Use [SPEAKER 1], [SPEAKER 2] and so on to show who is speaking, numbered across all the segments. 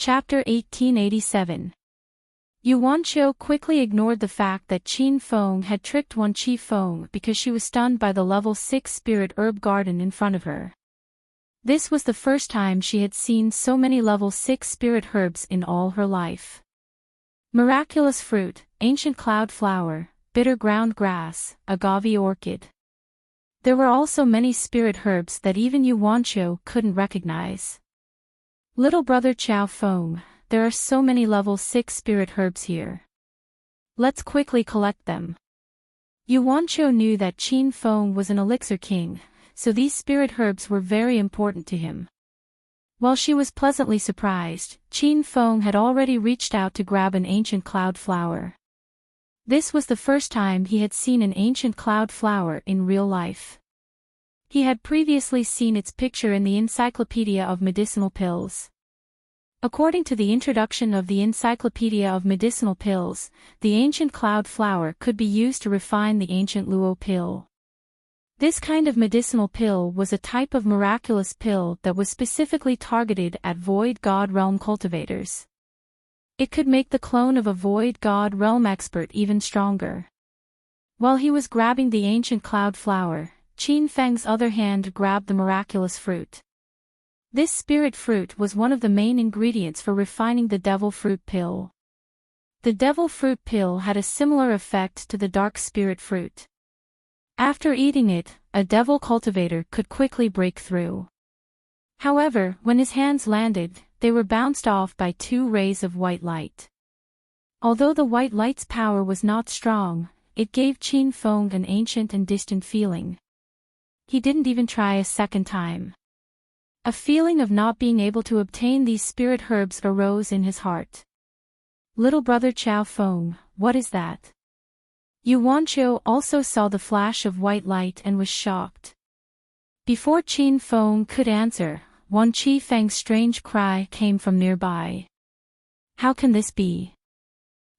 [SPEAKER 1] Chapter 1887. Yuanqiu quickly ignored the fact that Qin Feng had tricked Wan Qi Feng because she was stunned by the level 6 spirit herb garden in front of her. This was the first time she had seen so many level 6 spirit herbs in all her life. Miraculous fruit, ancient cloud flower, bitter ground grass, agave orchid. There were also many spirit herbs that even Yuanqiu couldn't recognize. Little brother Qiao Feng, there are so many level 6 spirit herbs here. Let's quickly collect them. Yuanqiu knew that Qin Feng was an elixir king, so these spirit herbs were very important to him. While she was pleasantly surprised, Qin Feng had already reached out to grab an ancient cloud flower. This was the first time he had seen an ancient cloud flower in real life. He had previously seen its picture in the Encyclopedia of Medicinal Pills. According to the introduction of the Encyclopedia of Medicinal Pills, the ancient cloud flower could be used to refine the ancient Luo pill. This kind of medicinal pill was a type of miraculous pill that was specifically targeted at Void God Realm cultivators. It could make the clone of a Void God Realm expert even stronger. While he was grabbing the ancient cloud flower, Qin Feng's other hand grabbed the miraculous fruit. This spirit fruit was one of the main ingredients for refining the devil fruit pill. The devil fruit pill had a similar effect to the dark spirit fruit. After eating it, a devil cultivator could quickly break through. However, when his hands landed, they were bounced off by 2 rays of white light. Although the white light's power was not strong, it gave Qin Feng an ancient and distant feeling. He didn't even try a second time. A feeling of not being able to obtain these spirit herbs arose in his heart. Little brother Qiao Feng, what is that? Yuanqiu also saw the flash of white light and was shocked. Before Qin Feng could answer, Wan Qi Feng's strange cry came from nearby. How can this be?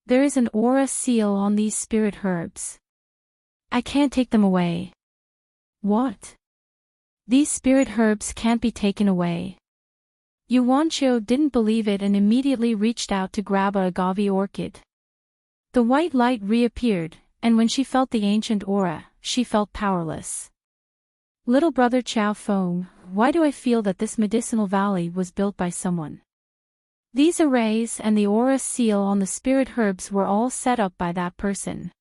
[SPEAKER 1] There is an aura seal on these spirit herbs. I can't take them away. What? These spirit herbs can't be taken away. Yuanqiu didn't believe it and immediately reached out to grab a agave orchid. The white light reappeared, and when she felt the ancient aura, she felt powerless. Little brother Qiao Feng, why do I feel that this medicinal valley was built by someone? These arrays and the aura seal on the spirit herbs were all set up by that person.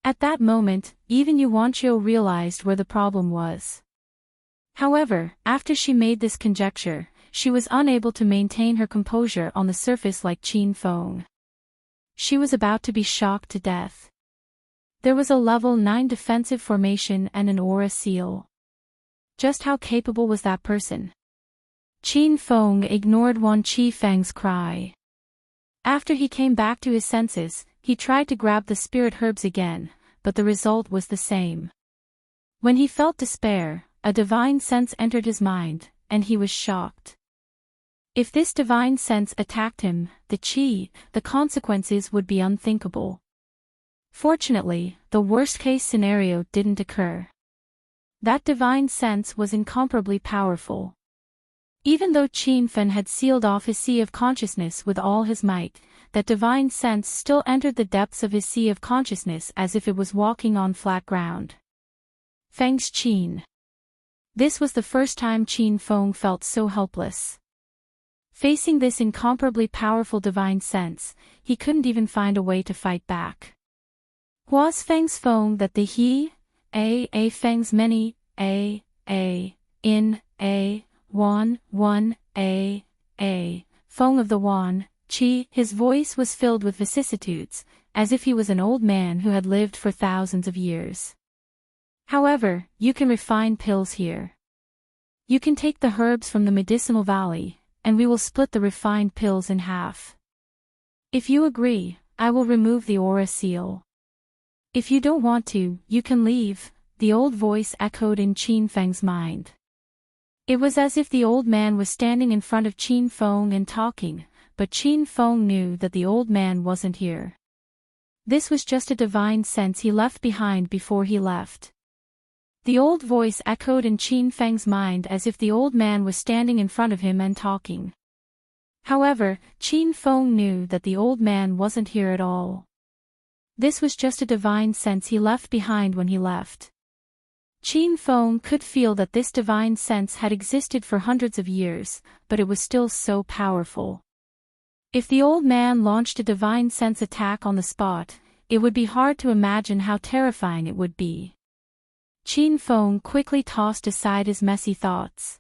[SPEAKER 1] At that moment, even Yuanqiu realized where the problem was. However, after she made this conjecture, she was unable to maintain her composure on the surface like Qin Feng. She was about to be shocked to death. There was a level 9 defensive formation and an aura seal. Just how capable was that person? Qin Feng ignored Wan Qi Feng's cry. After he came back to his senses, he tried to grab the spirit herbs again, but the result was the same. When he felt despair, a divine sense entered his mind, and he was shocked. If this divine sense attacked him, the consequences would be unthinkable. Fortunately, the worst-case scenario didn't occur. That divine sense was incomparably powerful. Even though Qin Feng had sealed off his sea of consciousness with all his might, that divine sense still entered the depths of his sea of consciousness as if it was walking on flat ground. Feng's Qin. This was the first time Qin Feng felt so helpless. Facing this incomparably powerful divine sense, he couldn't even find a way to fight back. Was Feng's Feng that the Feng's many, Feng of the Wan, Qi, his voice was filled with vicissitudes, as if he was an old man who had lived for thousands of years. However, you can refine pills here. You can take the herbs from the medicinal valley, and we will split the refined pills in half. If you agree, I will remove the aura seal. If you don't want to, you can leave, the old voice echoed in Qin Feng's mind. It was as if the old man was standing in front of Qin Feng and talking, but Qin Feng knew that the old man wasn't here. This was just a divine sense he left behind before he left. The old voice echoed in Qin Feng's mind as if the old man was standing in front of him and talking. However, Qin Feng knew that the old man wasn't here at all. This was just a divine sense he left behind when he left. Qin Feng could feel that this divine sense had existed for hundreds of years, but it was still so powerful. If the old man launched a divine sense attack on the spot, it would be hard to imagine how terrifying it would be. Qin Feng quickly tossed aside his messy thoughts.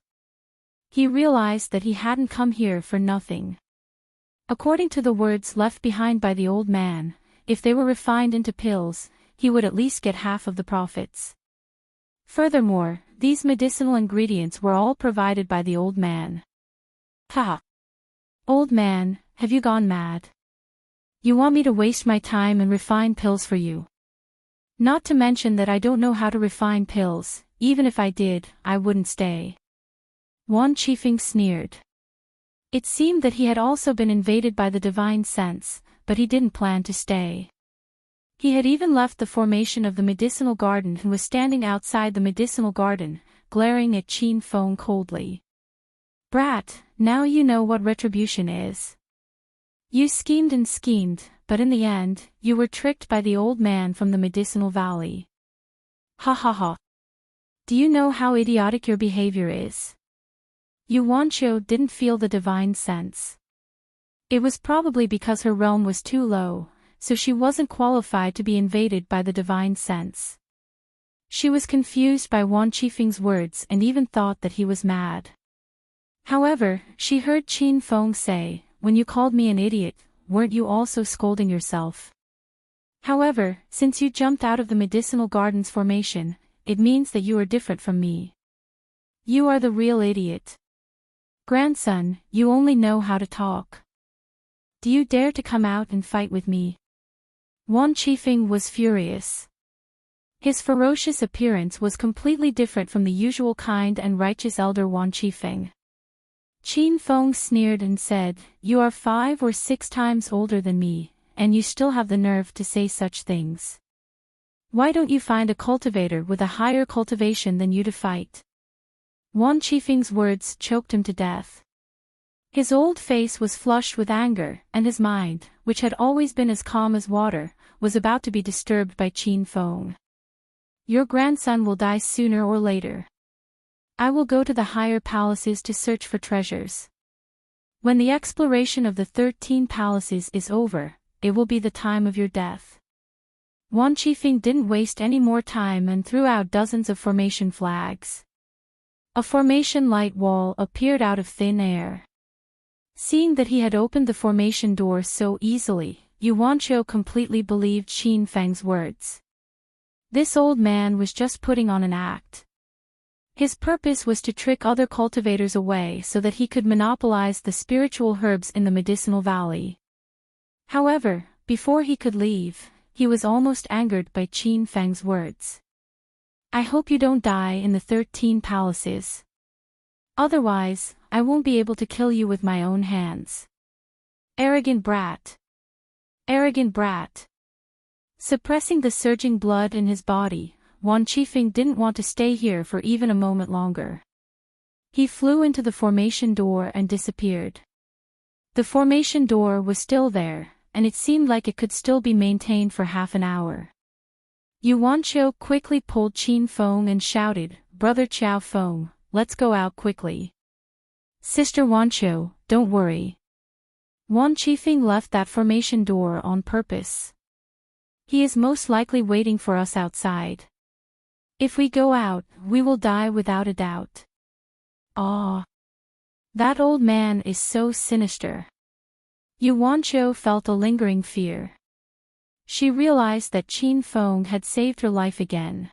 [SPEAKER 1] He realized that he hadn't come here for nothing. According to the words left behind by the old man, if they were refined into pills, he would at least get half of the profits. Furthermore, these medicinal ingredients were all provided by the old man. Ha! Old man, have you gone mad? You want me to waste my time and refine pills for you? Not to mention that I don't know how to refine pills, even if I did, I wouldn't stay. Wan Qifeng sneered. It seemed that he had also been invaded by the divine sense, but he didn't plan to stay. He had even left the formation of the medicinal garden and was standing outside the medicinal garden, glaring at Qin Feng coldly. Brat, now you know what retribution is. You schemed and schemed, but in the end, you were tricked by the old man from the medicinal valley. Ha ha ha. Do you know how idiotic your behavior is? Yu Wanqiu didn't feel the divine sense. It was probably because her realm was too low, so she wasn't qualified to be invaded by the divine sense. She was confused by Wan Qifeng's words and even thought that he was mad. However, she heard Qin Feng say, "When you called me an idiot, weren't you also scolding yourself? However, since you jumped out of the medicinal garden's formation, it means that you are different from me. You are the real idiot. Grandson, you only know how to talk. Do you dare to come out and fight with me?" Wan Qifeng was furious. His ferocious appearance was completely different from the usual kind and righteous elder Wan Qifeng. Qin Feng sneered and said, "You are 5 or 6 times older than me, and you still have the nerve to say such things. Why don't you find a cultivator with a higher cultivation than you to fight?" Wan Qifeng's words choked him to death. His old face was flushed with anger, and his mind, which had always been as calm as water, was about to be disturbed by Qin Feng. "Your grandson will die sooner or later. I will go to the higher palaces to search for treasures. When the exploration of the 13 palaces is over, it will be the time of your death." Wan Qifeng didn't waste any more time and threw out dozens of formation flags. A formation light wall appeared out of thin air. Seeing that he had opened the formation door so easily, Yu Wanqiu completely believed Qin Feng's words. This old man was just putting on an act. His purpose was to trick other cultivators away so that he could monopolize the spiritual herbs in the medicinal valley. However, before he could leave, he was almost angered by Qin Feng's words. "I hope you don't die in the 13 palaces. Otherwise, I won't be able to kill you with my own hands. Arrogant brat. Arrogant brat." Suppressing the surging blood in his body, Wan Qifeng didn't want to stay here for even a moment longer. He flew into the formation door and disappeared. The formation door was still there, and it seemed like it could still be maintained for half an hour. Yu Wanqiu quickly pulled Qin Feng and shouted, "Brother Qiao Feng, let's go out quickly." "Sister Wanqiu, don't worry." Wan Qifeng left that formation door on purpose. "He is most likely waiting for us outside. If we go out, we will die without a doubt." Ah! That old man is so sinister. Yu Wanqiu felt a lingering fear. She realized that Qin Feng had saved her life again.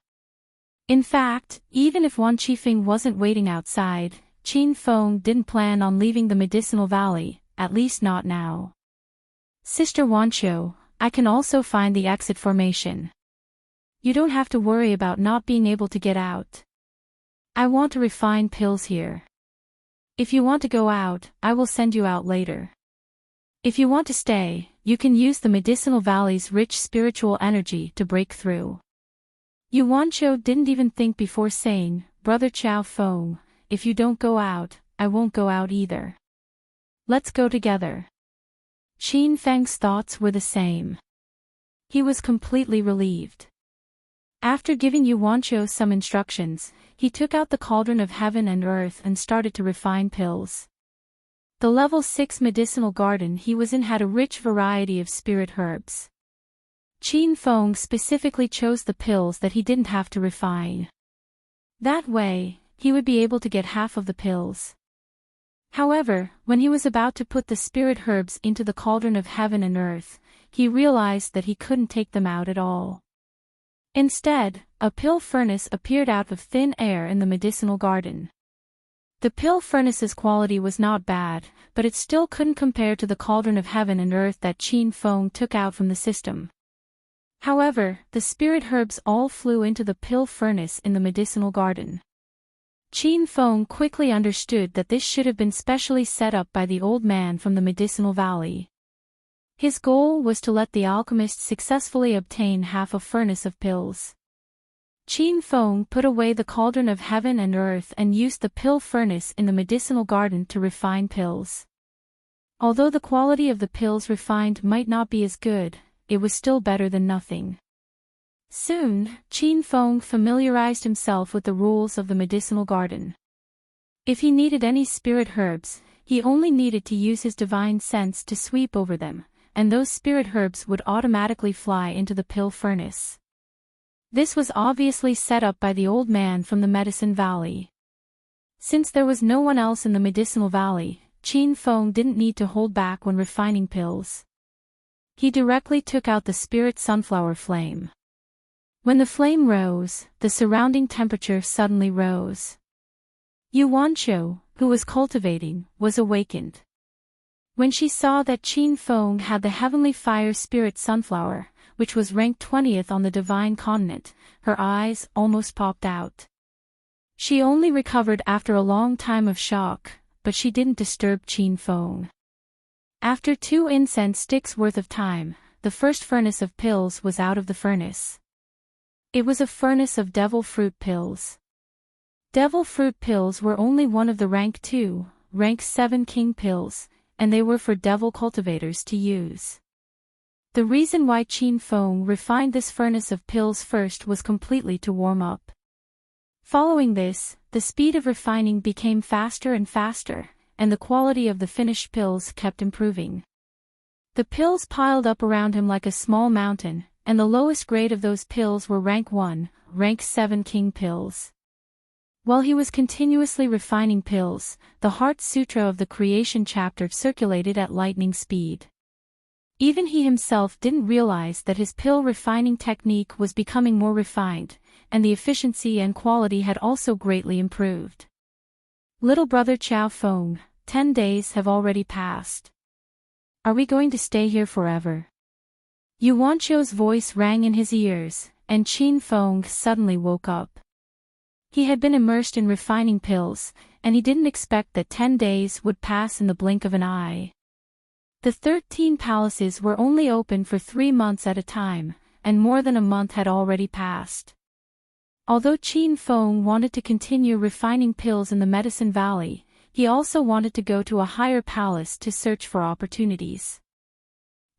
[SPEAKER 1] In fact, even if Wan Qifeng wasn't waiting outside, Qin Feng didn't plan on leaving the medicinal valley, at least not now. "Sister Wanqiu, I can also find the exit formation. You don't have to worry about not being able to get out. I want to refine pills here. If you want to go out, I will send you out later. If you want to stay, you can use the medicinal valley's rich spiritual energy to break through." Yu Wanqiu didn't even think before saying, "Brother Qiao Feng, if you don't go out, I won't go out either." Let's go together. Qin Feng's thoughts were the same. He was completely relieved. After giving Yu Wanqiu some instructions, he took out the cauldron of heaven and earth and started to refine pills. The level 6 medicinal garden he was in had a rich variety of spirit herbs. Qin Feng specifically chose the pills that he didn't have to refine. That way, he would be able to get half of the pills. However, when he was about to put the spirit herbs into the cauldron of heaven and earth, he realized that he couldn't take them out at all. Instead, a pill furnace appeared out of thin air in the medicinal garden. The pill furnace's quality was not bad, but it still couldn't compare to the cauldron of heaven and earth that Qin Feng took out from the system. However, the spirit herbs all flew into the pill furnace in the medicinal garden. Qin Feng quickly understood that this should have been specially set up by the old man from the medicinal valley. His goal was to let the alchemist successfully obtain half a furnace of pills. Qin Feng put away the cauldron of heaven and earth and used the pill furnace in the medicinal garden to refine pills. Although the quality of the pills refined might not be as good, it was still better than nothing. Soon, Qin Feng familiarized himself with the rules of the medicinal garden. If he needed any spirit herbs, he only needed to use his divine sense to sweep over them, and those spirit herbs would automatically fly into the pill furnace. This was obviously set up by the old man from the medicine valley. Since there was no one else in the medicinal valley, Qin Feng didn't need to hold back when refining pills. He directly took out the spirit sunflower flame. When the flame rose, the surrounding temperature suddenly rose. Yu Wanqiu, who was cultivating, was awakened. When she saw that Qin Feng had the heavenly fire spirit sunflower, which was ranked 20th on the divine continent, her eyes almost popped out. She only recovered after a long time of shock, but she didn't disturb Qin Feng. After 2 incense sticks worth of time, the first furnace of pills was out of the furnace. It was a furnace of devil fruit pills. Devil fruit pills were only one of the rank 2, rank 7 king pills, and they were for devil cultivators to use. The reason why Qin Feng refined this furnace of pills first was completely to warm up. Following this, the speed of refining became faster and faster, and the quality of the finished pills kept improving. The pills piled up around him like a small mountain, and the lowest grade of those pills were rank 1, rank 7 king pills. While he was continuously refining pills, the Heart Sutra of the Creation chapter circulated at lightning speed. Even he himself didn't realize that his pill refining technique was becoming more refined, and the efficiency and quality had also greatly improved. Little brother Qiao Feng, 10 days have already passed. Are we going to stay here forever? Yu Wanqiu's voice rang in his ears, and Qin Feng suddenly woke up. He had been immersed in refining pills, and he didn't expect that 10 days would pass in the blink of an eye. The 13 palaces were only open for 3 months at a time, and more than a month had already passed. Although Qin Feng wanted to continue refining pills in the Medicine Valley, he also wanted to go to a higher palace to search for opportunities.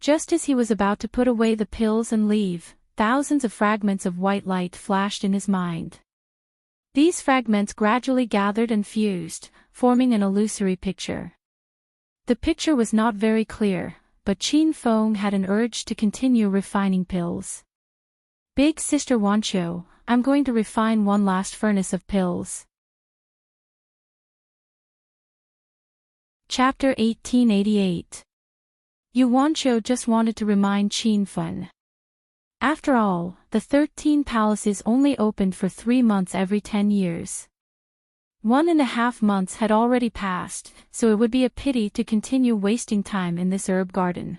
[SPEAKER 1] Just as he was about to put away the pills and leave, thousands of fragments of white light flashed in his mind. These fragments gradually gathered and fused, forming an illusory picture. The picture was not very clear, but Qin Feng had an urge to continue refining pills. Big Sister Wanqiu, I'm going to refine one last furnace of pills. Chapter 1888. Yu Wanqiu just wanted to remind Qin Feng. After all, the 13 palaces only opened for 3 months every 10 years. 1.5 months had already passed, so it would be a pity to continue wasting time in this herb garden.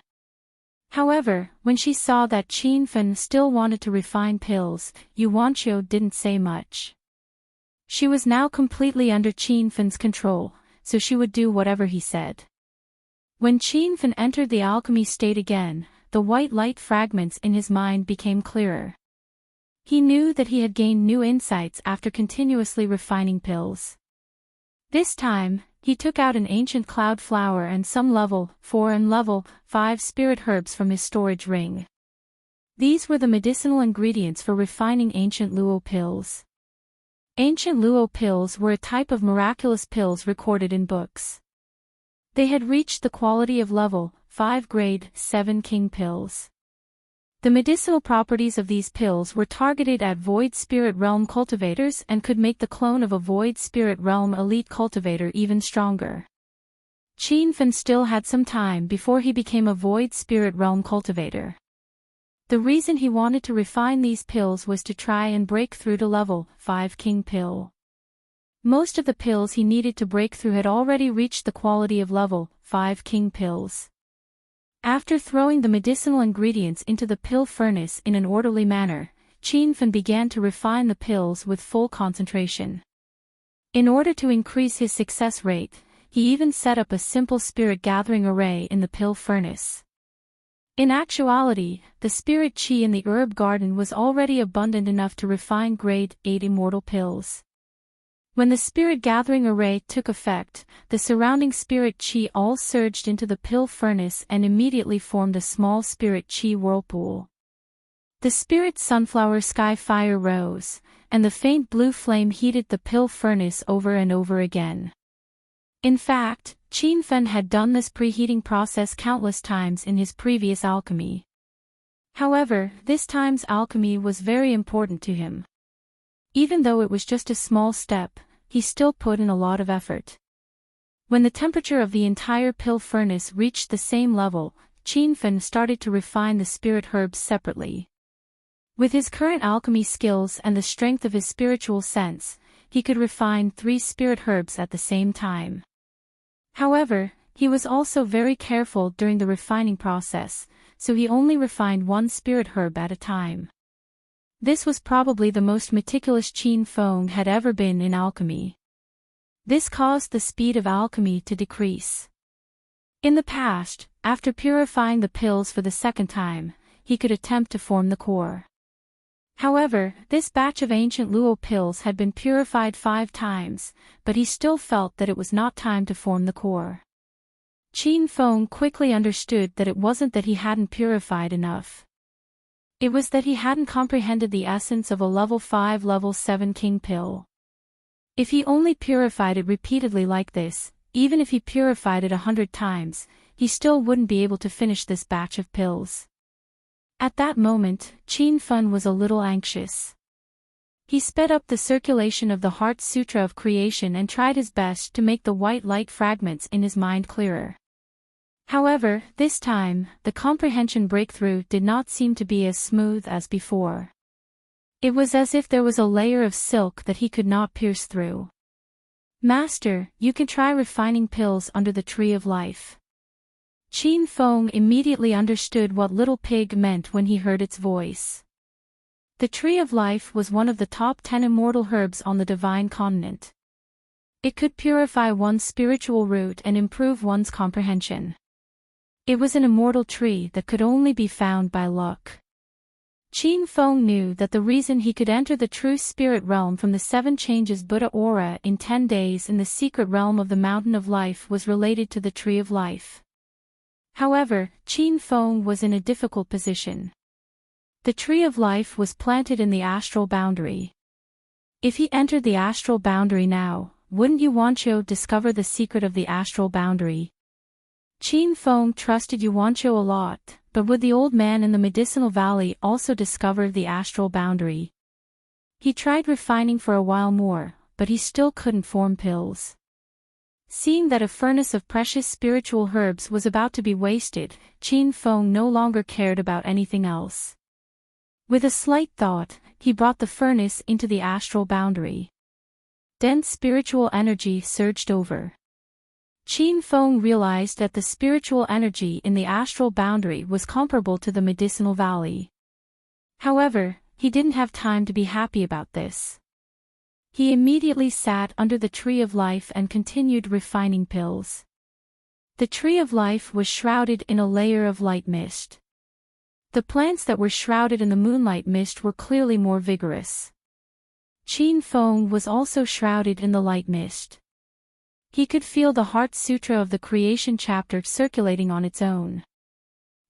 [SPEAKER 1] However, when she saw that Qin Feng still wanted to refine pills, Yu Wanqiu didn't say much. She was now completely under Qin Feng's control, so she would do whatever he said. When Qin Feng entered the alchemy state again, the white light fragments in his mind became clearer. He knew that he had gained new insights after continuously refining pills. This time, he took out an ancient cloud flower and some level 4 and level 5 spirit herbs from his storage ring. These were the medicinal ingredients for refining ancient luo pills. Ancient luo pills were a type of miraculous pills recorded in books. They had reached the quality of level 5 grade 7 king pills. The medicinal properties of these pills were targeted at Void Spirit Realm cultivators and could make the clone of a Void Spirit Realm elite cultivator even stronger. Qin Fan still had some time before he became a Void Spirit Realm cultivator. The reason he wanted to refine these pills was to try and break through to level 5 king pill. Most of the pills he needed to break through had already reached the quality of level 5 king pills. After throwing the medicinal ingredients into the pill furnace in an orderly manner, Qin Fan began to refine the pills with full concentration. In order to increase his success rate, he even set up a simple spirit gathering array in the pill furnace. In actuality, the spirit qi in the herb garden was already abundant enough to refine grade 8 immortal pills. When the spirit gathering array took effect, the surrounding spirit qi all surged into the pill furnace and immediately formed a small spirit qi whirlpool. The spirit sunflower sky fire rose, and the faint blue flame heated the pill furnace over and over again. In fact, Qin Fan had done this preheating process countless times in his previous alchemy. However, this time's alchemy was very important to him. Even though it was just a small step, he still put in a lot of effort. When the temperature of the entire pill furnace reached the same level, Qin Fan started to refine the spirit herbs separately. With his current alchemy skills and the strength of his spiritual sense, he could refine 3 spirit herbs at the same time. However, he was also very careful during the refining process, so he only refined 1 spirit herb at a time. This was probably the most meticulous Qin Feng had ever been in alchemy. This caused the speed of alchemy to decrease. In the past, after purifying the pills for the second time, he could attempt to form the core. However, this batch of ancient luo pills had been purified 5 times, but he still felt that it was not time to form the core. Qin Feng quickly understood that it wasn't that he hadn't purified enough. It was that he hadn't comprehended the essence of a level 5 level 7 king pill. If he only purified it repeatedly like this, even if he purified it 100 times, he still wouldn't be able to finish this batch of pills. At that moment, Qin Fan was a little anxious. He sped up the circulation of the Heart Sutra of Creation and tried his best to make the white light fragments in his mind clearer. However, this time, the comprehension breakthrough did not seem to be as smooth as before. It was as if there was a layer of silk that he could not pierce through. Master, you can try refining pills under the Tree of Life. Qin Feng immediately understood what Little Pig meant when he heard its voice. The Tree of Life was one of the top 10 immortal herbs on the Divine Continent. It could purify one's spiritual root and improve one's comprehension. It was an immortal tree that could only be found by luck. Qin Feng knew that the reason he could enter the true spirit realm from the 7 changes Buddha aura in 10 days in the secret realm of the Mountain of Life was related to the Tree of Life. However, Qin Feng was in a difficult position. The Tree of Life was planted in the astral boundary. If he entered the astral boundary now, wouldn't Yuanqiu discover the secret of the astral boundary? Qin Feng trusted Yuanqiu a lot, but would the old man in the medicinal valley also discover the astral boundary? He tried refining for a while more, but he still couldn't form pills. Seeing that a furnace of precious spiritual herbs was about to be wasted, Qin Feng no longer cared about anything else. With a slight thought, he brought the furnace into the astral boundary. Dense spiritual energy surged over. Qin Feng realized that the spiritual energy in the astral boundary was comparable to the medicinal valley. However, he didn't have time to be happy about this. He immediately sat under the Tree of Life and continued refining pills. The Tree of Life was shrouded in a layer of light mist. The plants that were shrouded in the moonlight mist were clearly more vigorous. Qin Feng was also shrouded in the light mist. He could feel the Heart Sutra of the Creation chapter circulating on its own.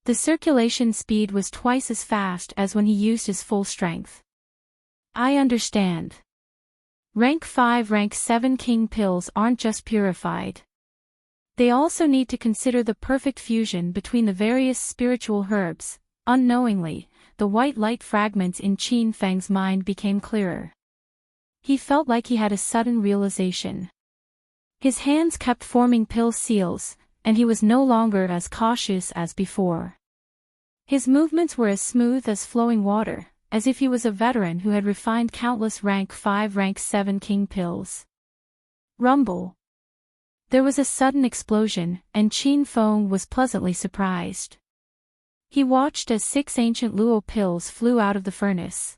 [SPEAKER 1] The circulation speed was twice as fast as when he used his full strength. I understand. Rank 5, Rank 7 King pills aren't just purified. They also need to consider the perfect fusion between the various spiritual herbs. Unknowingly, the white light fragments in Qin Feng's mind became clearer. He felt like he had a sudden realization. His hands kept forming pill seals, and he was no longer as cautious as before. His movements were as smooth as flowing water, as if he was a veteran who had refined countless Rank 5, Rank 7 King pills. Rumble. There was a sudden explosion, and Qin Feng was pleasantly surprised. He watched as 6 ancient Luo pills flew out of the furnace.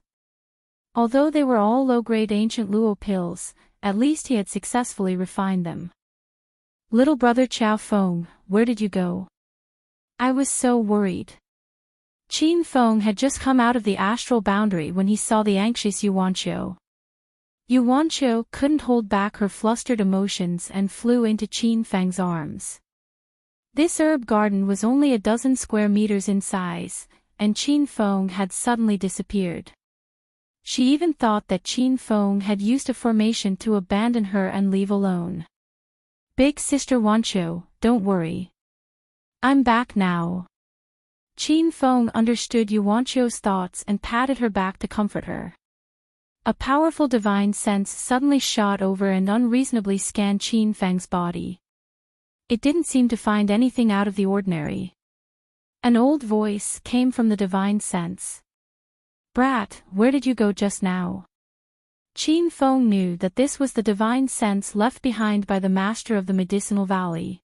[SPEAKER 1] Although they were all low-grade ancient Luo pills, at least he had successfully refined them. Little brother Chao Feng, where did you go? I was so worried. Qin Feng had just come out of the astral boundary when he saw the anxious Yuanqiu. Yuanqiu couldn't hold back her flustered emotions and flew into Qin Feng's arms. This herb garden was only a dozen square meters in size, and Qin Feng had suddenly disappeared. She even thought that Qin Feng had used a formation to abandon her and leave alone. Big sister Wanqiu, don't worry. I'm back now. Qin Feng understood Yuanqiu's thoughts and patted her back to comfort her. A powerful divine sense suddenly shot over and unreasonably scanned Qin Feng's body. It didn't seem to find anything out of the ordinary. An old voice came from the divine sense. Brat, where did you go just now? Qin Feng knew that this was the divine sense left behind by the master of the medicinal valley.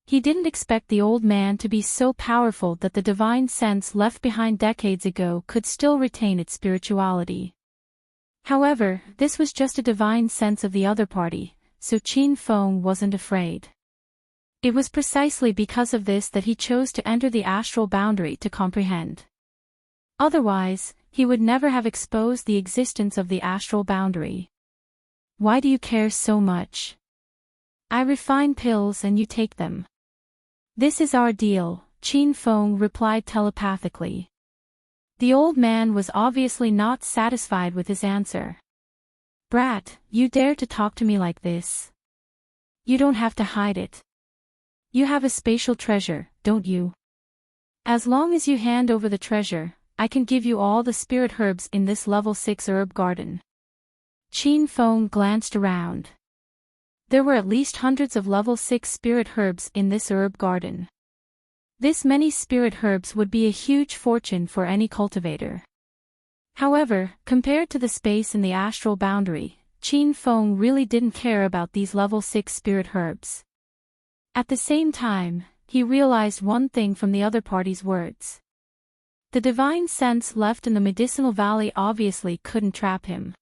[SPEAKER 1] He didn't expect the old man to be so powerful that the divine sense left behind decades ago could still retain its spirituality. However, this was just a divine sense of the other party, so Qin Feng wasn't afraid. It was precisely because of this that he chose to enter the astral boundary to comprehend. Otherwise, he would never have exposed the existence of the astral boundary. Why do you care so much? I refine pills and you take them. This is our deal, Qin Feng replied telepathically. The old man was obviously not satisfied with his answer. Brat, you dare to talk to me like this? You don't have to hide it. You have a spatial treasure, don't you? As long as you hand over the treasure, I can give you all the spirit herbs in this level 6 herb garden. Qin Feng glanced around. There were at least hundreds of level 6 spirit herbs in this herb garden. This many spirit herbs would be a huge fortune for any cultivator. However, compared to the space in the astral boundary, Qin Feng really didn't care about these level 6 spirit herbs. At the same time, he realized one thing from the other party's words. The divine sense left in the medicinal valley obviously couldn't trap him.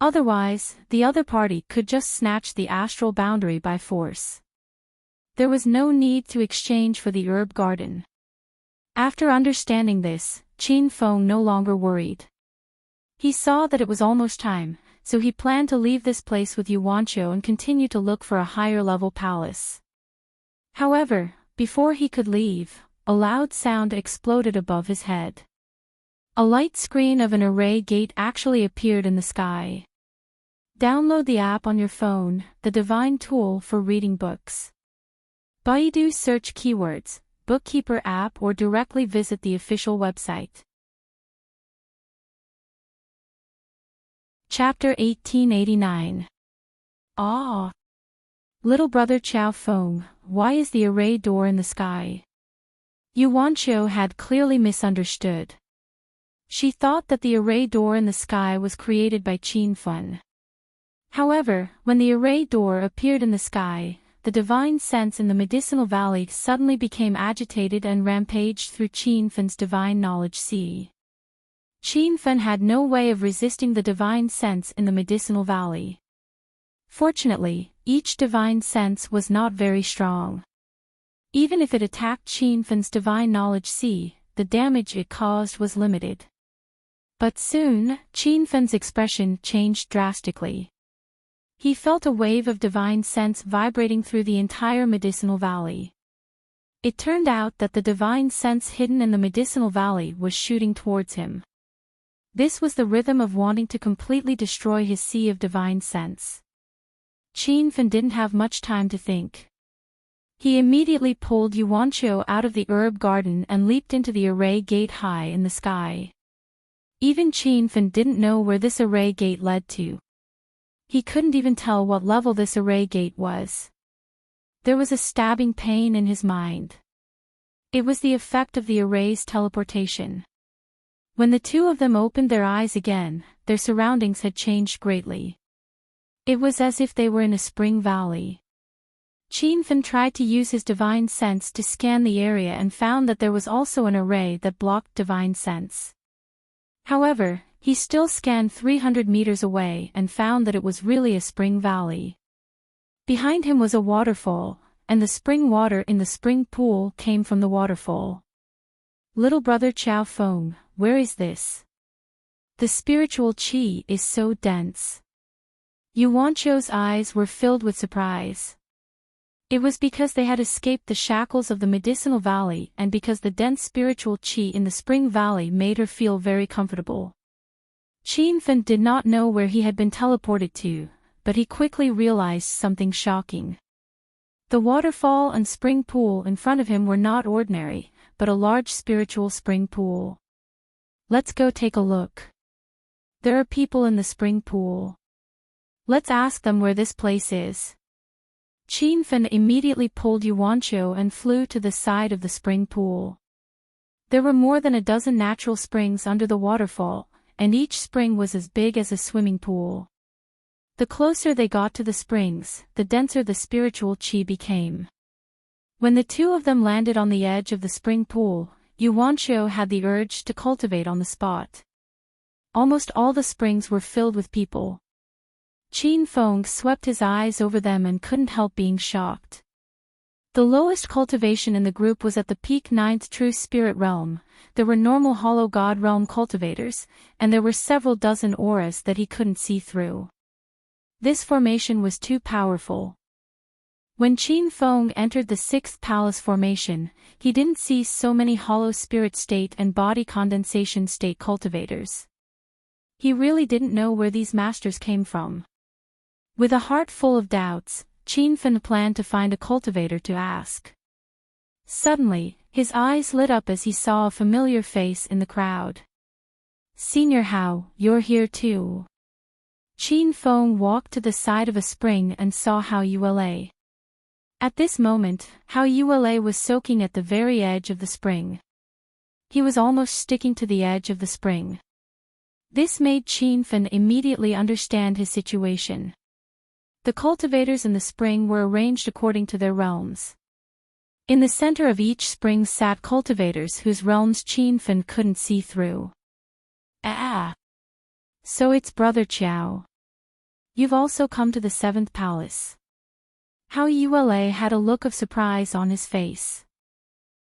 [SPEAKER 1] Otherwise, the other party could just snatch the astral boundary by force. There was no need to exchange for the herb garden. After understanding this, Qin Feng no longer worried. He saw that it was almost time, so he planned to leave this place with Yuanqiu and continue to look for a higher level palace. However, before he could leave, a loud sound exploded above his head. A light screen of an array gate actually appeared in the sky. Download the app on your phone, the divine tool for reading books. Baidu search keywords, Bookkeeper app or directly visit the official website. Chapter 1889. Ah! Little brother Chao Feng, why is the array door in the sky? Yuanqiu had clearly misunderstood. She thought that the array door in the sky was created by Qin Feng. However, when the array door appeared in the sky, the divine sense in the medicinal valley suddenly became agitated and rampaged through Qin Feng's divine knowledge sea. Qin Feng had no way of resisting the divine sense in the medicinal valley. Fortunately, each divine sense was not very strong. Even if it attacked Qin Feng's divine knowledge sea, the damage it caused was limited. But soon, Qin Feng's expression changed drastically. He felt a wave of divine sense vibrating through the entire medicinal valley. It turned out that the divine sense hidden in the medicinal valley was shooting towards him. This was the rhythm of wanting to completely destroy his sea of divine sense. Qin Fan didn't have much time to think. He immediately pulled Yuanqiu out of the herb garden and leaped into the array gate high in the sky. Even Qin Fan didn't know where this array gate led to. He couldn't even tell what level this array gate was. There was a stabbing pain in his mind. It was the effect of the array's teleportation. When the two of them opened their eyes again, their surroundings had changed greatly. It was as if they were in a spring valley. Qin Fan tried to use his divine sense to scan the area and found that there was also an array that blocked divine sense. However, he still scanned 300 meters away and found that it was really a spring valley. Behind him was a waterfall, and the spring water in the spring pool came from the waterfall. Little brother Qiao Feng, where is this? The spiritual qi is so dense. Yuanqiu's eyes were filled with surprise. It was because they had escaped the shackles of the medicinal valley and because the dense spiritual qi in the spring valley made her feel very comfortable. Qin Fan did not know where he had been teleported to, but he quickly realized something shocking. The waterfall and spring pool in front of him were not ordinary, but a large spiritual spring pool. Let's go take a look. There are people in the spring pool. Let's ask them where this place is. Qin Fan immediately pulled Yuanqiu and flew to the side of the spring pool. There were more than a dozen natural springs under the waterfall, and each spring was as big as a swimming pool. The closer they got to the springs, the denser the spiritual qi became. When the two of them landed on the edge of the spring pool, Yuanqiu had the urge to cultivate on the spot. Almost all the springs were filled with people. Qin Feng swept his eyes over them and couldn't help being shocked. The lowest cultivation in the group was at the peak 9th True Spirit Realm. There were normal Hollow God Realm cultivators, and there were several dozen auras that he couldn't see through. This formation was too powerful. When Qin Feng entered the 6th Palace formation, he didn't see so many Hollow Spirit State and Body Condensation State cultivators. He really didn't know where these masters came from. With a heart full of doubts, Qin Fan planned to find a cultivator to ask. Suddenly, his eyes lit up as he saw a familiar face in the crowd. Senior Hao, you're here too. Qin Feng walked to the side of a spring and saw Hao Yule. At this moment, Hao Yule was soaking at the very edge of the spring. He was almost sticking to the edge of the spring. This made Qin Fan immediately understand his situation. The cultivators in the spring were arranged according to their realms. In the center of each spring sat cultivators whose realms Qin Fan couldn't see through. Ah! So it's Brother Qiao. You've also come to the 7th Palace. Hao Yule had a look of surprise on his face.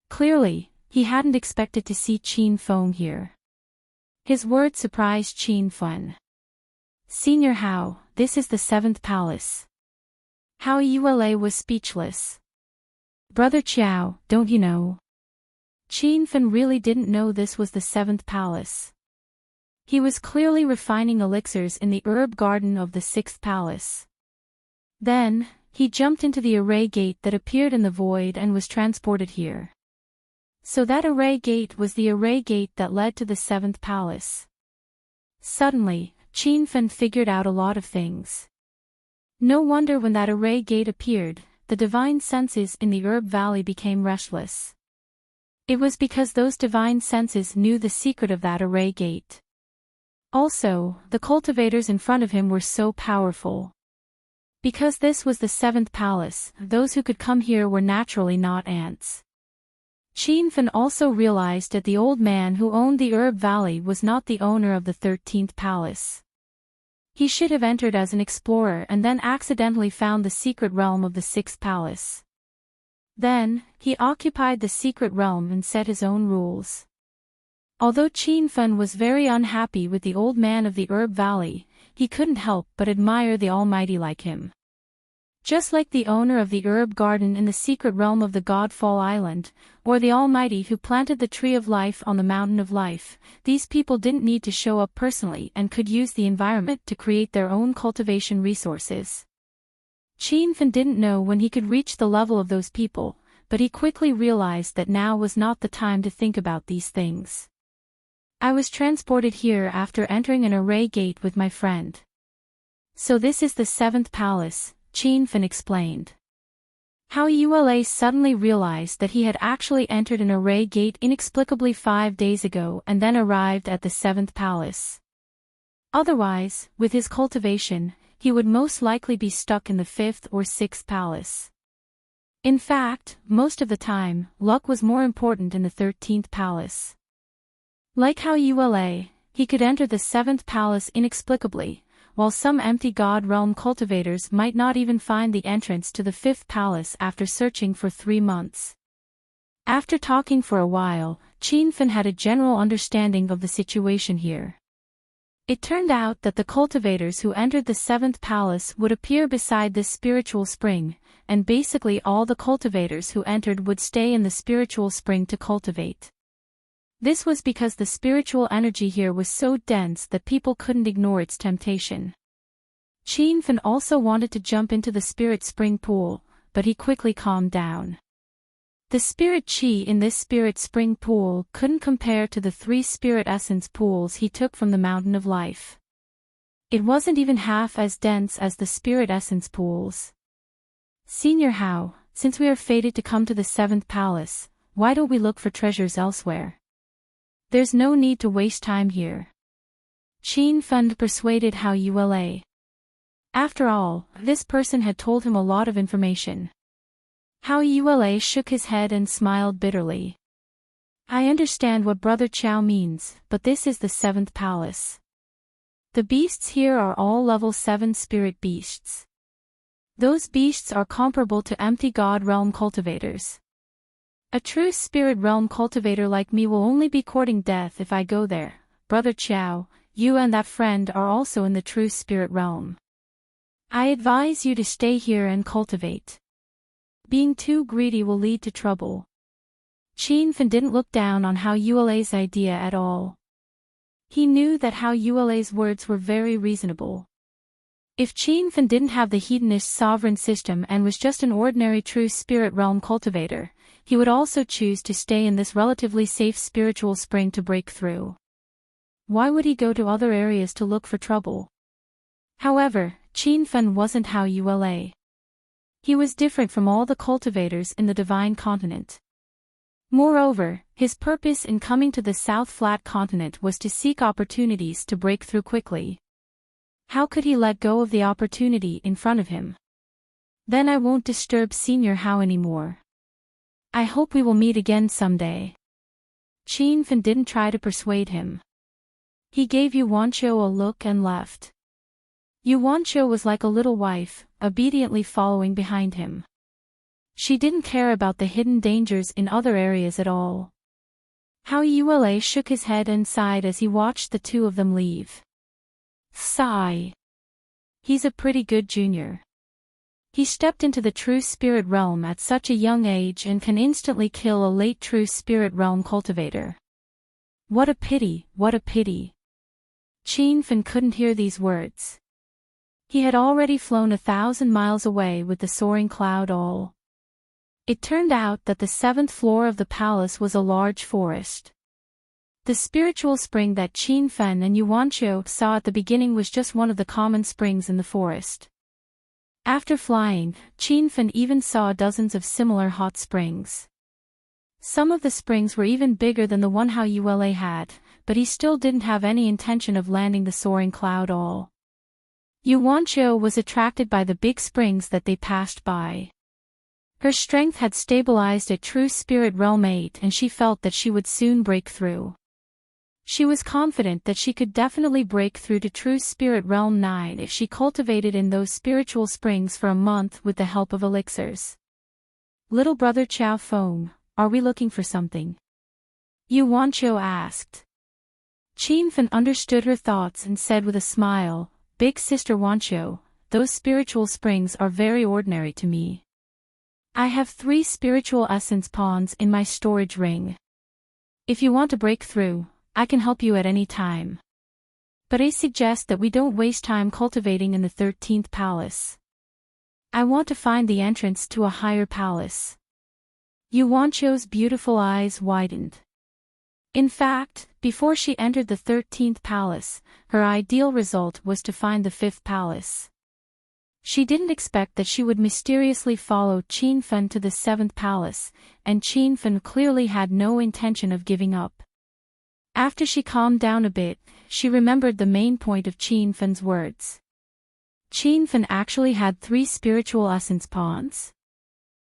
[SPEAKER 1] Clearly, he hadn't expected to see Qin Feng here. His words surprised Qin Fan. Senior Hao, this is the 7th Palace. Hao Yule was speechless. Brother Qiao, don't you know? Qin Fan really didn't know this was the 7th Palace. He was clearly refining elixirs in the herb garden of the 6th Palace. Then, he jumped into the array gate that appeared in the void and was transported here. So that array gate was the array gate that led to the 7th Palace. Suddenly, Qin Fan figured out a lot of things. No wonder when that array gate appeared, the divine senses in the herb valley became restless. It was because those divine senses knew the secret of that array gate. Also, the cultivators in front of him were so powerful. Because this was the 7th Palace, those who could come here were naturally not ants. Qin Fan also realized that the old man who owned the herb valley was not the owner of the 13th Palace. He should have entered as an explorer and then accidentally found the secret realm of the 6th Palace. Then, he occupied the secret realm and set his own rules. Although Qin Fen was very unhappy with the old man of the Herb Valley, he couldn't help but admire the Almighty like him. Just like the owner of the herb garden in the secret realm of the Godfall Island, or the Almighty who planted the tree of life on the mountain of life, these people didn't need to show up personally and could use the environment to create their own cultivation resources. Qin Fen didn't know when he could reach the level of those people, but he quickly realized that now was not the time to think about these things. I was transported here after entering an array gate with my friend. So this is the 7th palace, Qin Fen explained. How Yue suddenly realized that he had actually entered an array gate inexplicably 5 days ago and then arrived at the 7th palace. Otherwise, with his cultivation, he would most likely be stuck in the 5th or 6th palace. In fact, most of the time, luck was more important in the 13th palace. Like how Yue, he could enter the 7th palace inexplicably, while some empty God realm cultivators might not even find the entrance to the 5th palace after searching for 3 months. After talking for a while, Qin Fen had a general understanding of the situation here. It turned out that the cultivators who entered the 7th palace would appear beside this spiritual spring, and basically all the cultivators who entered would stay in the spiritual spring to cultivate. This was because the spiritual energy here was so dense that people couldn't ignore its temptation. Qin Fen also wanted to jump into the spirit spring pool, but he quickly calmed down. The spirit chi in this spirit spring pool couldn't compare to the 3 spirit essence pools he took from the Mountain of Life. It wasn't even half as dense as the spirit essence pools. Senior Hao, since we are fated to come to the 7th palace, why don't we look for treasures elsewhere? There's no need to waste time here. Qin Fen persuaded Hao Yue. After all, this person had told him a lot of information. Hao Yue shook his head and smiled bitterly. I understand what Brother Chow means, but this is the 7th palace. The beasts here are all level 7 spirit beasts. Those beasts are comparable to empty God realm cultivators. A true spirit realm cultivator like me will only be courting death if I go there. Brother Chow, you and that friend are also in the true spirit realm. I advise you to stay here and cultivate. Being too greedy will lead to trouble. Qin Fen didn't look down on Hao Yue's idea at all. He knew that Hao Yue's words were very reasonable. If Qin Fen didn't have the hedonist sovereign system and was just an ordinary true spirit realm cultivator, he would also choose to stay in this relatively safe spiritual spring to break through. Why would he go to other areas to look for trouble? However, Qin Fen wasn't Hao Yue. He was different from all the cultivators in the Divine Continent. Moreover, his purpose in coming to the South Flat Continent was to seek opportunities to break through quickly. How could he let go of the opportunity in front of him? Then I won't disturb Senior Hao anymore. I hope we will meet again someday. Qin Fen didn't try to persuade him. He gave Yu Wanqiu a look and left. Yu Wanqiu was like a little wife, obediently following behind him. She didn't care about the hidden dangers in other areas at all. Hao Yue shook his head and sighed as he watched the two of them leave. Sigh. He's a pretty good junior. He stepped into the true spirit realm at such a young age and can instantly kill a late true spirit realm cultivator. What a pity, what a pity. Qin Fen couldn't hear these words. He had already flown 1,000 miles away with the soaring cloud all. It turned out that the 7th floor of the palace was a large forest. The spiritual spring that Qin Fen and Yu Wanqiu saw at the beginning was just one of the common springs in the forest. After flying, Qin Fen even saw dozens of similar hot springs. Some of the springs were even bigger than the one Hao Yue had, but he still didn't have any intention of landing the soaring cloud all. Yu Wanqiu was attracted by the big springs that they passed by. Her strength had stabilized at true spirit realm 8 and she felt that she would soon break through. She was confident that she could definitely break through to true spirit realm 9 if she cultivated in those spiritual springs for a month with the help of elixirs. Little brother Chow Feng, are we looking for something? Yu Wanqiu asked. Qin Fen understood her thoughts and said with a smile, "Big Sister Wancho, those spiritual springs are very ordinary to me. I have 3 spiritual essence pawns in my storage ring. If you want to break through, I can help you at any time. But I suggest that we don't waste time cultivating in the 13th palace. I want to find the entrance to a higher palace." Yu Wancho's beautiful eyes widened. In fact, before she entered the 13th palace, her ideal result was to find the 5th palace. She didn't expect that she would mysteriously follow Qin Fen to the 7th palace, and Qin Fen clearly had no intention of giving up. After she calmed down a bit, she remembered the main point of Qin Fen's words. Qin Fen actually had 3 spiritual essence pawns.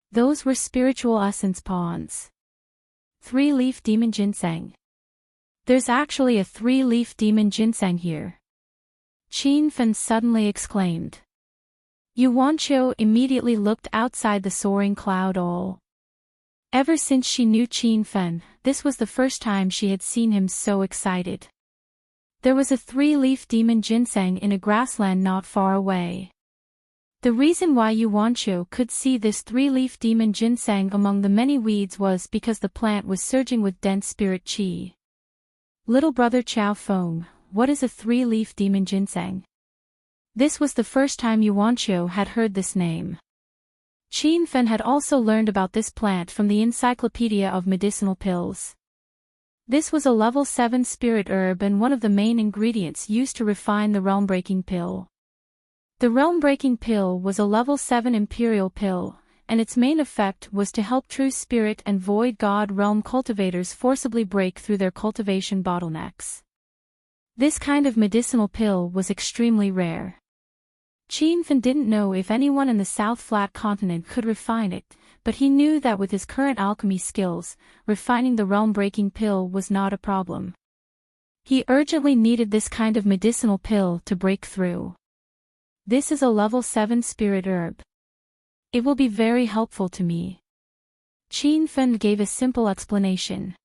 [SPEAKER 1] Those were spiritual essence pawns. 3-leaf demon ginseng. There's actually a 3-leaf demon ginseng here. Qin Fen suddenly exclaimed. Yu Wancho immediately looked outside the soaring cloud all. Ever since she knew Qin Fen, this was the first time she had seen him so excited. There was a 3-leaf demon ginseng in a grassland not far away. The reason why Yu Wancho could see this 3-leaf demon ginseng among the many weeds was because the plant was surging with dense spirit qi. Little brother Chao Feng, what is a 3-leaf demon ginseng? This was the first time Yu Wancho had heard this name. Qin Fen had also learned about this plant from the Encyclopedia of Medicinal Pills. This was a level 7 spirit herb and one of the main ingredients used to refine the realm-breaking pill. The realm-breaking pill was a level 7 imperial pill, and its main effect was to help true spirit and void god realm cultivators forcibly break through their cultivation bottlenecks. This kind of medicinal pill was extremely rare. Qin Fen didn't know if anyone in the South Flat continent could refine it, but he knew that with his current alchemy skills, refining the realm-breaking pill was not a problem. He urgently needed this kind of medicinal pill to break through. This is a level 7 spirit herb. It will be very helpful to me. Qin Fen gave a simple explanation.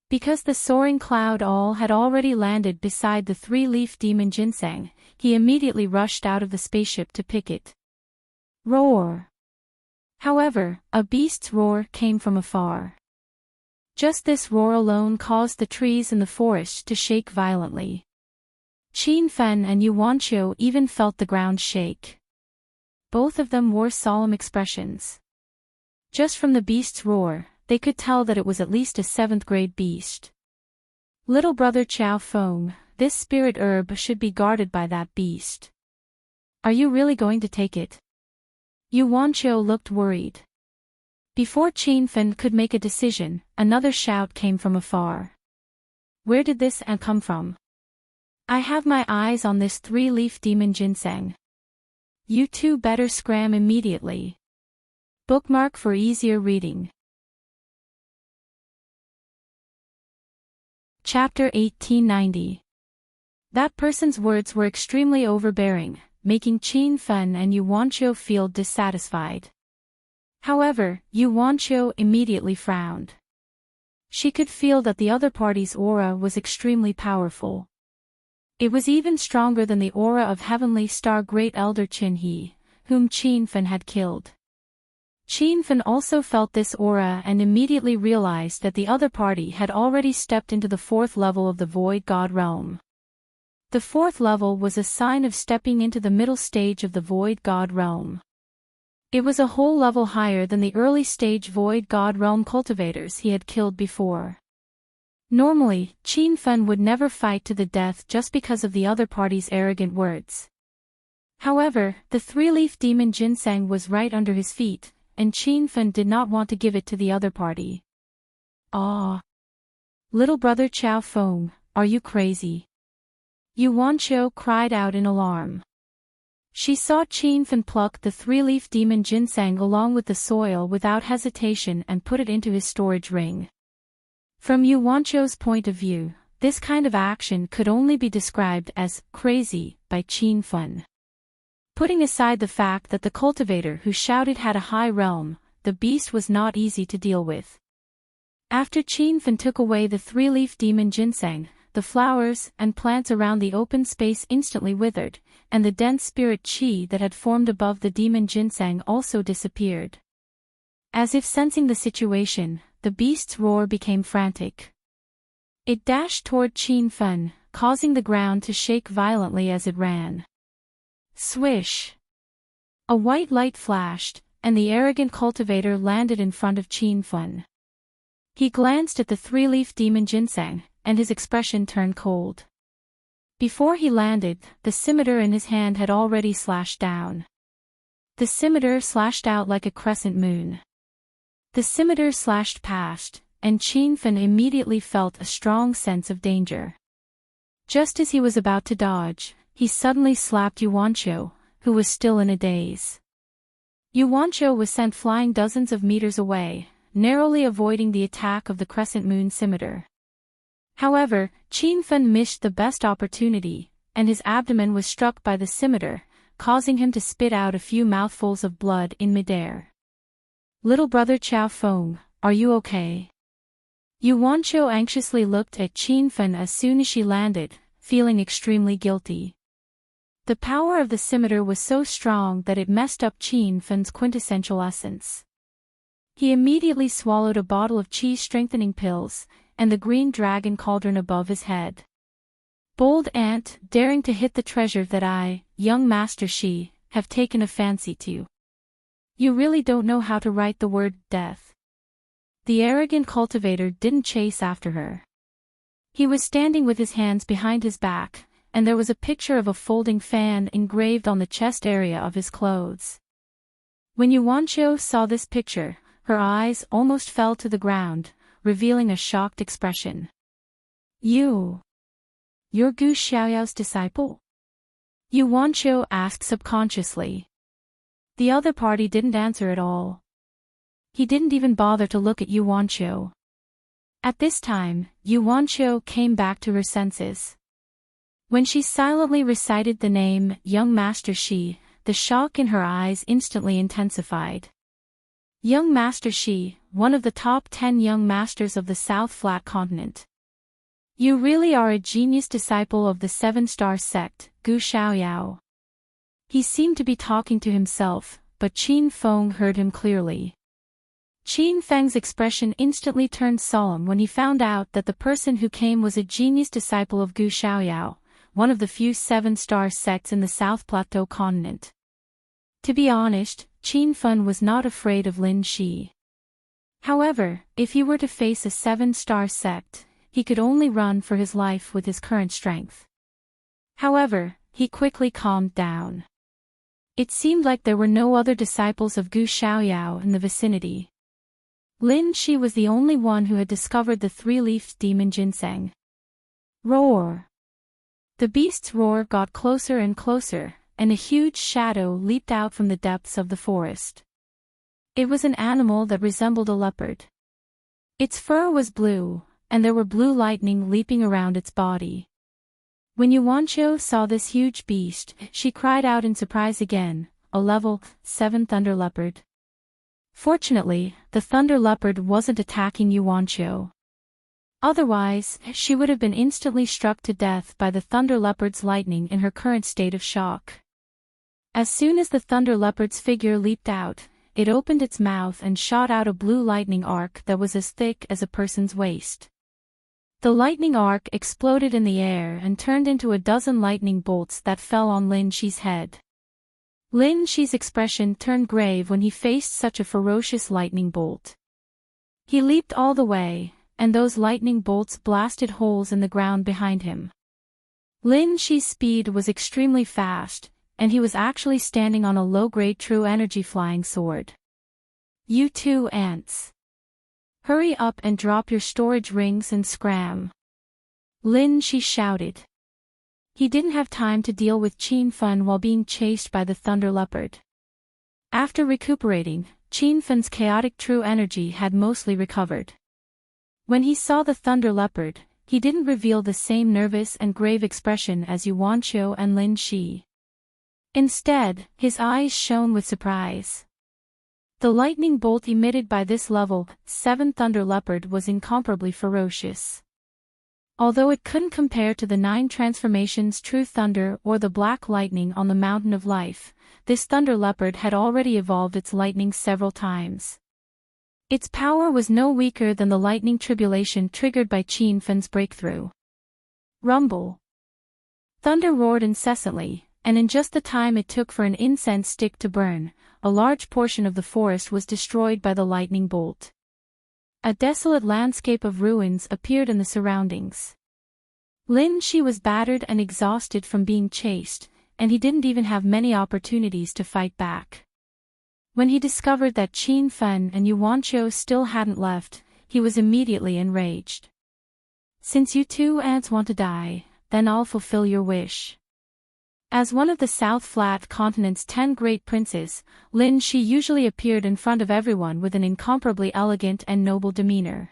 [SPEAKER 1] Because the soaring cloud all had already landed beside the 3-leaf demon ginseng, he immediately rushed out of the spaceship to pick it. Roar! However, a beast's roar came from afar. Just this roar alone caused the trees in the forest to shake violently. Qin Fen and Yu Wancho even felt the ground shake. Both of them wore solemn expressions. Just from the beast's roar, they could tell that it was at least a 7th-grade beast. Little brother Chao Feng, this spirit herb should be guarded by that beast. Are you really going to take it? Yu Wancho looked worried. Before Qin Fen could make a decision, another shout came from afar. Where did this ant come from? I have my eyes on this 3-leaf demon ginseng. You two better scram immediately. Bookmark for easier reading. Chapter 1890. That person's words were extremely overbearing, making Qin Fen and Yu Wancho feel dissatisfied. However, Yu Wancho immediately frowned. She could feel that the other party's aura was extremely powerful. It was even stronger than the aura of Heavenly Star Great Elder Qin He, whom Qin Fen had killed. Qin Fen also felt this aura and immediately realized that the other party had already stepped into the 4th level of the Void God Realm. The 4th level was a sign of stepping into the middle stage of the Void God Realm. It was a whole level higher than the early stage Void God Realm cultivators he had killed before. Normally, Qin Fen would never fight to the death just because of the other party's arrogant words. However, the 3-leaf demon ginseng was right under his feet, and Qin Fen did not want to give it to the other party. Ah! Little brother Chao Feng, are you crazy? Yu Wancho cried out in alarm. She saw Qin Fen pluck the 3-leaf demon ginseng along with the soil without hesitation and put it into his storage ring. From Yu Wancho's point of view, this kind of action could only be described as crazy by Qin Fen. Putting aside the fact that the cultivator who shouted had a high realm, the beast was not easy to deal with. After Qin Fen took away the 3-leaf demon ginseng, the flowers and plants around the open space instantly withered, and the dense spirit chi that had formed above the demon ginseng also disappeared. As if sensing the situation, the beast's roar became frantic. It dashed toward Qin Fen, causing the ground to shake violently as it ran. Swish! A white light flashed, and the arrogant cultivator landed in front of Qin Fen. He glanced at the three-leaf demon ginseng, and his expression turned cold. Before he landed, the scimitar in his hand had already slashed down. The scimitar slashed out like a crescent moon. The scimitar slashed past, and Qin Fen immediately felt a strong sense of danger. Just as he was about to dodge, he suddenly slapped Yuanqiu, who was still in a daze. Yuanqiu was sent flying dozens of meters away, narrowly avoiding the attack of the crescent moon scimitar. However, Qin Fen missed the best opportunity, and his abdomen was struck by the scimitar, causing him to spit out a few mouthfuls of blood in midair. "Little brother Qiao Feng, are you okay?" Yuanqiu anxiously looked at Qin Fen as soon as she landed, feeling extremely guilty. The power of the scimitar was so strong that it messed up Qin Fen's quintessential essence. He immediately swallowed a bottle of chi-strengthening pills, and the green dragon cauldron above his head. "Bold ant, daring to hit the treasure that I, young Master Shi, have taken a fancy to. You really don't know how to write the word death." The arrogant cultivator didn't chase after her. He was standing with his hands behind his back, and there was a picture of a folding fan engraved on the chest area of his clothes. When Yuanqiu saw this picture, her eyes almost fell to the ground, revealing a shocked expression. You're Gu Xiaoyao's disciple?" Yuanqiu asked subconsciously. The other party didn't answer at all. He didn't even bother to look at Yuanqiu. At this time, Yuanqiu came back to her senses. When she silently recited the name, Young Master Shi, the shock in her eyes instantly intensified. Young Master Shi, one of the top 10 young masters of the South Flat Continent. You really are a genius disciple of the Seven-Star Sect, Gu Xiaoyao. He seemed to be talking to himself, but Qin Feng heard him clearly. Qin Feng's expression instantly turned solemn when he found out that the person who came was a genius disciple of Gu Xiaoyao, one of the few Seven-Star sects in the South Plateau continent. To be honest, Qin Feng was not afraid of Lin Shi. However, if he were to face a Seven-Star sect, he could only run for his life with his current strength. However, he quickly calmed down. It seemed like there were no other disciples of Gu Xiaoyao in the vicinity. Lin Shi was the only one who had discovered the three-leafed demon ginseng. Roar! The beast's roar got closer and closer, and a huge shadow leaped out from the depths of the forest. It was an animal that resembled a leopard. Its fur was blue, and there were blue lightning leaping around its body. When Yuanqiu saw this huge beast, she cried out in surprise again, a level 7 thunder leopard. Fortunately, the thunder leopard wasn't attacking Yuanqiu. Otherwise, she would have been instantly struck to death by the thunder leopard's lightning in her current state of shock. As soon as the thunder leopard's figure leaped out, it opened its mouth and shot out a blue lightning arc that was as thick as a person's waist. The lightning arc exploded in the air and turned into a dozen lightning bolts that fell on Lin Shi's head. Lin Shi's expression turned grave when he faced such a ferocious lightning bolt. He leaped all the way, and those lightning bolts blasted holes in the ground behind him. Lin Shi's speed was extremely fast, and he was actually standing on a low-grade true energy flying sword. You two ants. Hurry up and drop your storage rings and scram. Lin Shi shouted. He didn't have time to deal with Qin Fen while being chased by the thunder leopard. After recuperating, Qin Fen's chaotic true energy had mostly recovered. When he saw the thunder leopard, he didn't reveal the same nervous and grave expression as Yuanqiu and Lin Shi. Instead, his eyes shone with surprise. The lightning bolt emitted by this level 7 thunder leopard was incomparably ferocious. Although it couldn't compare to the 9 transformations True Thunder or the Black Lightning on the Mountain of Life, this Thunder Leopard had already evolved its lightning several times. Its power was no weaker than the lightning tribulation triggered by Qin Fen's breakthrough. Rumble. Thunder roared incessantly, and in just the time it took for an incense stick to burn, a large portion of the forest was destroyed by the lightning bolt. A desolate landscape of ruins appeared in the surroundings. Lin Shi was battered and exhausted from being chased, and he didn't even have many opportunities to fight back. When he discovered that Qin Fen and Yuanqiu still hadn't left, he was immediately enraged. Since you two ants want to die, then I'll fulfill your wish. As one of the South Flat Continent's 10 great princes, Lin Shi usually appeared in front of everyone with an incomparably elegant and noble demeanor.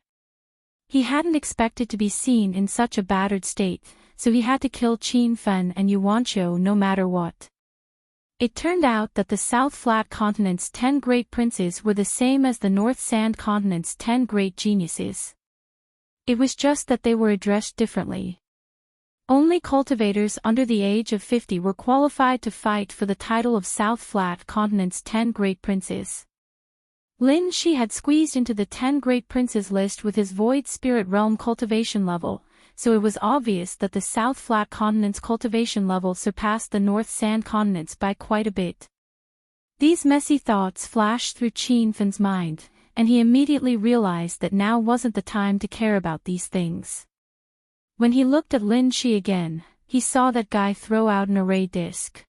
[SPEAKER 1] He hadn't expected to be seen in such a battered state, so he had to kill Qin Fen and Yuanqiu no matter what. It turned out that the South Flat Continent's 10 great princes were the same as the North Sand Continent's 10 great geniuses. It was just that they were addressed differently. Only cultivators under the age of 50 were qualified to fight for the title of South Flat Continent's 10 great princes. Lin Shi had squeezed into the 10 great princes list with his Void Spirit Realm cultivation level, so it was obvious that the South Flat Continent's cultivation level surpassed the North Sand Continent's by quite a bit. These messy thoughts flashed through Qin Fen's mind, and he immediately realized that now wasn't the time to care about these things. When he looked at Lin Shi again, he saw that guy throw out an array disc.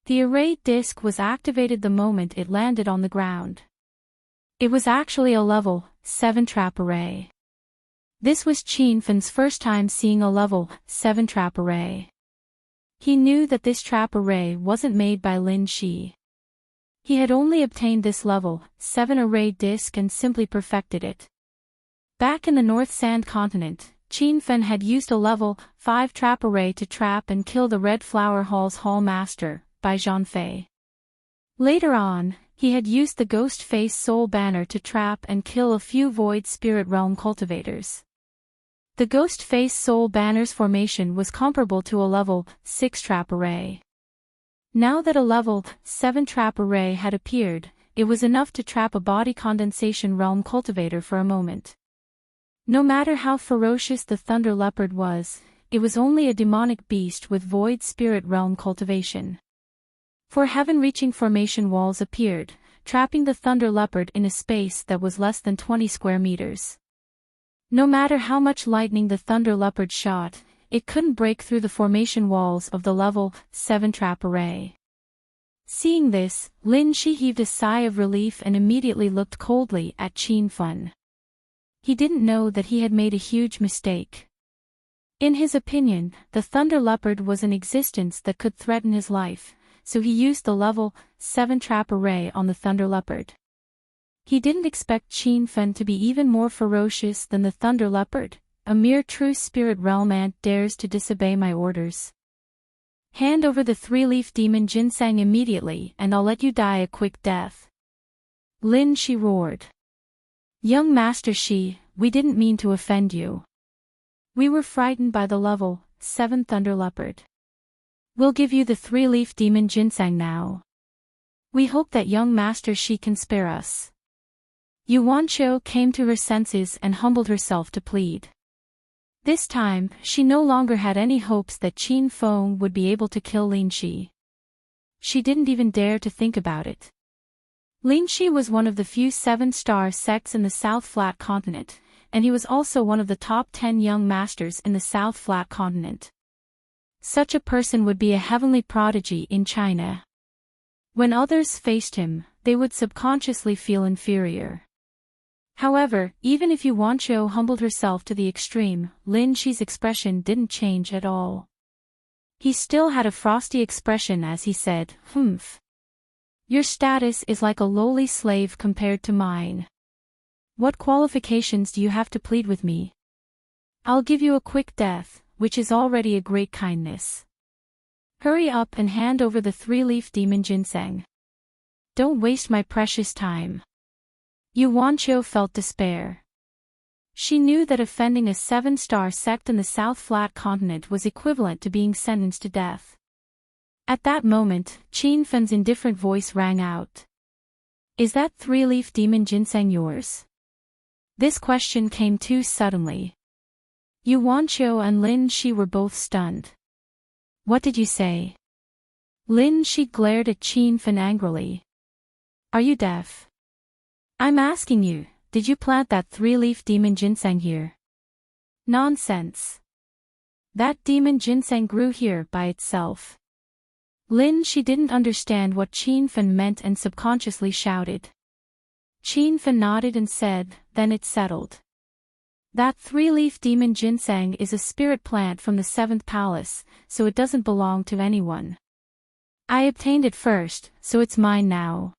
[SPEAKER 1] The array disc was activated the moment it landed on the ground. It was actually a level 7 trap array. This was Qin Fen's first time seeing a level 7 trap array. He knew that this trap array wasn't made by Lin Shi. He had only obtained this level 7 array disc and simply perfected it. Back in the North Sand Continent, Qin Fen had used a level 5 trap array to trap and kill the Red Flower Hall's Hall Master, Bai Zhanfei. Later on, he had used the Ghost Face Soul Banner to trap and kill a few Void Spirit Realm cultivators. The Ghost Face Soul Banner's formation was comparable to a level 6 trap array. Now that a level 7 trap array had appeared, it was enough to trap a Body Condensation Realm cultivator for a moment. No matter how ferocious the Thunder Leopard was, it was only a demonic beast with Void Spirit Realm cultivation. 4 heaven-reaching formation walls appeared, trapping the Thunder Leopard in a space that was less than 20 square meters. No matter how much lightning the Thunder Leopard shot, it couldn't break through the formation walls of the level 7 trap array. Seeing this, Lin Shi heaved a sigh of relief and immediately looked coldly at Qin Fen. He didn't know that he had made a huge mistake. In his opinion, the Thunder Leopard was an existence that could threaten his life, so he used the level 7 trap array on the Thunder Leopard. He didn't expect Qin Fen to be even more ferocious than the Thunder Leopard. A mere true spirit realm ant dares to disobey my orders. Hand over the 3-leaf demon ginseng immediately and I'll let you die a quick death. Lin Shi roared. Young Master Shi, we didn't mean to offend you. We were frightened by the level 7 Thunder Leopard. We'll give you the 3-leaf demon ginseng now. We hope that young Master Shi can spare us. Yuanqiu came to her senses and humbled herself to plead. This time, she no longer had any hopes that Qin Feng would be able to kill Lin Shi. She didn't even dare to think about it. Lin Shi was one of the few 7-star sects in the South Flat Continent, and he was also one of the top 10 young masters in the South Flat Continent. Such a person would be a heavenly prodigy in China. When others faced him, they would subconsciously feel inferior. However, even if Yuanqiu humbled herself to the extreme, Lin Shi's expression didn't change at all. He still had a frosty expression as he said, "Humph. Your status is like a lowly slave compared to mine. What qualifications do you have to plead with me? I'll give you a quick death, which is already a great kindness. Hurry up and hand over the 3-leaf demon ginseng. Don't waste my precious time." Yuanqiu felt despair. She knew that offending a 7-star sect in the South Flat Continent was equivalent to being sentenced to death. At that moment, Qin Fen's indifferent voice rang out. "Is that 3-leaf demon ginseng yours?" This question came too suddenly. Yu Wanqiu and Lin Shi were both stunned. "What did you say?" Lin Shi glared at Qin Fen angrily. "Are you deaf? I'm asking you, did you plant that 3-leaf demon ginseng here?" "Nonsense. That demon ginseng grew here by itself." Lin Shi didn't understand what Qin Fen meant and subconsciously shouted. Qin Fen nodded and said, "Then it's settled. That 3-leaf demon ginseng is a spirit plant from the 7th palace, so it doesn't belong to anyone. I obtained it first, so it's mine now.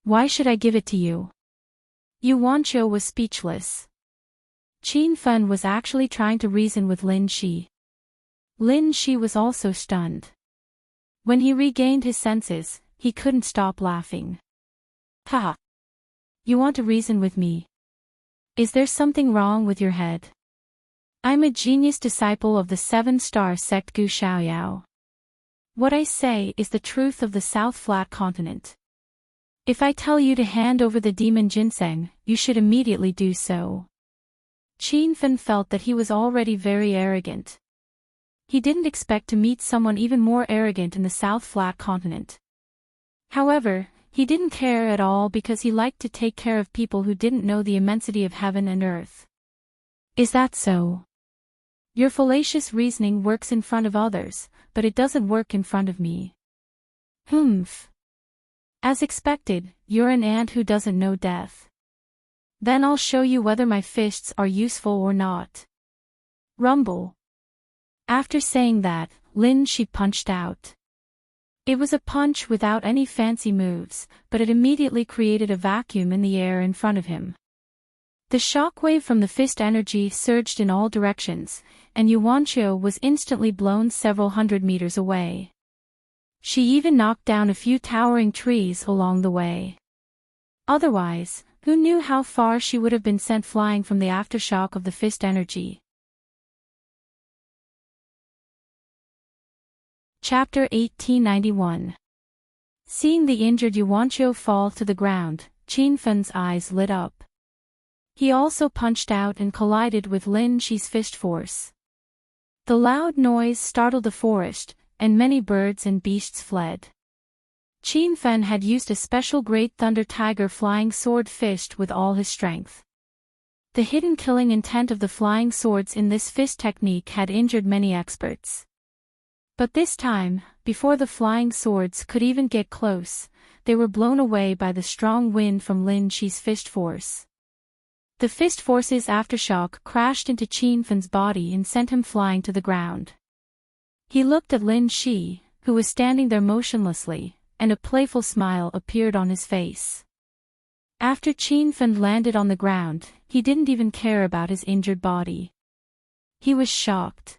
[SPEAKER 1] Why should I give it to you?" Yu Wanqiu was speechless. Qin Fen was actually trying to reason with Lin Shi. Lin Shi was also stunned. When he regained his senses, he couldn't stop laughing. "Ha! You want to reason with me? Is there something wrong with your head? I'm a genius disciple of the 7-star sect Gu Xiaoyao. What I say is the truth of the South Flat Continent. If I tell you to hand over the demon ginseng, you should immediately do so." Qin Fen felt that he was already very arrogant. He didn't expect to meet someone even more arrogant in the South Flat Continent. However, he didn't care at all because he liked to take care of people who didn't know the immensity of heaven and earth. "Is that so? Your fallacious reasoning works in front of others, but it doesn't work in front of me." "Humph. As expected, you're an ant who doesn't know death. Then I'll show you whether my fists are useful or not." Rumble. After saying that, Lin Shi punched out. It was a punch without any fancy moves, but it immediately created a vacuum in the air in front of him. The shockwave from the fist energy surged in all directions, and Yu Wanqiu was instantly blown several hundred meters away. She even knocked down a few towering trees along the way. Otherwise, who knew how far she would have been sent flying from the aftershock of the fist energy. Chapter 1891. Seeing the injured Yu Wanqiu fall to the ground, Qin Fen's eyes lit up. He also punched out and collided with Lin Shi's fist force. The loud noise startled the forest, and many birds and beasts fled. Qin Fen had used a special Great Thunder Tiger flying sword fist with all his strength. The hidden killing intent of the flying swords in this fist technique had injured many experts. But this time, before the flying swords could even get close, they were blown away by the strong wind from Lin Shi's fist force. The fist force's aftershock crashed into Qin Fen's body and sent him flying to the ground. He looked at Lin Shi, who was standing there motionlessly, and a playful smile appeared on his face. After Qin Fen landed on the ground, he didn't even care about his injured body. He was shocked.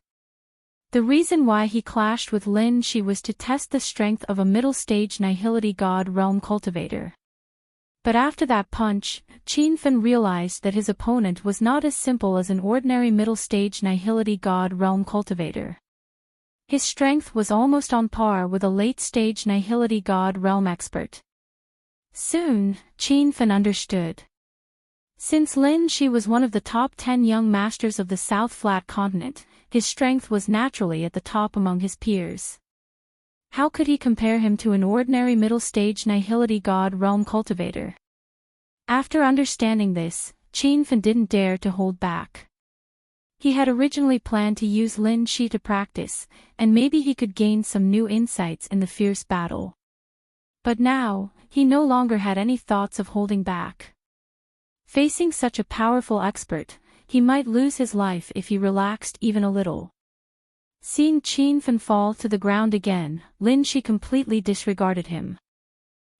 [SPEAKER 1] The reason why he clashed with Lin Shi was to test the strength of a middle-stage Nihility God Realm cultivator. But after that punch, Qin Fen realized that his opponent was not as simple as an ordinary middle-stage Nihility God Realm cultivator. His strength was almost on par with a late-stage Nihility God Realm expert. Soon, Qin Fen understood. Since Lin Shi was one of the top 10 young masters of the South Flat Continent, his strength was naturally at the top among his peers. How could he compare him to an ordinary middle-stage Nihility God Realm cultivator? After understanding this, Qin Fen didn't dare to hold back. He had originally planned to use Lin Shi to practice, and maybe he could gain some new insights in the fierce battle. But now, he no longer had any thoughts of holding back. Facing such a powerful expert, he might lose his life if he relaxed even a little. Seeing Qin Fen fall to the ground again, Lin Shi completely disregarded him.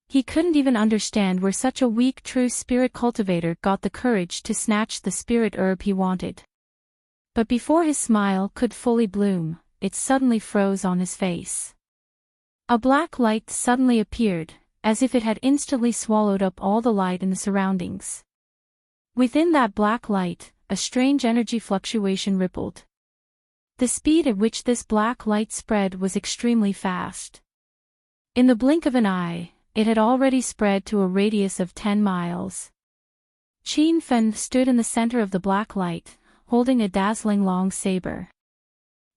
[SPEAKER 1] He couldn't even understand where such a weak true spirit cultivator got the courage to snatch the spirit herb he wanted. But before his smile could fully bloom, it suddenly froze on his face. A black light suddenly appeared, as if it had instantly swallowed up all the light in the surroundings. Within that black light, a strange energy fluctuation rippled. The speed at which this black light spread was extremely fast. In the blink of an eye, it had already spread to a radius of 10 miles. Qin Fen stood in the center of the black light, holding a dazzling long saber.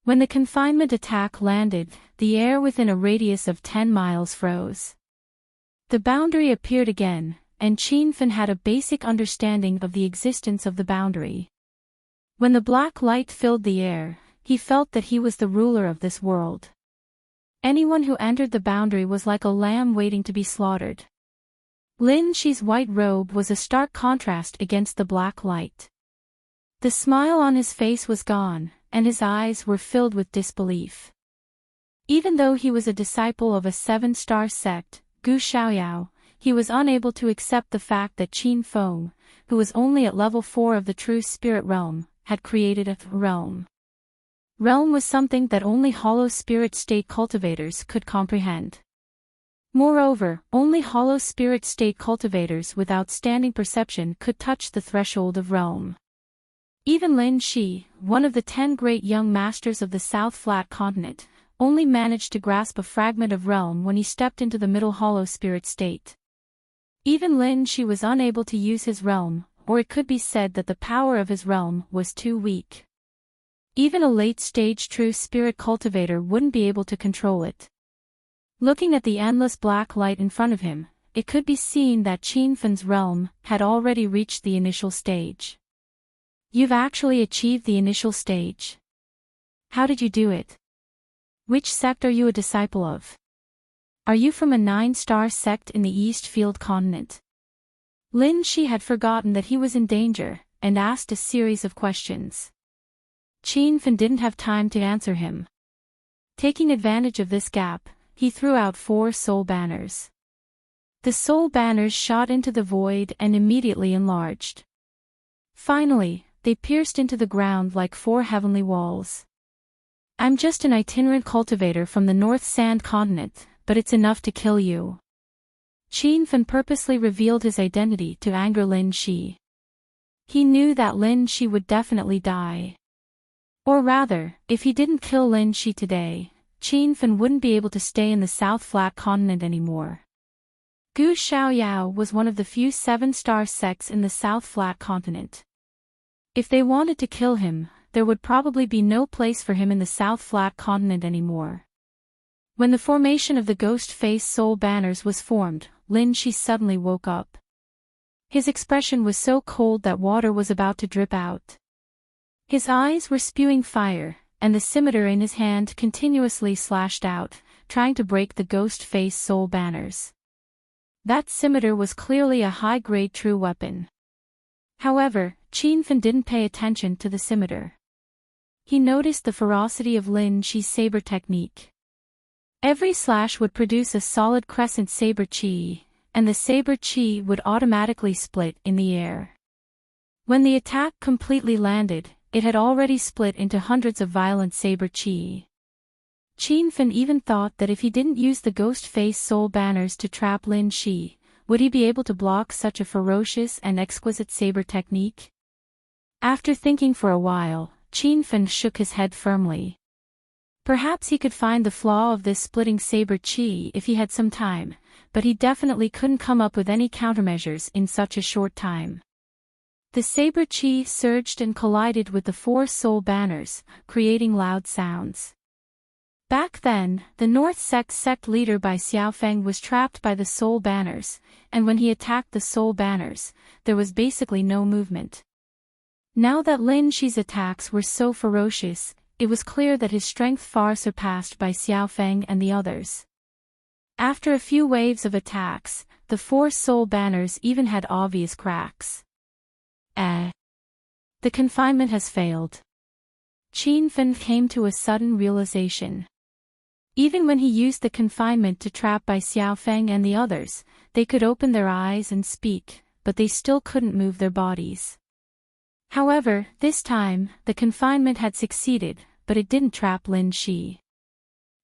[SPEAKER 1] When the confinement attack landed, the air within a radius of 10 miles froze. The boundary appeared again, and Qin Fen had a basic understanding of the existence of the boundary. When the black light filled the air, he felt that he was the ruler of this world. Anyone who entered the boundary was like a lamb waiting to be slaughtered. Lin Shi's white robe was a stark contrast against the black light. The smile on his face was gone, and his eyes were filled with disbelief. Even though he was a disciple of a 7-star sect, Gu Xiaoyao, he was unable to accept the fact that Qin Feng, who was only at level 4 of the true spirit realm, had created a realm. Realm was something that only hollow spirit state cultivators could comprehend. Moreover, only hollow spirit state cultivators with outstanding perception could touch the threshold of realm. Even Lin Shi, one of the 10 great young masters of the South Flat Continent, only managed to grasp a fragment of realm when he stepped into the middle hollow spirit state. Even Lin Shi was unable to use his realm, or it could be said that the power of his realm was too weak. Even a late-stage true spirit cultivator wouldn't be able to control it. Looking at the endless black light in front of him, it could be seen that Qin Fen's realm had already reached the initial stage. You've actually achieved the initial stage. How did you do it? Which sect are you a disciple of? Are you from a 9-star sect in the East Field Continent? Lin Shi had forgotten that he was in danger, and asked a series of questions. Qin Fen didn't have time to answer him. Taking advantage of this gap, he threw out 4 soul banners. The soul banners shot into the void and immediately enlarged. Finally, they pierced into the ground like 4 heavenly walls. I'm just an itinerant cultivator from the North Sand Continent, but it's enough to kill you. Qin Fen purposely revealed his identity to anger Lin Shi. He knew that Lin Shi would definitely die. Or rather, if he didn't kill Lin Shi today, Qin Fen wouldn't be able to stay in the South Flat Continent anymore. Gu Xiaoyao was one of the few 7-star sects in the South Flat Continent. If they wanted to kill him, there would probably be no place for him in the South Flat Continent anymore. When the formation of the ghost face soul banners was formed, Lin Shi suddenly woke up. His expression was so cold that water was about to drip out. His eyes were spewing fire, and the scimitar in his hand continuously slashed out, trying to break the ghost face soul banners. That scimitar was clearly a high-grade true weapon. However, Qin Fen didn't pay attention to the scimitar. He noticed the ferocity of Lin Shi's saber technique. Every slash would produce a solid crescent saber chi, and the saber chi would automatically split in the air. When the attack completely landed, it had already split into hundreds of violent saber chi. Qin Fen even thought that if he didn't use the ghost face soul banners to trap Lin Shi, would he be able to block such a ferocious and exquisite saber technique? After thinking for a while, Qin Fen shook his head firmly. Perhaps he could find the flaw of this splitting saber chi if he had some time, but he definitely couldn't come up with any countermeasures in such a short time. The saber chi surged and collided with the 4 soul banners, creating loud sounds. Back then, the North sect leader by Xiaofeng was trapped by the soul banners, and when he attacked the soul banners, there was basically no movement. Now that Lin Shi's attacks were so ferocious, it was clear that his strength far surpassed by Xiaofeng and the others. After a few waves of attacks, the 4 soul banners even had obvious cracks. The confinement has failed. Qin Fen came to a sudden realization. Even when he used the confinement to trap by Xiaofeng and the others, they could open their eyes and speak, but they still couldn't move their bodies. However, this time, the confinement had succeeded, but it didn't trap Lin Shi.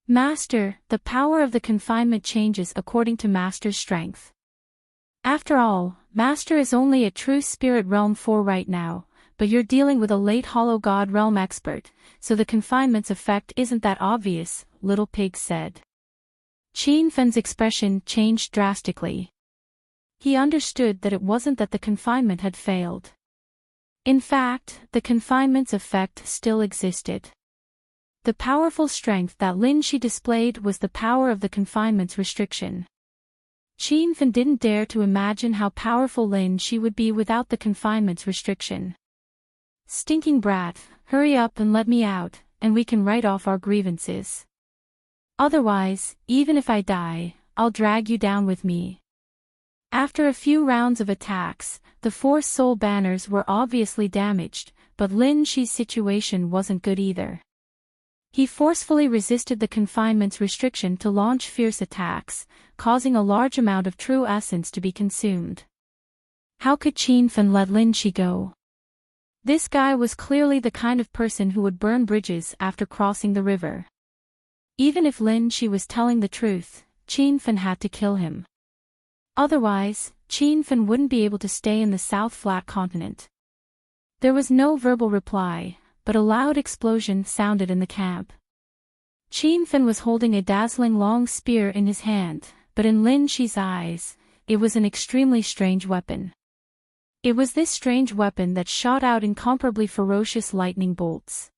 [SPEAKER 1] Master, the power of the confinement changes according to Master's strength. After all, Master is only at true spirit realm 4 right now, but you're dealing with a late Hollow God Realm expert, so the confinement's effect isn't that obvious, Little Pig said. Qin Fen's expression changed drastically. He understood that it wasn't that the confinement had failed. In fact, the confinement's effect still existed. The powerful strength that Lin Shi displayed was the power of the confinement's restriction. Qin Fen didn't dare to imagine how powerful Lin Shi would be without the confinement's restriction. Stinking brat, hurry up and let me out, and we can write off our grievances. Otherwise, even if I die, I'll drag you down with me. After a few rounds of attacks, the 4 soul banners were obviously damaged, but Lin Shi's situation wasn't good either. He forcefully resisted the confinement's restriction to launch fierce attacks, causing a large amount of true essence to be consumed. How could Qin Fen let Lin Shi go? This guy was clearly the kind of person who would burn bridges after crossing the river. Even if Lin Shi was telling the truth, Qin Fen had to kill him. Otherwise, Qin Fen wouldn't be able to stay in the South Flat Continent. There was no verbal reply, but a loud explosion sounded in the camp. Qin Fen was holding a dazzling long spear in his hand, but in Lin Shi's eyes, it was an extremely strange weapon. It was this strange weapon that shot out incomparably ferocious lightning bolts.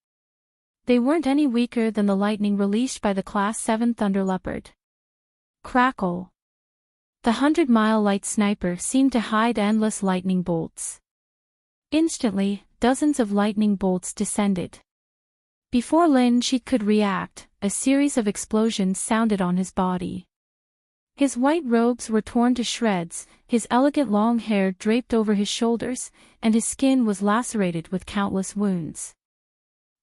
[SPEAKER 1] They weren't any weaker than the lightning released by the Class 7 Thunder Leopard. Crackle! The 100-mile light sniper seemed to hide endless lightning bolts. Instantly, dozens of lightning bolts descended. Before Lin Shi could react, a series of explosions sounded on his body. His white robes were torn to shreds, his elegant long hair draped over his shoulders, and his skin was lacerated with countless wounds.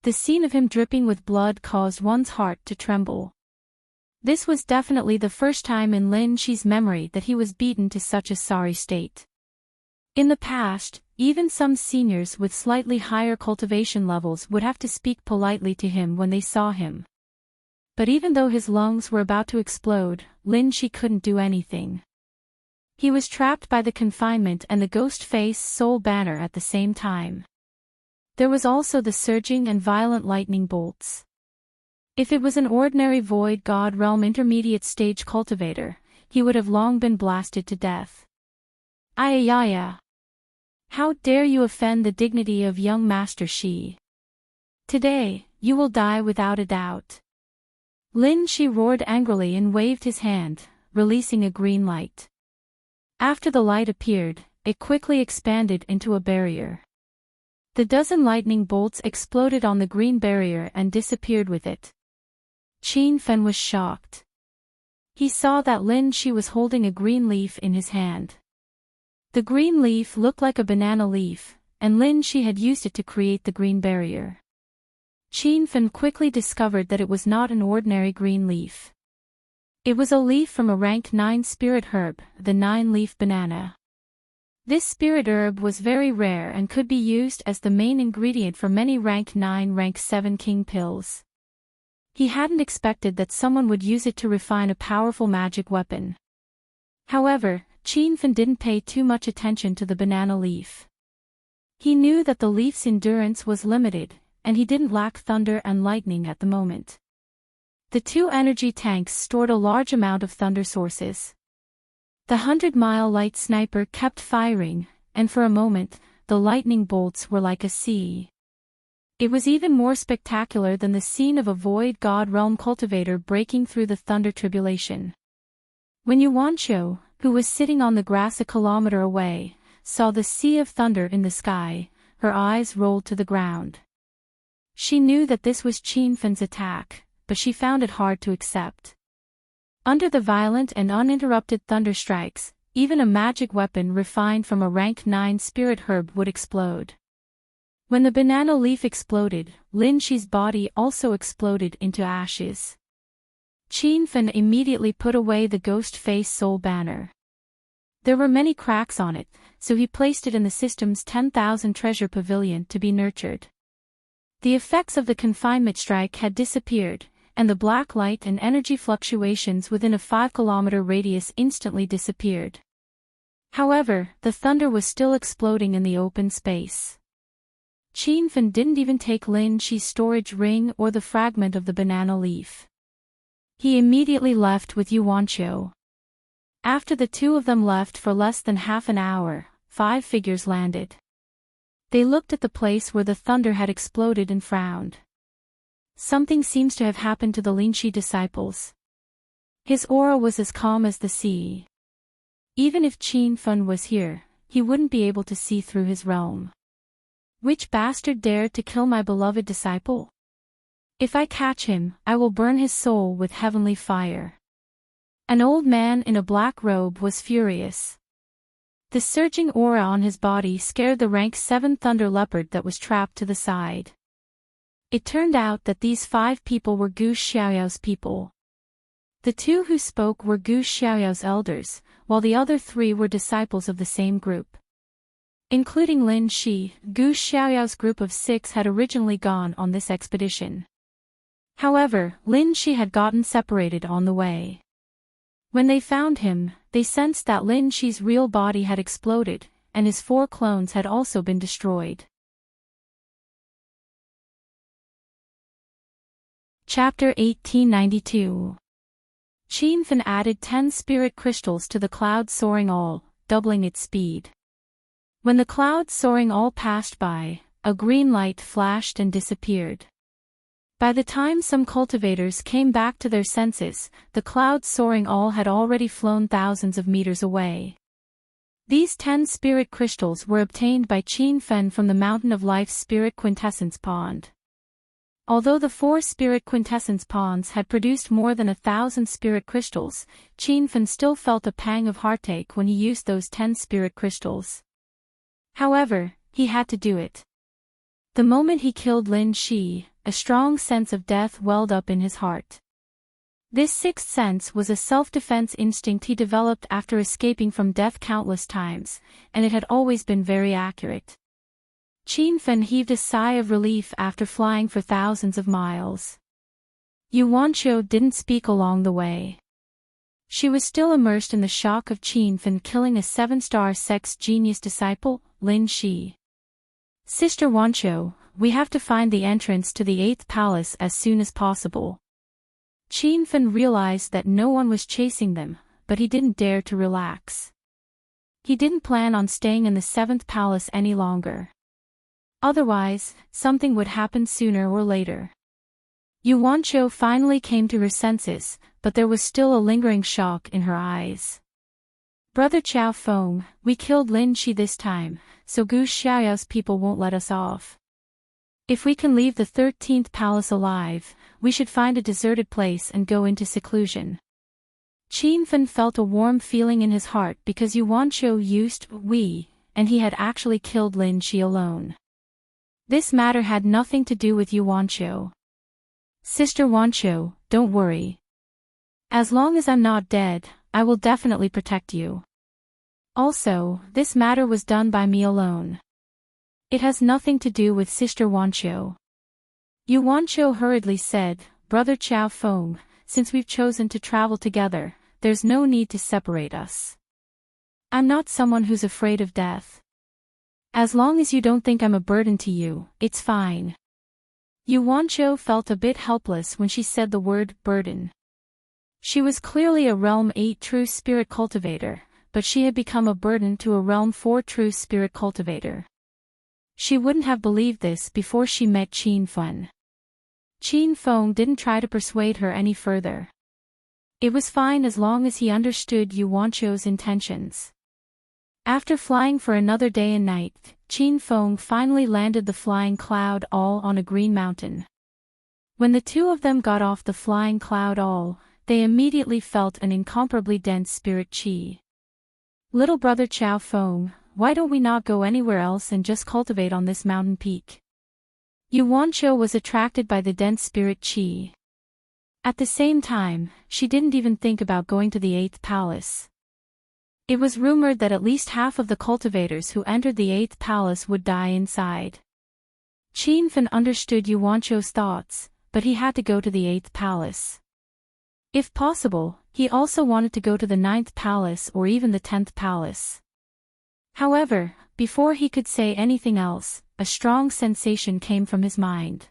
[SPEAKER 1] The scene of him dripping with blood caused one's heart to tremble. This was definitely the first time in Lin Shi's memory that he was beaten to such a sorry state. In the past, even some seniors with slightly higher cultivation levels would have to speak politely to him when they saw him. But even though his lungs were about to explode, Lin Shi couldn't do anything. He was trapped by the confinement and the ghost face soul banner at the same time. There was also the surging and violent lightning bolts. If it was an ordinary Void God Realm intermediate stage cultivator, he would have long been blasted to death. Ayayaya! How dare you offend the dignity of young Master Shi? Today, you will die without a doubt. Lin Shi roared angrily and waved his hand, releasing a green light. After the light appeared, it quickly expanded into a barrier. The dozen lightning bolts exploded on the green barrier and disappeared with it. Qin Fen was shocked. He saw that Lin Shi was holding a green leaf in his hand. The green leaf looked like a banana leaf, and Lin Shi had used it to create the green barrier. Qin Fen quickly discovered that it was not an ordinary green leaf. It was a leaf from a rank 9 spirit herb, the 9-leaf banana. This spirit herb was very rare and could be used as the main ingredient for many rank 9 rank 7 king pills. He hadn't expected that someone would use it to refine a powerful magic weapon. However, Qin Fen didn't pay too much attention to the banana leaf. He knew that the leaf's endurance was limited, and he didn't lack thunder and lightning at the moment. The 2 energy tanks stored a large amount of thunder sources. The 100-mile light sniper kept firing, and for a moment, the lightning bolts were like a sea. It was even more spectacular than the scene of a Void God Realm cultivator breaking through the thunder tribulation. When Yuanqiu, who was sitting on the grass a kilometer away, saw the sea of thunder in the sky, her eyes rolled to the ground. She knew that this was Qin Fen's attack, but she found it hard to accept. Under the violent and uninterrupted thunder strikes, even a magic weapon refined from a rank 9 spirit herb would explode. When the banana leaf exploded, Lin Shi's body also exploded into ashes. Qin Fen immediately put away the ghost face soul banner. There were many cracks on it, so he placed it in the system's 10,000 treasure pavilion to be nurtured. The effects of the confinement strike had disappeared, and the black light and energy fluctuations within a 5-kilometer radius instantly disappeared. However, the thunder was still exploding in the open space. Qin Fan didn't even take Lin Shi's storage ring or the fragment of the banana leaf. He immediately left with Yuanqiu. After the two of them left for less than half an hour, 5 figures landed. They looked at the place where the thunder had exploded and frowned. Something seems to have happened to the Lin Shi disciples. His aura was as calm as the sea. Even if Qin Fan was here, he wouldn't be able to see through his realm. Which bastard dared to kill my beloved disciple? If I catch him, I will burn his soul with heavenly fire. An old man in a black robe was furious. The surging aura on his body scared the rank 7 thunder leopard that was trapped to the side. It turned out that these 5 people were Gu Xiaoyao's people. The 2 who spoke were Gu Xiaoyao's elders, while the other 3 were disciples of the same group. Including Lin Shi, Gu Xiaoyao's group of 6 had originally gone on this expedition. However, Lin Shi had gotten separated on the way. When they found him, they sensed that Lin Shi's real body had exploded, and his 4 clones had also been destroyed. Chapter 1892. Qin Fan added 10 spirit crystals to the cloud soaring all, doubling its speed. When the cloud soaring all passed by, a green light flashed and disappeared. By the time some cultivators came back to their senses, the cloud soaring all had already flown thousands of meters away. These 10 spirit crystals were obtained by Qin Fan from the Mountain of Life's Spirit Quintessence Pond. Although the 4 spirit quintessence ponds had produced more than 1,000 spirit crystals, Qin Fan still felt a pang of heartache when he used those 10 spirit crystals. However, he had to do it. The moment he killed Lin Shi, a strong sense of death welled up in his heart. This 6th sense was a self-defense instinct he developed after escaping from death countless times, and it had always been very accurate. Qin Fan heaved a sigh of relief after flying for thousands of miles. Yuanqiu didn't speak along the way. She was still immersed in the shock of Qin Fan killing a 7-star sex genius disciple, Lin Shi. Sister Yuanqiu, we have to find the entrance to the 8th palace as soon as possible. Qin Fan realized that no one was chasing them, but he didn't dare to relax. He didn't plan on staying in the 7th palace any longer. Otherwise, something would happen sooner or later. Yuanqiu finally came to her senses, but there was still a lingering shock in her eyes. Brother Qiao Feng, we killed Lin Shi this time, so Gu Xiaoyao's people won't let us off. If we can leave the 13th palace alive, we should find a deserted place and go into seclusion. Qin Fan felt a warm feeling in his heart because Yuanqiu used we, and he had actually killed Lin Shi alone. This matter had nothing to do with Yuanqiu. Sister Yuanqiu, don't worry. As long as I'm not dead, I will definitely protect you. Also, this matter was done by me alone. It has nothing to do with Sister Yuanqiu. Yuanqiu hurriedly said, Brother Qiao Feng, since we've chosen to travel together, there's no need to separate us. I'm not someone who's afraid of death. As long as you don't think I'm a burden to you, it's fine. Yuanqiu felt a bit helpless when she said the word burden. She was clearly a Realm 8 true spirit cultivator, but she had become a burden to a Realm 4 true spirit cultivator. She wouldn't have believed this before she met Qin Fan. Qin Feng didn't try to persuade her any further. It was fine as long as he understood Yuanqiu's intentions. After flying for another day and night, Qin Feng finally landed the flying cloud all on a green mountain. When the two of them got off the flying cloud all, they immediately felt an incomparably dense spirit qi. Little brother Qiao Feng, why don't we not go anywhere else and just cultivate on this mountain peak? Yuanqiu was attracted by the dense spirit qi. At the same time, she didn't even think about going to the 8th palace. It was rumored that at least half of the cultivators who entered the 8th palace would die inside. Qin Fan understood Yuanqiu's thoughts, but he had to go to the 8th palace. If possible, he also wanted to go to the 9th palace or even the 10th palace. However, before he could say anything else, a strong sensation came from his mind.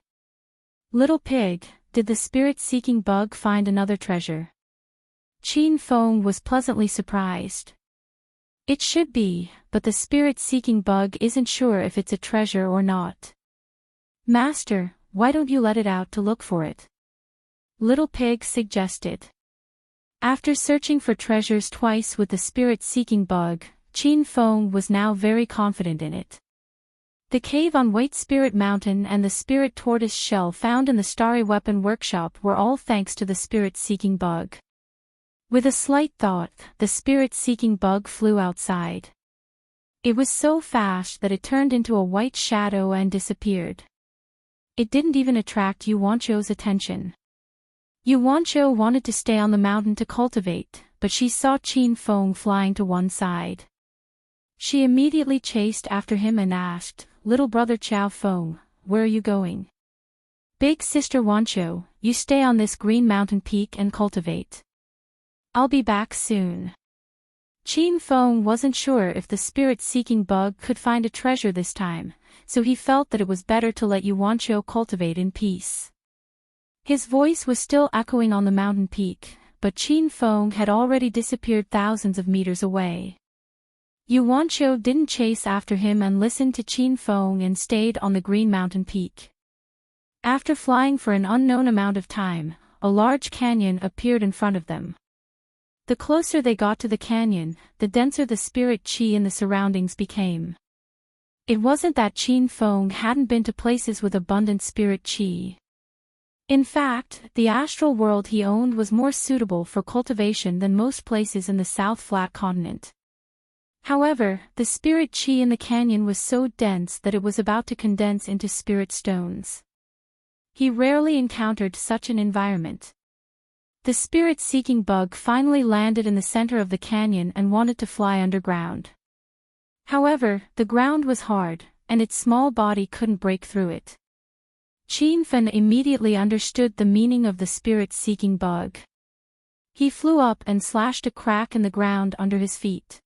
[SPEAKER 1] Little pig, did the spirit-seeking bug find another treasure? Qin Feng was pleasantly surprised. It should be, but the spirit-seeking bug isn't sure if it's a treasure or not. Master, why don't you let it out to look for it? Little pig suggested. After searching for treasures twice with the spirit-seeking bug, Qin Feng was now very confident in it. The cave on White Spirit Mountain and the spirit tortoise shell found in the Starry Weapon Workshop were all thanks to the spirit-seeking bug. With a slight thought, the spirit-seeking bug flew outside. It was so fast that it turned into a white shadow and disappeared. It didn't even attract Yuancho's attention. Yuancho wanted to stay on the mountain to cultivate, but she saw Qin Feng flying to one side. She immediately chased after him and asked, "Little brother Qiao Feng, where are you going?" "Big sister Wancho, you stay on this green mountain peak and cultivate. I'll be back soon." Qin Feng wasn't sure if the spirit-seeking bug could find a treasure this time, so he felt that it was better to let Yuancho cultivate in peace. His voice was still echoing on the mountain peak, but Qin Feng had already disappeared thousands of meters away. Yuancho didn't chase after him and listened to Qin Feng and stayed on the green mountain peak. After flying for an unknown amount of time, a large canyon appeared in front of them. The closer they got to the canyon, the denser the spirit qi in the surroundings became. It wasn't that Qin Feng hadn't been to places with abundant spirit qi. In fact, the astral world he owned was more suitable for cultivation than most places in the South Flat Continent. However, the spirit qi in the canyon was so dense that it was about to condense into spirit stones. He rarely encountered such an environment. The spirit-seeking bug finally landed in the center of the canyon and wanted to fly underground. However, the ground was hard, and its small body couldn't break through it. Qin Feng immediately understood the meaning of the spirit-seeking bug. He flew up and slashed a crack in the ground under his feet.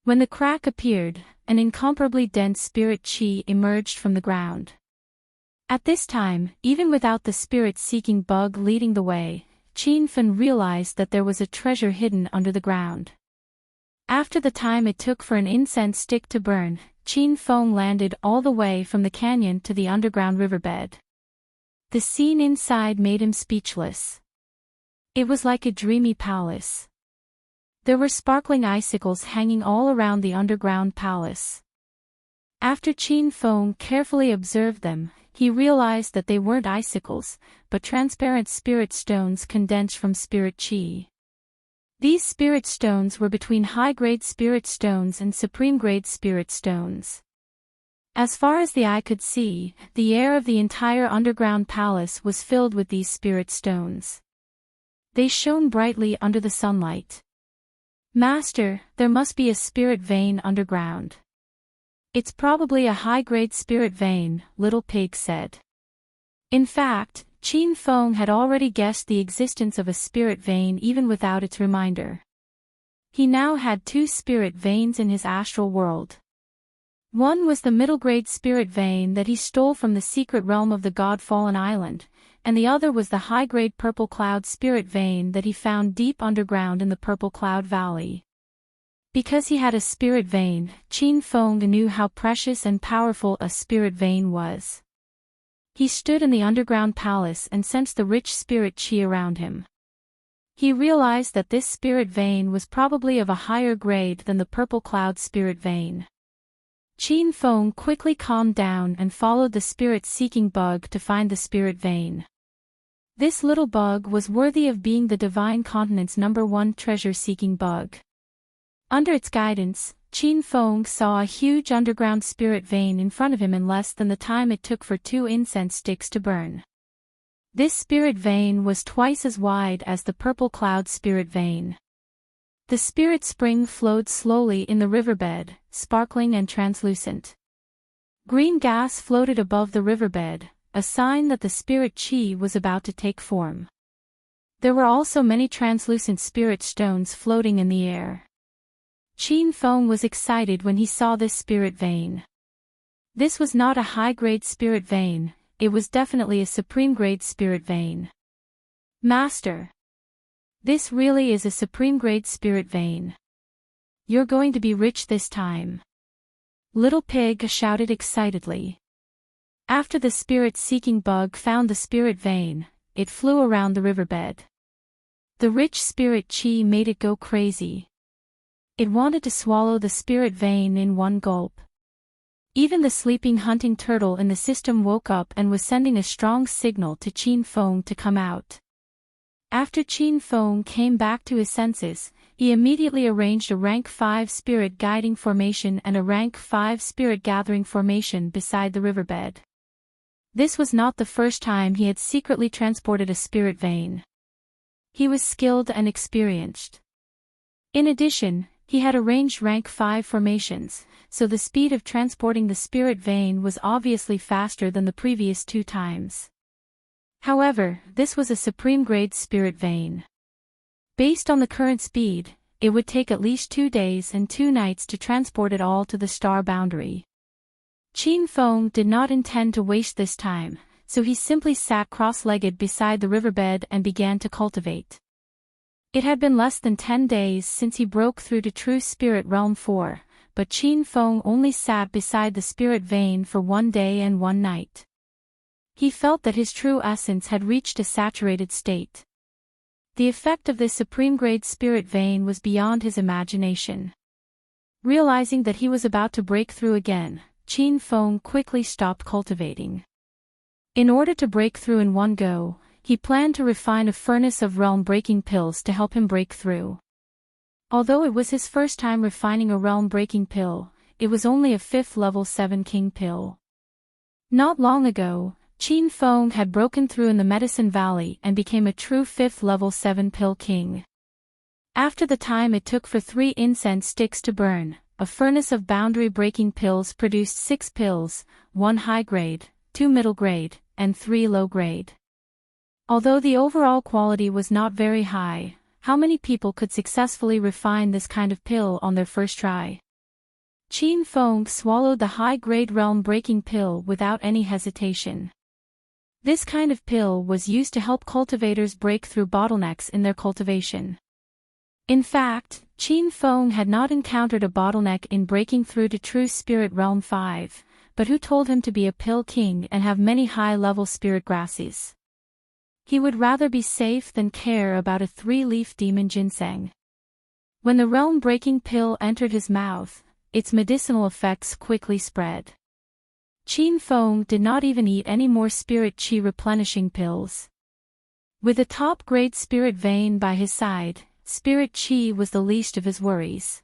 [SPEAKER 1] When the crack appeared, an incomparably dense spirit qi emerged from the ground. At this time, even without the spirit-seeking bug leading the way, Qin Feng realized that there was a treasure hidden under the ground. After the time it took for an incense stick to burn, Qin Feng landed all the way from the canyon to the underground riverbed. The scene inside made him speechless. It was like a dreamy palace. There were sparkling icicles hanging all around the underground palace. After Qin Feng carefully observed them, he realized that they weren't icicles, but transparent spirit stones condensed from spirit qi. These spirit stones were between high-grade spirit stones and supreme-grade spirit stones. As far as the eye could see, the air of the entire underground palace was filled with these spirit stones. They shone brightly under the sunlight. "Master, there must be a spirit vein underground." "It's probably a high-grade spirit vein," Little Pig said. In fact, Qin Feng had already guessed the existence of a spirit vein even without its reminder. He now had two spirit veins in his astral world. One was the middle-grade spirit vein that he stole from the secret realm of the god Fallen Island, and the other was the high-grade purple cloud spirit vein that he found deep underground in the Purple Cloud Valley. Because he had a spirit vein, Qin Feng knew how precious and powerful a spirit vein was. He stood in the underground palace and sensed the rich spirit qi around him. He realized that this spirit vein was probably of a higher grade than the purple cloud spirit vein. Qin Feng quickly calmed down and followed the spirit-seeking bug to find the spirit vein. This little bug was worthy of being the Divine Continent's #1 treasure-seeking bug. Under its guidance, Qin Feng saw a huge underground spirit vein in front of him in less than the time it took for 2 incense sticks to burn. This spirit vein was twice as wide as the purple cloud spirit vein. The spirit spring flowed slowly in the riverbed, sparkling and translucent. Green gas floated above the riverbed, a sign that the spirit qi was about to take form. There were also many translucent spirit stones floating in the air. Qin Feng was excited when he saw this spirit vein. This was not a high-grade spirit vein, it was definitely a supreme-grade spirit vein. Master! This really is a supreme-grade spirit vein. You're going to be rich this time. Little Pig shouted excitedly. After the spirit-seeking bug found the spirit vein, it flew around the riverbed. The rich spirit chi made it go crazy. It wanted to swallow the spirit vein in one gulp. Even the sleeping hunting turtle in the system woke up and was sending a strong signal to Qin Feng to come out. After Qin Feng came back to his senses, he immediately arranged a rank 5 spirit guiding formation and a rank 5 spirit gathering formation beside the riverbed. This was not the first time he had secretly transported a spirit vein. He was skilled and experienced. In addition, he had arranged rank 5 formations, so the speed of transporting the spirit vein was obviously faster than the previous 2 times. However, this was a supreme-grade spirit vein. Based on the current speed, it would take at least 2 days and 2 nights to transport it all to the star boundary. Qin Feng did not intend to waste this time, so he simply sat cross-legged beside the riverbed and began to cultivate. It had been less than 10 days since he broke through to True Spirit Realm 4, but Qin Feng only sat beside the spirit vein for 1 day and 1 night. He felt that his true essence had reached a saturated state. The effect of this supreme-grade spirit vein was beyond his imagination. Realizing that he was about to break through again, Qin Feng quickly stopped cultivating. In order to break through in one go, he planned to refine a furnace of realm-breaking pills to help him break through. Although it was his first time refining a realm-breaking pill, it was only a 5th level 7 king pill. Not long ago, Qin Feng had broken through in the Medicine Valley and became a true 5th level 7 pill king. After the time it took for 3 incense sticks to burn, a furnace of boundary-breaking pills produced 6 pills, 1 high-grade, 2 middle-grade, and 3 low-grade. Although the overall quality was not very high, how many people could successfully refine this kind of pill on their first try? Qin Feng swallowed the high-grade realm-breaking pill without any hesitation. This kind of pill was used to help cultivators break through bottlenecks in their cultivation. In fact, Qin Feng had not encountered a bottleneck in breaking through to True Spirit Realm 5, but who told him to be a pill king and have many high-level spirit grasses? He would rather be safe than care about a 3-leaf demon ginseng. When the realm-breaking pill entered his mouth, its medicinal effects quickly spread. Qin Feng did not even eat any more spirit chi replenishing pills. With a top-grade spirit vein by his side, spirit chi was the least of his worries.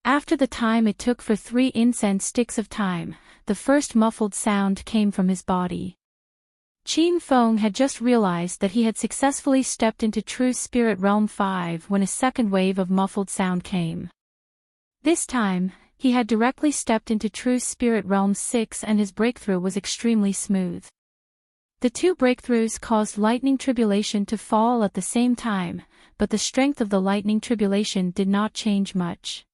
[SPEAKER 1] After the time it took for 3 incense sticks of time, the first muffled sound came from his body. Qin Feng had just realized that he had successfully stepped into True Spirit Realm 5 when a second wave of muffled sound came. This time, he had directly stepped into True Spirit Realm 6 and his breakthrough was extremely smooth. The 2 breakthroughs caused lightning tribulation to fall at the same time, but the strength of the lightning tribulation did not change much.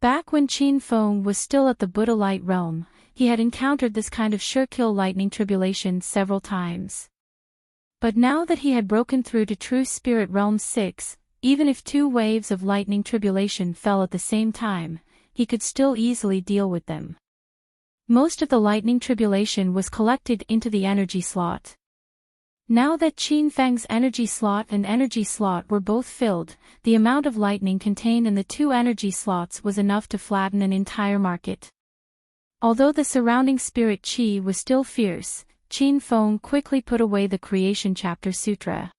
[SPEAKER 1] Back when Qin Feng was still at the Buddha Light Realm, he had encountered this kind of sure-kill lightning tribulation several times. But now that he had broken through to True Spirit Realm 6, even if 2 waves of lightning tribulation fell at the same time, he could still easily deal with them. Most of the lightning tribulation was collected into the energy slot. Now that Qin Feng's energy slot and energy slot were both filled, the amount of lightning contained in the 2 energy slots was enough to flatten an entire market. Although the surrounding spirit chi was still fierce, Qin Feng quickly put away the Creation Chapter Sutra.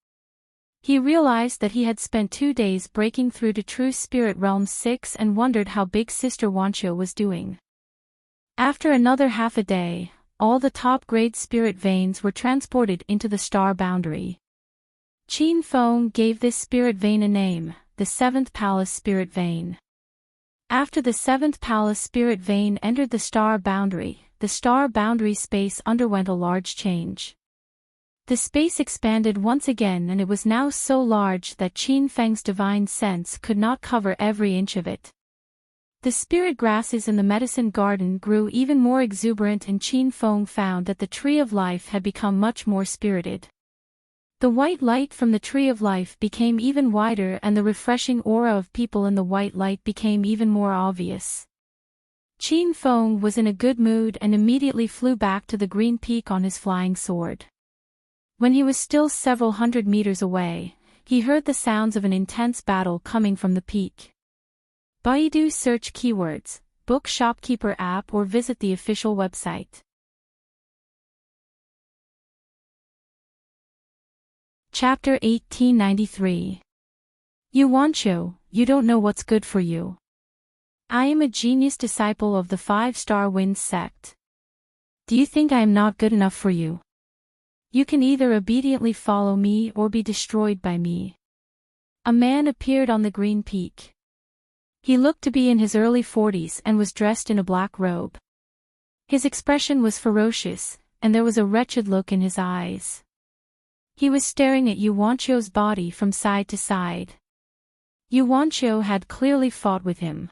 [SPEAKER 1] He realized that he had spent 2 days breaking through to True Spirit Realm 6 and wondered how Big Sister Wancho was doing. After another half a day, all the top-grade spirit veins were transported into the star boundary. Qin Feng gave this spirit vein a name, the 7th Palace Spirit Vein. After the 7th Palace Spirit Vein entered the star boundary space underwent a large change. The space expanded once again and it was now so large that Qin Feng's divine sense could not cover every inch of it. The spirit grasses in the medicine garden grew even more exuberant, and Qin Feng found that the tree of life had become much more spirited. The white light from the tree of life became even wider, and the refreshing aura of people in the white light became even more obvious. Qin Feng was in a good mood and immediately flew back to the green peak on his flying sword. When he was still several hundred meters away, he heard the sounds of an intense battle coming from the peak. Baidu search keywords, book shopkeeper app, or visit the official website. Chapter 1893. You Wancho, you don't know what's good for you. I am a genius disciple of the 5-star wind sect. Do you think I am not good enough for you? You can either obediently follow me or be destroyed by me. A man appeared on the green peak. He looked to be in his early 40s and was dressed in a black robe. His expression was ferocious, and there was a wretched look in his eyes. He was staring at Yu Wancho's body from side to side. Yu Wancho had clearly fought with him.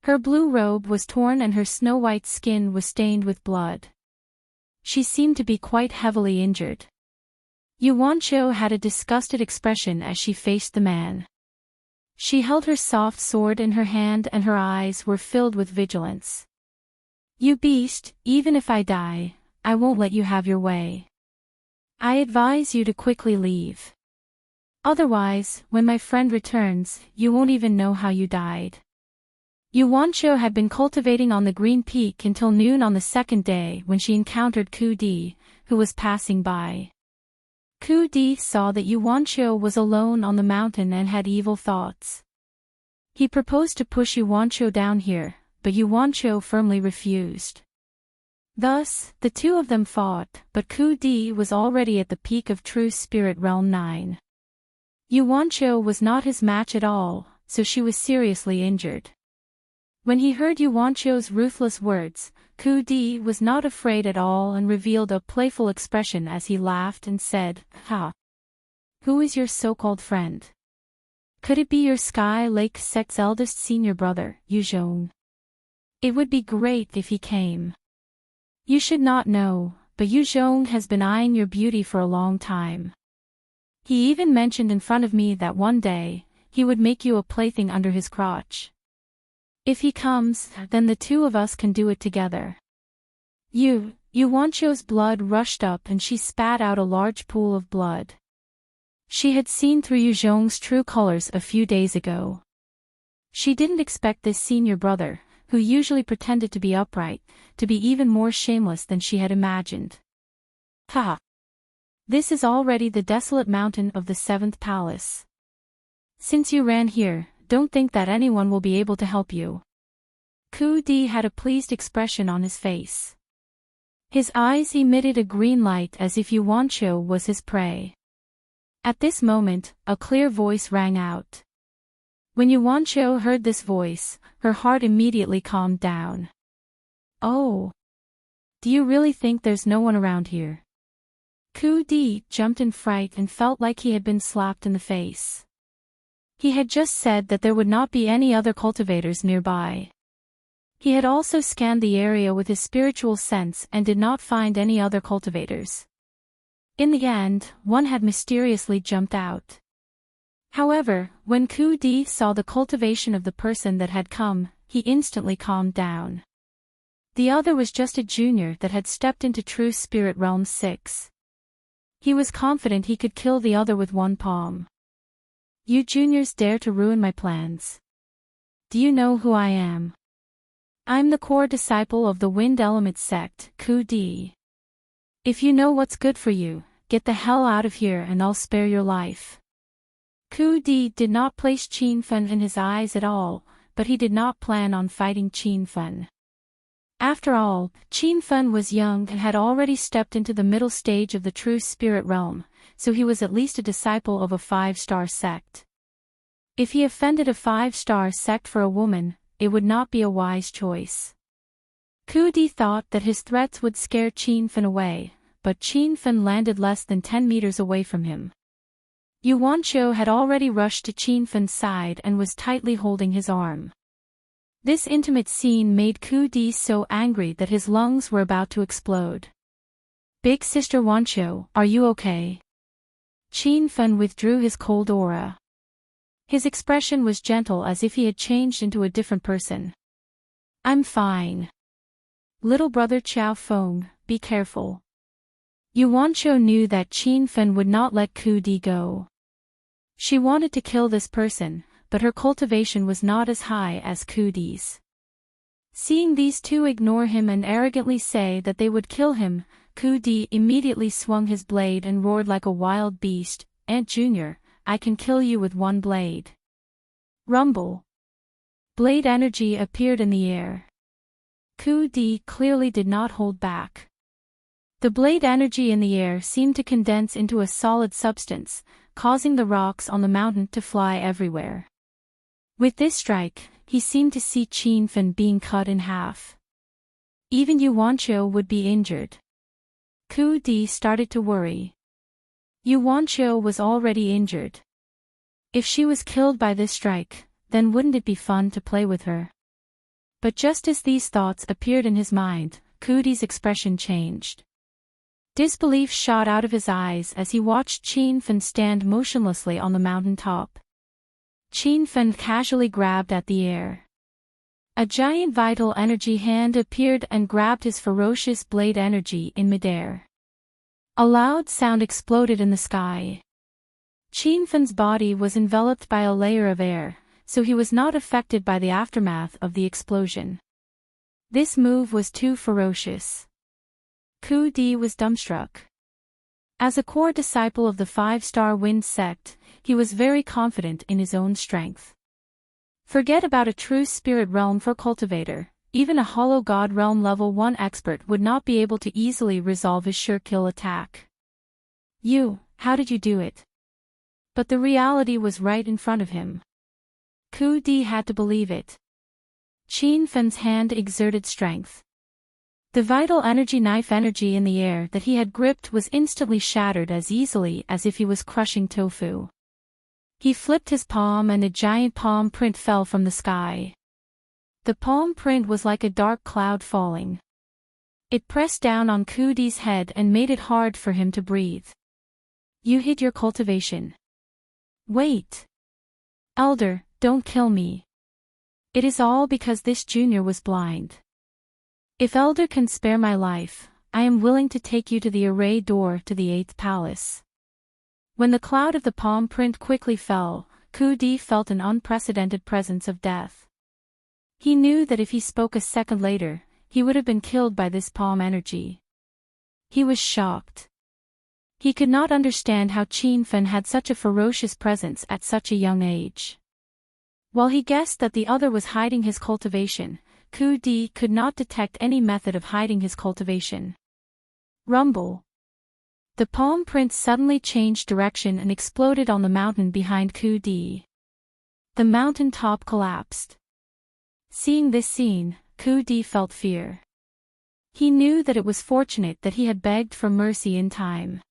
[SPEAKER 1] Her blue robe was torn and her snow-white skin was stained with blood. She seemed to be quite heavily injured. Yu Wancho had a disgusted expression as she faced the man. She held her soft sword in her hand and her eyes were filled with vigilance. You beast, even if I die, I won't let you have your way. I advise you to quickly leave. Otherwise, when my friend returns, you won't even know how you died. Yu Wancho had been cultivating on the green peak until noon on the second day when she encountered Ku Di, who was passing by. Ku Di saw that Yu Wancho was alone on the mountain and had evil thoughts. He proposed to push Yu Wancho down here, but Yu Wancho firmly refused. Thus, the two of them fought, but Ku Di was already at the peak of True Spirit Realm 9. Yu Wancho was not his match at all, so she was seriously injured. When he heard Yu Wancho's ruthless words, Ku Di was not afraid at all and revealed a playful expression as he laughed and said, "Ha! Who is your so-called friend? Could it be your Sky Lake sect's eldest senior brother, Yu Zhong? It would be great if he came. You should not know, but Yu Zhong has been eyeing your beauty for a long time. He even mentioned in front of me that one day, he would make you a plaything under his crotch. If he comes, then the two of us can do it together." Yu Wancho's blood rushed up and she spat out a large pool of blood. She had seen through Yu Zhong's true colors a few days ago. She didn't expect this senior brother, who usually pretended to be upright, to be even more shameless than she had imagined. Ha! This is already the desolate mountain of the 7th palace. Since you ran here, don't think that anyone will be able to help you. Ku Di had a pleased expression on his face. His eyes emitted a green light as if Yu Wancho was his prey. At this moment, a clear voice rang out. When Yu Wancho heard this voice, her heart immediately calmed down. Oh! Do you really think there's no one around here? Ku Di jumped in fright and felt like he had been slapped in the face. He had just said that there would not be any other cultivators nearby. He had also scanned the area with his spiritual sense and did not find any other cultivators. In the end, one had mysteriously jumped out. However, when Ku Di saw the cultivation of the person that had come, he instantly calmed down. The other was just a junior that had stepped into True Spirit Realm 6. He was confident he could kill the other with one palm. You juniors dare to ruin my plans. Do you know who I am? I'm the core disciple of the Wind Element sect, Ku Di. If you know what's good for you, get the hell out of here and I'll spare your life. Ku Di did not place Qin Fen in his eyes at all, but he did not plan on fighting Qin Fen. After all, Qin Fen was young and had already stepped into the middle stage of the True Spirit Realm, so he was at least a disciple of a 5-star sect. If he offended a 5-star sect for a woman, it would not be a wise choice. Ku Di thought that his threats would scare Qin Fen away, but Qin Fen landed less than 10 meters away from him. Yu Wancho had already rushed to Qin Fen's side and was tightly holding his arm. This intimate scene made Ku-di so angry that his lungs were about to explode. Big Sister Wancho, are you okay? Qin Fen withdrew his cold aura. His expression was gentle as if he had changed into a different person. I'm fine. Little brother Qiao Feng, be careful. Yu Wancho knew that Qin Fen would not let Ku-di go. She wanted to kill this person, but her cultivation was not as high as Ku-di's. Seeing these two ignore him and arrogantly say that they would kill him, Ku-di immediately swung his blade and roared like a wild beast, Aunt Junior, I can kill you with one blade. Rumble. Blade energy appeared in the air. Ku-di clearly did not hold back. The blade energy in the air seemed to condense into a solid substance, causing the rocks on the mountain to fly everywhere. With this strike, he seemed to see Qin Fen being cut in half. Even Yu Wancho would be injured. Ku-di started to worry. Yu Wancho was already injured. If she was killed by this strike, then wouldn't it be fun to play with her? But just as these thoughts appeared in his mind, Ku-di's expression changed. Disbelief shot out of his eyes as he watched Qin Fen stand motionlessly on the mountain top. Qin Fen casually grabbed at the air. A giant vital energy hand appeared and grabbed his ferocious blade energy in midair. A loud sound exploded in the sky. Qin Fen's body was enveloped by a layer of air, so he was not affected by the aftermath of the explosion. This move was too ferocious. Ku-di was dumbstruck. As a core disciple of the five-star wind sect, he was very confident in his own strength. Forget about a true spirit realm for cultivator, even a hollow god realm level 1 expert would not be able to easily resolve his sure kill attack. How did you do it? But the reality was right in front of him. Ku-di had to believe it. Qin Fen's hand exerted strength. The vital energy knife energy in the air that he had gripped was instantly shattered as easily as if he was crushing tofu. He flipped his palm and a giant palm print fell from the sky. The palm print was like a dark cloud falling. It pressed down on Ku-di's head and made it hard for him to breathe. You hid your cultivation. Wait. Elder, don't kill me. It is all because this junior was blind. If Elder can spare my life, I am willing to take you to the array door to the 8th palace. When the cloud of the palm print quickly fell, Ku-di felt an unprecedented presence of death. He knew that if he spoke a second later, he would have been killed by this palm energy. He was shocked. He could not understand how Qin Fen had such a ferocious presence at such a young age. While he guessed that the other was hiding his cultivation, Ku-di could not detect any method of hiding his cultivation. Rumble. The palm print suddenly changed direction and exploded on the mountain behind Ku-di. The mountain top collapsed. Seeing this scene, Ku-di felt fear. He knew that it was fortunate that he had begged for mercy in time.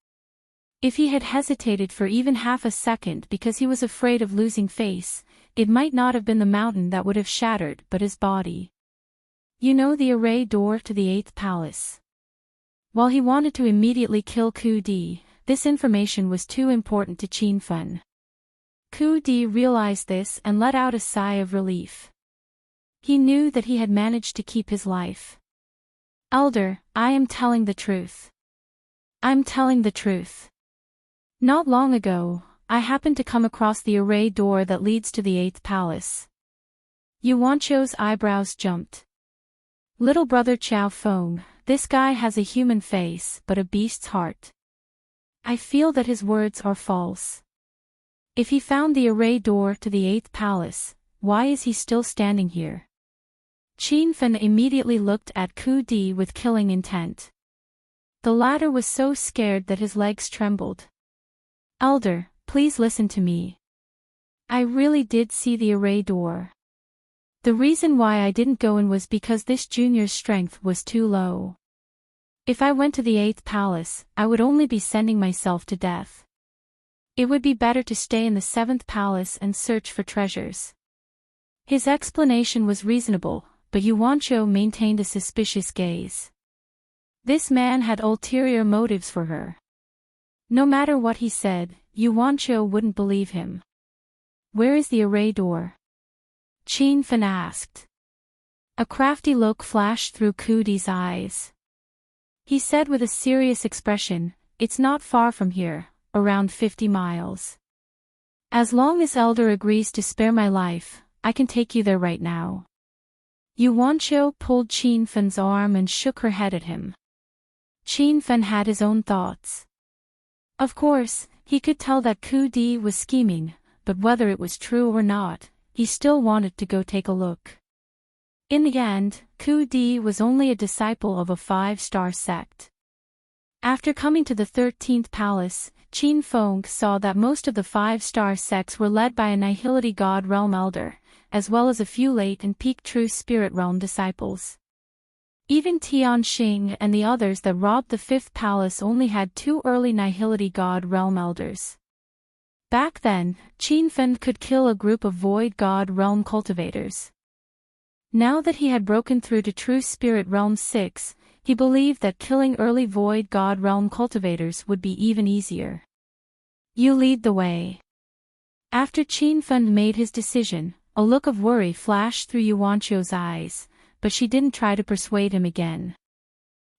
[SPEAKER 1] If he had hesitated for even half a second because he was afraid of losing face, it might not have been the mountain that would have shattered but his body. The array door to the 8th palace. While he wanted to immediately kill Ku-di, this information was too important to Qin Fen. Ku-di realized this and let out a sigh of relief. He knew that he had managed to keep his life. Elder, I am telling the truth. I'm telling the truth. Not long ago, I happened to come across the array door that leads to the 8th palace. Yu Wancho's eyebrows jumped. Little brother Qiao Feng, this guy has a human face but a beast's heart. I feel that his words are false. If he found the array door to the 8th palace, why is he still standing here? Qin Fen immediately looked at Ku-di with killing intent. The latter was so scared that his legs trembled. Elder, please listen to me. I really did see the array door. The reason why I didn't go in was because this junior's strength was too low. If I went to the 8th palace, I would only be sending myself to death. It would be better to stay in the 7th palace and search for treasures. His explanation was reasonable, but Yuancho maintained a suspicious gaze. This man had ulterior motives for her. No matter what he said, Yuancho wouldn't believe him. "Where is the array door?" Qin Fen asked. A crafty look flashed through Ku Di's eyes. He said with a serious expression, "It's not far from here, around 50 miles. As long as Elder agrees to spare my life, I can take you there right now." Yuancho pulled Qin Fen's arm and shook her head at him. Qin Fen had his own thoughts. Of course, he could tell that Ku Di was scheming, but whether it was true or not, he still wanted to go take a look. In the end, Ku Di was only a disciple of a 5-star sect. After coming to the 13th palace, Qin Feng saw that most of the 5-star sects were led by a Nihility God Realm Elder, as well as a few late and peak True Spirit Realm disciples. Even Tianxing and the others that robbed the 5th palace only had 2 early Nihility God Realm Elders. Back then, Qin Fen could kill a group of Void God Realm cultivators. Now that he had broken through to True Spirit Realm 6, he believed that killing early Void God Realm cultivators would be even easier. "You lead the way." After Qin Fen made his decision, a look of worry flashed through Yuancho's eyes, but she didn't try to persuade him again.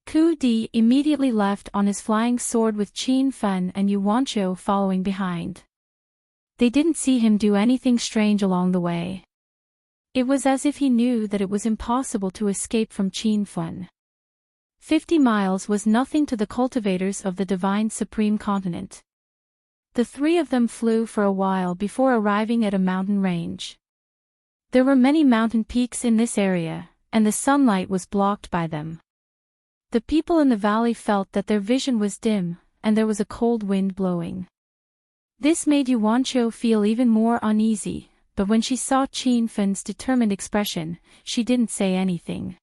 [SPEAKER 1] Ku Di immediately left on his flying sword with Qin Fen and Yuancho following behind. They didn't see him do anything strange along the way. It was as if he knew that it was impossible to escape from Qin Fen. 50 miles was nothing to the cultivators of the Divine Supreme Continent. The 3 of them flew for a while before arriving at a mountain range. There were many mountain peaks in this area, and the sunlight was blocked by them. The people in the valley felt that their vision was dim, and there was a cold wind blowing. This made Yuancho feel even more uneasy, but when she saw Qin Fen's determined expression, she didn't say anything.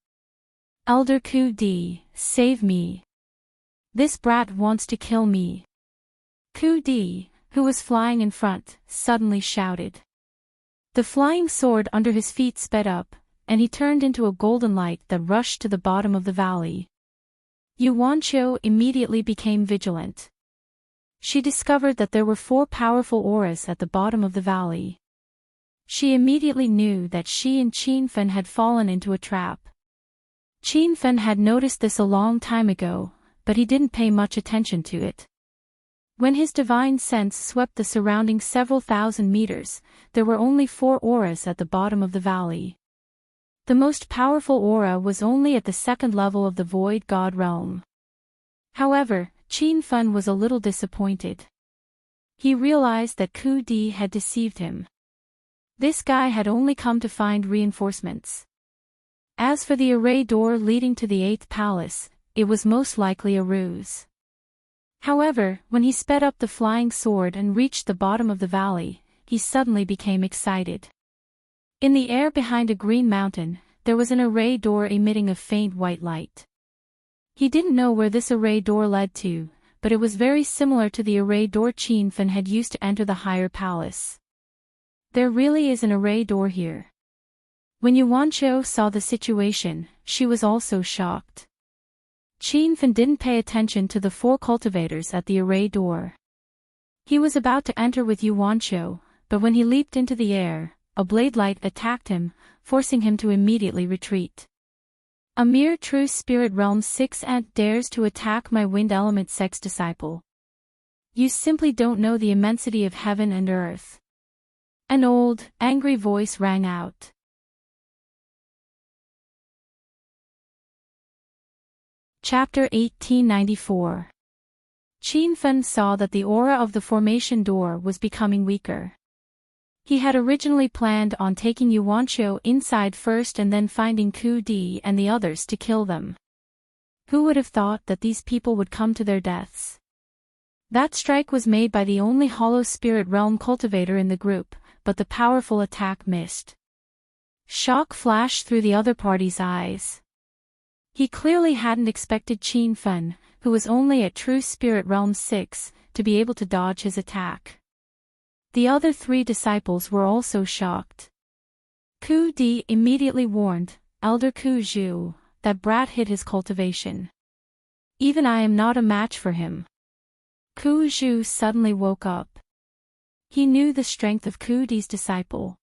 [SPEAKER 1] "Elder Ku Di, save me. This brat wants to kill me." Ku Di, who was flying in front, suddenly shouted. The flying sword under his feet sped up, and he turned into a golden light that rushed to the bottom of the valley. Yuancho immediately became vigilant. She discovered that there were 4 powerful auras at the bottom of the valley. She immediately knew that she and Qin Fen had fallen into a trap. Qin Fen had noticed this a long time ago, but he didn't pay much attention to it. When his divine sense swept the surrounding several thousand meters, there were only 4 auras at the bottom of the valley. The most powerful aura was only at the 2nd level of the Void God Realm. However, Qin Fen was a little disappointed. He realized that Ku Di had deceived him. This guy had only come to find reinforcements. As for the array door leading to the 8th palace, it was most likely a ruse. However, when he sped up the flying sword and reached the bottom of the valley, he suddenly became excited. In the air behind a green mountain, there was an array door emitting a faint white light. He didn't know where this array door led to, but it was very similar to the array door Qin Fen had used to enter the higher palace. There really is an array door here. When Yuancho saw the situation, she was also shocked. Qin Fen didn't pay attention to the 4 cultivators at the array door. He was about to enter with Yuancho, but when he leaped into the air, a blade light attacked him, forcing him to immediately retreat. "A mere True Spirit Realm 6 ant dares to attack my Wind Element Sex disciple. You simply don't know the immensity of heaven and earth." An old, angry voice rang out. Chapter 1894. Qin Fen saw that the aura of the formation door was becoming weaker. He had originally planned on taking Yuancho inside first and then finding Ku Di and the others to kill them. Who would have thought that these people would come to their deaths? That strike was made by the only Hollow Spirit Realm cultivator in the group, but the powerful attack missed. Shock flashed through the other party's eyes. He clearly hadn't expected Qin Fen, who was only at True Spirit Realm 6, to be able to dodge his attack. The other 3 disciples were also shocked. Ku Di immediately warned, Elder Ku Zhu, that brat hid his cultivation. Even I am not a match for him. Ku Zhu suddenly woke up. He knew the strength of Ku Di's disciple.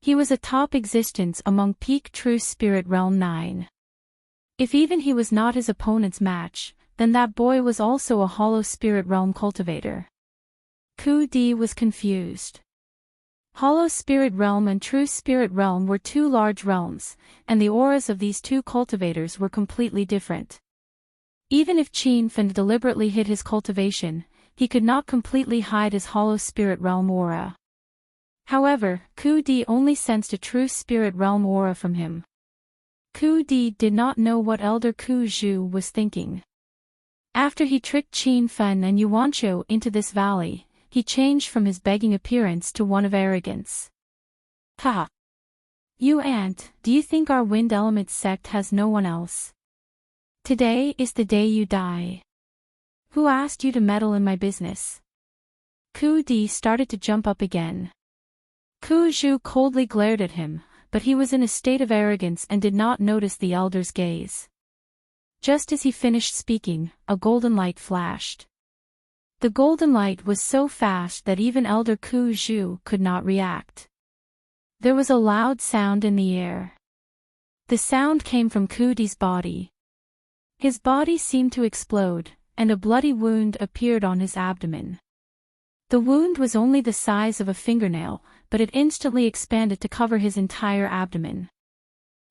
[SPEAKER 1] He was a top existence among peak True Spirit Realm 9. If even he was not his opponent's match, then that boy was also a Hollow Spirit Realm cultivator. Ku Di was confused. Hollow Spirit Realm and True Spirit Realm were two large realms, and the auras of these two cultivators were completely different. Even if Qin Fan deliberately hid his cultivation, he could not completely hide his Hollow Spirit Realm aura. However, Ku Di only sensed a True Spirit Realm aura from him. Ku Di did not know what Elder Ku Zhu was thinking. After he tricked Qin Fan and Yuanqiu into this valley, he changed from his begging appearance to one of arrogance. Ha! You ant, do you think our wind element sect has no one else? Today is the day you die. Who asked you to meddle in my business? Ku Di started to jump up again. Ku Zhu coldly glared at him, but he was in a state of arrogance and did not notice the elder's gaze. Just as he finished speaking, a golden light flashed. The golden light was so fast that even Elder Ku Zhu could not react. There was a loud sound in the air. The sound came from Ku Di's body. His body seemed to explode, and a bloody wound appeared on his abdomen. The wound was only the size of a fingernail, but it instantly expanded to cover his entire abdomen.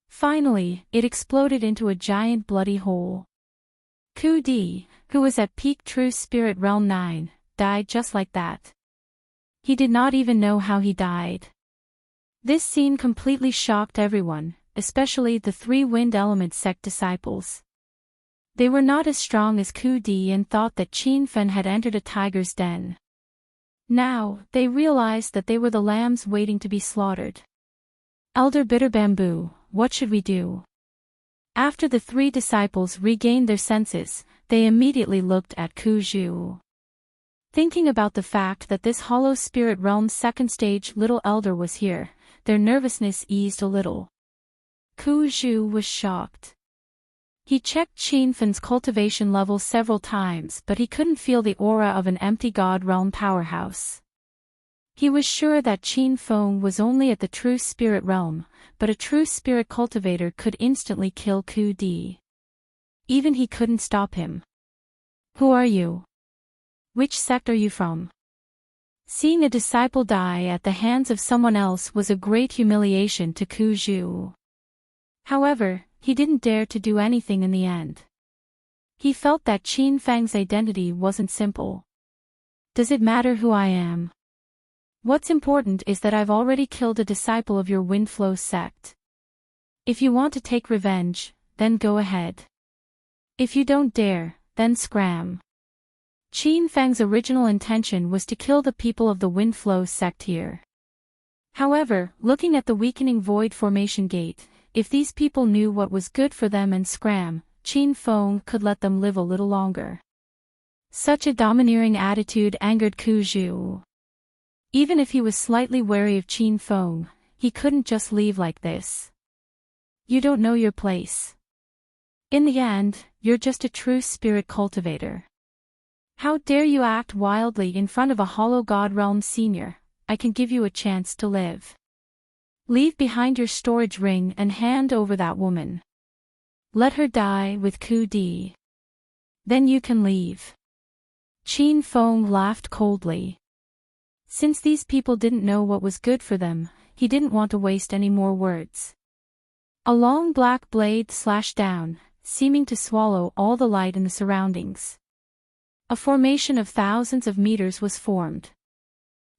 [SPEAKER 1] Finally, it exploded into a giant bloody hole. Ku Di, who was at peak True Spirit Realm 9, died just like that. He did not even know how he died. This scene completely shocked everyone, especially the three Wind Element sect disciples. They were not as strong as Ku Di and thought that Qin Fan had entered a tiger's den. Now, they realized that they were the lambs waiting to be slaughtered. Elder Bitter Bamboo, what should we do? After the three disciples regained their senses, they immediately looked at Ku Zhu. Thinking about the fact that this Hollow Spirit Realm's second stage little elder was here, their nervousness eased a little. Ku Zhu was shocked. He checked Qin Fan's cultivation level several times but he couldn't feel the aura of an empty God Realm powerhouse. He was sure that Qin Fan was only at the True Spirit Realm, but a True Spirit cultivator could instantly kill Ku Di. Even he couldn't stop him. Who are you? Which sect are you from? Seeing a disciple die at the hands of someone else was a great humiliation to Ku Zhu. However, he didn't dare to do anything in the end. He felt that Qin Fang's identity wasn't simple. Does it matter who I am? What's important is that I've already killed a disciple of your Windflow sect. If you want to take revenge, then go ahead. If you don't dare, then scram. Qin Fang's original intention was to kill the people of the Windflow sect here. However, looking at the weakening void formation gate, if these people knew what was good for them and scram, Qin Fang could let them live a little longer. Such a domineering attitude angered Ku Zhu. Even if he was slightly wary of Qin Fang, he couldn't just leave like this. You don't know your place. In the end, you're just a True Spirit cultivator. How dare you act wildly in front of a Hollow God Realm senior? I can give you a chance to live. Leave behind your storage ring and hand over that woman. Let her die with Ku Di. Then you can leave. Qin Fang laughed coldly. Since these people didn't know what was good for them, he didn't want to waste any more words. A long black blade slashed down, seeming to swallow all the light in the surroundings. A formation of thousands of meters was formed.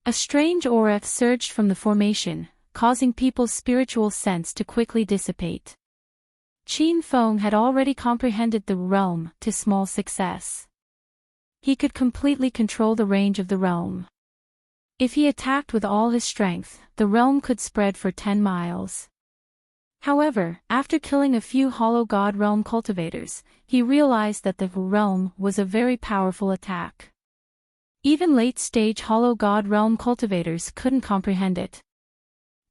[SPEAKER 1] A strange aura surged from the formation, causing people's spiritual sense to quickly dissipate. Qin Fang had already comprehended the realm to small success. He could completely control the range of the realm. If he attacked with all his strength, the realm could spread for 10 miles. However, after killing a few Hollow God Realm cultivators, he realized that the realm was a very powerful attack. Even late-stage Hollow God Realm cultivators couldn't comprehend it.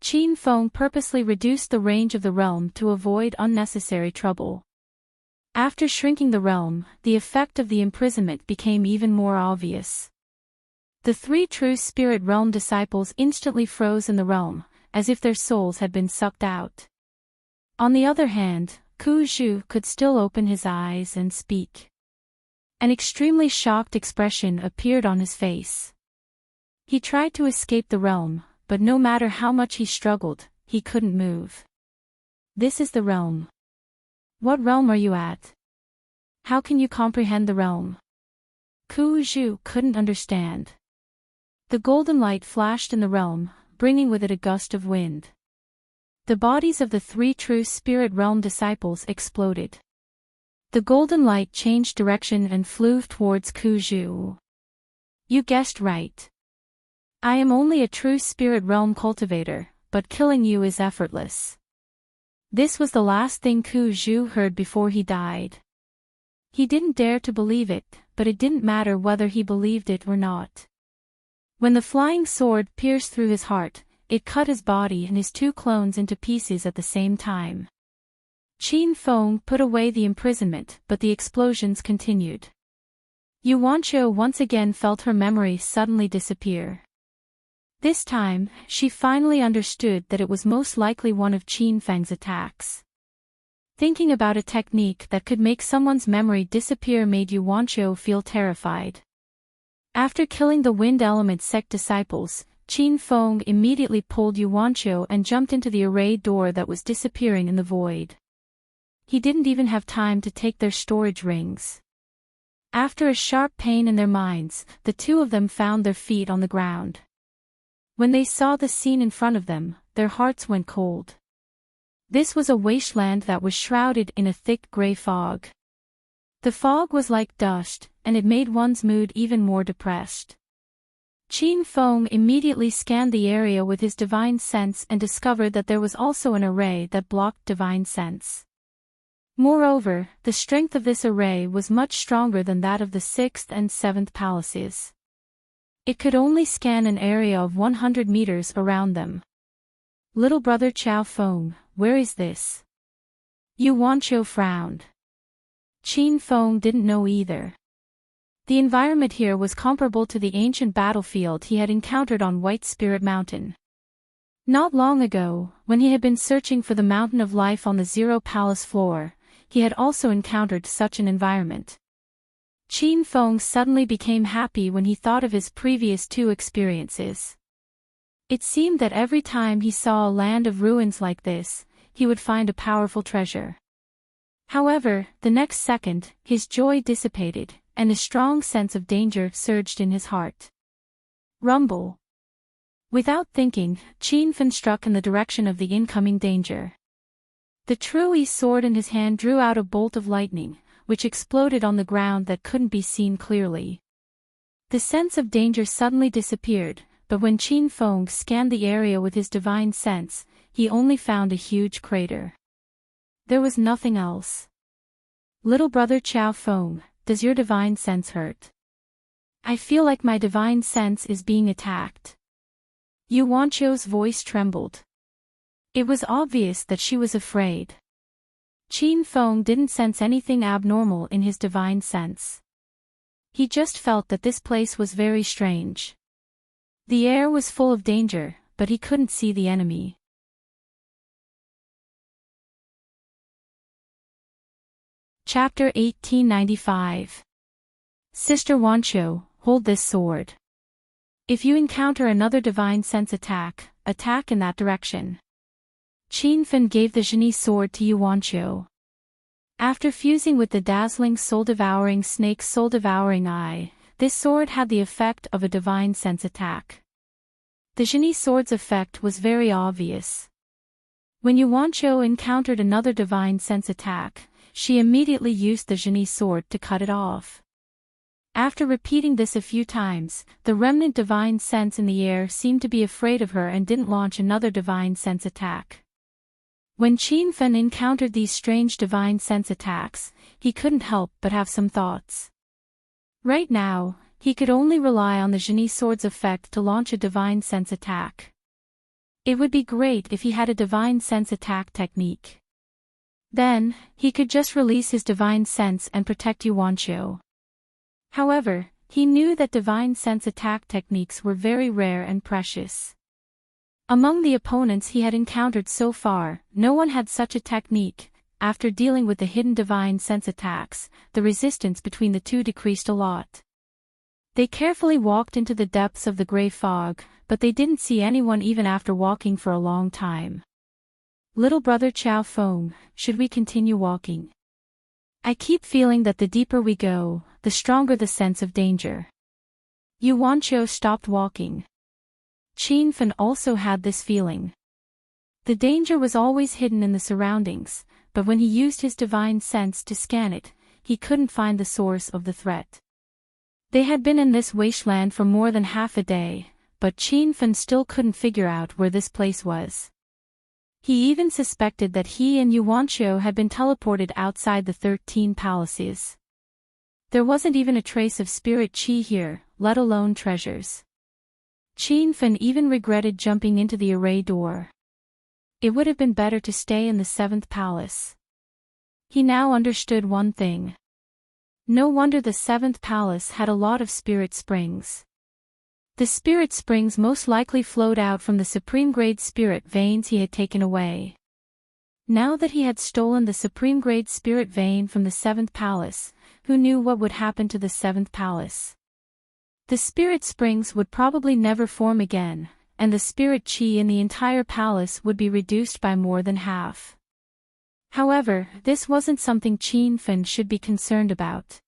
[SPEAKER 1] Qin Feng purposely reduced the range of the realm to avoid unnecessary trouble. After shrinking the realm, the effect of the imprisonment became even more obvious. The three true spirit realm disciples instantly froze in the realm, as if their souls had been sucked out. On the other hand, Ku Zhu could still open his eyes and speak. An extremely shocked expression appeared on his face. He tried to escape the realm, but no matter how much he struggled, he couldn't move. This is the realm. What realm are you at? How can you comprehend the realm? Ku Zhu couldn't understand. The golden light flashed in the realm, bringing with it a gust of wind. The bodies of the three true spirit realm disciples exploded. The golden light changed direction and flew towards Ku Zhu. You guessed right. I am only a true spirit realm cultivator, but killing you is effortless. This was the last thing Ku Zhu heard before he died. He didn't dare to believe it, but it didn't matter whether he believed it or not. When the flying sword pierced through his heart, it cut his body and his two clones into pieces at the same time. Qin Feng put away the imprisonment, but the explosions continued. Yu Wanqiu once again felt her memory suddenly disappear. This time, she finally understood that it was most likely one of Qin Feng's attacks. Thinking about a technique that could make someone's memory disappear made Yu Wanqiu feel terrified. After killing the Wind Element sect disciples, Qin Feng immediately pulled Yu Wanqiu and jumped into the array door that was disappearing in the void. He didn't even have time to take their storage rings. After a sharp pain in their minds, the two of them found their feet on the ground. When they saw the scene in front of them, their hearts went cold. This was a wasteland that was shrouded in a thick gray fog. The fog was like dust, and it made one's mood even more depressed. Qin Feng immediately scanned the area with his divine sense and discovered that there was also an array that blocked divine sense. Moreover, the strength of this array was much stronger than that of the 6th and 7th palaces. It could only scan an area of 100 meters around them. Little brother Qiao Feng, where is this? Yu Wanqiu frowned. Qin Feng didn't know either. The environment here was comparable to the ancient battlefield he had encountered on White Spirit Mountain. Not long ago, when he had been searching for the Mountain of Life on the Zero Palace floor, he had also encountered such an environment. Qin Feng suddenly became happy when he thought of his previous two experiences. It seemed that every time he saw a land of ruins like this, he would find a powerful treasure. However, the next second, his joy dissipated, and a strong sense of danger surged in his heart. Rumble. Without thinking, Qin Feng struck in the direction of the incoming danger. The True sword in his hand drew out a bolt of lightning, which exploded on the ground that couldn't be seen clearly. The sense of danger suddenly disappeared, but when Qin Feng scanned the area with his divine sense, he only found a huge crater. There was nothing else. Little brother Qiao Feng, does your divine sense hurt? I feel like my divine sense is being attacked. Yu Wanqiu's voice trembled. It was obvious that she was afraid. Qin Feng didn't sense anything abnormal in his divine sense. He just felt that this place was very strange. The air was full of danger, but he couldn't see the enemy. Chapter 1895. Sister Wanqiu, hold this sword. If you encounter another divine sense attack in that direction. Qin Feng gave the Genie sword to Yu Wanqiu. After fusing with the dazzling soul-devouring snake's soul-devouring eye, this sword had the effect of a divine sense attack. The Genie sword's effect was very obvious. When Yu Wanqiu encountered another divine sense attack, she immediately used the Genie sword to cut it off. After repeating this a few times, the remnant divine sense in the air seemed to be afraid of her and didn't launch another divine sense attack. When Qin Feng encountered these strange divine sense attacks, he couldn't help but have some thoughts. Right now, he could only rely on the Genie sword's effect to launch a divine sense attack. It would be great if he had a divine sense attack technique. Then, he could just release his divine sense and protect Yuanqiu. However, he knew that divine sense attack techniques were very rare and precious. Among the opponents he had encountered so far, no one had such a technique. After dealing with the hidden divine sense attacks, the resistance between the two decreased a lot. They carefully walked into the depths of the gray fog, but they didn't see anyone even after walking for a long time. Little brother Chao Feng, should we continue walking? I keep feeling that the deeper we go, the stronger the sense of danger. Yuanqiu stopped walking. Qin Fen also had this feeling. The danger was always hidden in the surroundings, but when he used his divine sense to scan it, he couldn't find the source of the threat. They had been in this wasteland for more than half a day, but Qin Fen still couldn't figure out where this place was. He even suspected that he and Yuanqiu had been teleported outside the 13 palaces. There wasn't even a trace of spirit qi here, let alone treasures. Qin Fen even regretted jumping into the array door. It would have been better to stay in the 7th palace. He now understood one thing. No wonder the 7th palace had a lot of spirit springs. The spirit springs most likely flowed out from the supreme grade spirit veins he had taken away. Now that he had stolen the supreme grade spirit vein from the 7th palace, who knew what would happen to the 7th palace? The spirit springs would probably never form again, and the spirit qi in the entire palace would be reduced by more than half. However, this wasn't something Qin Fen should be concerned about.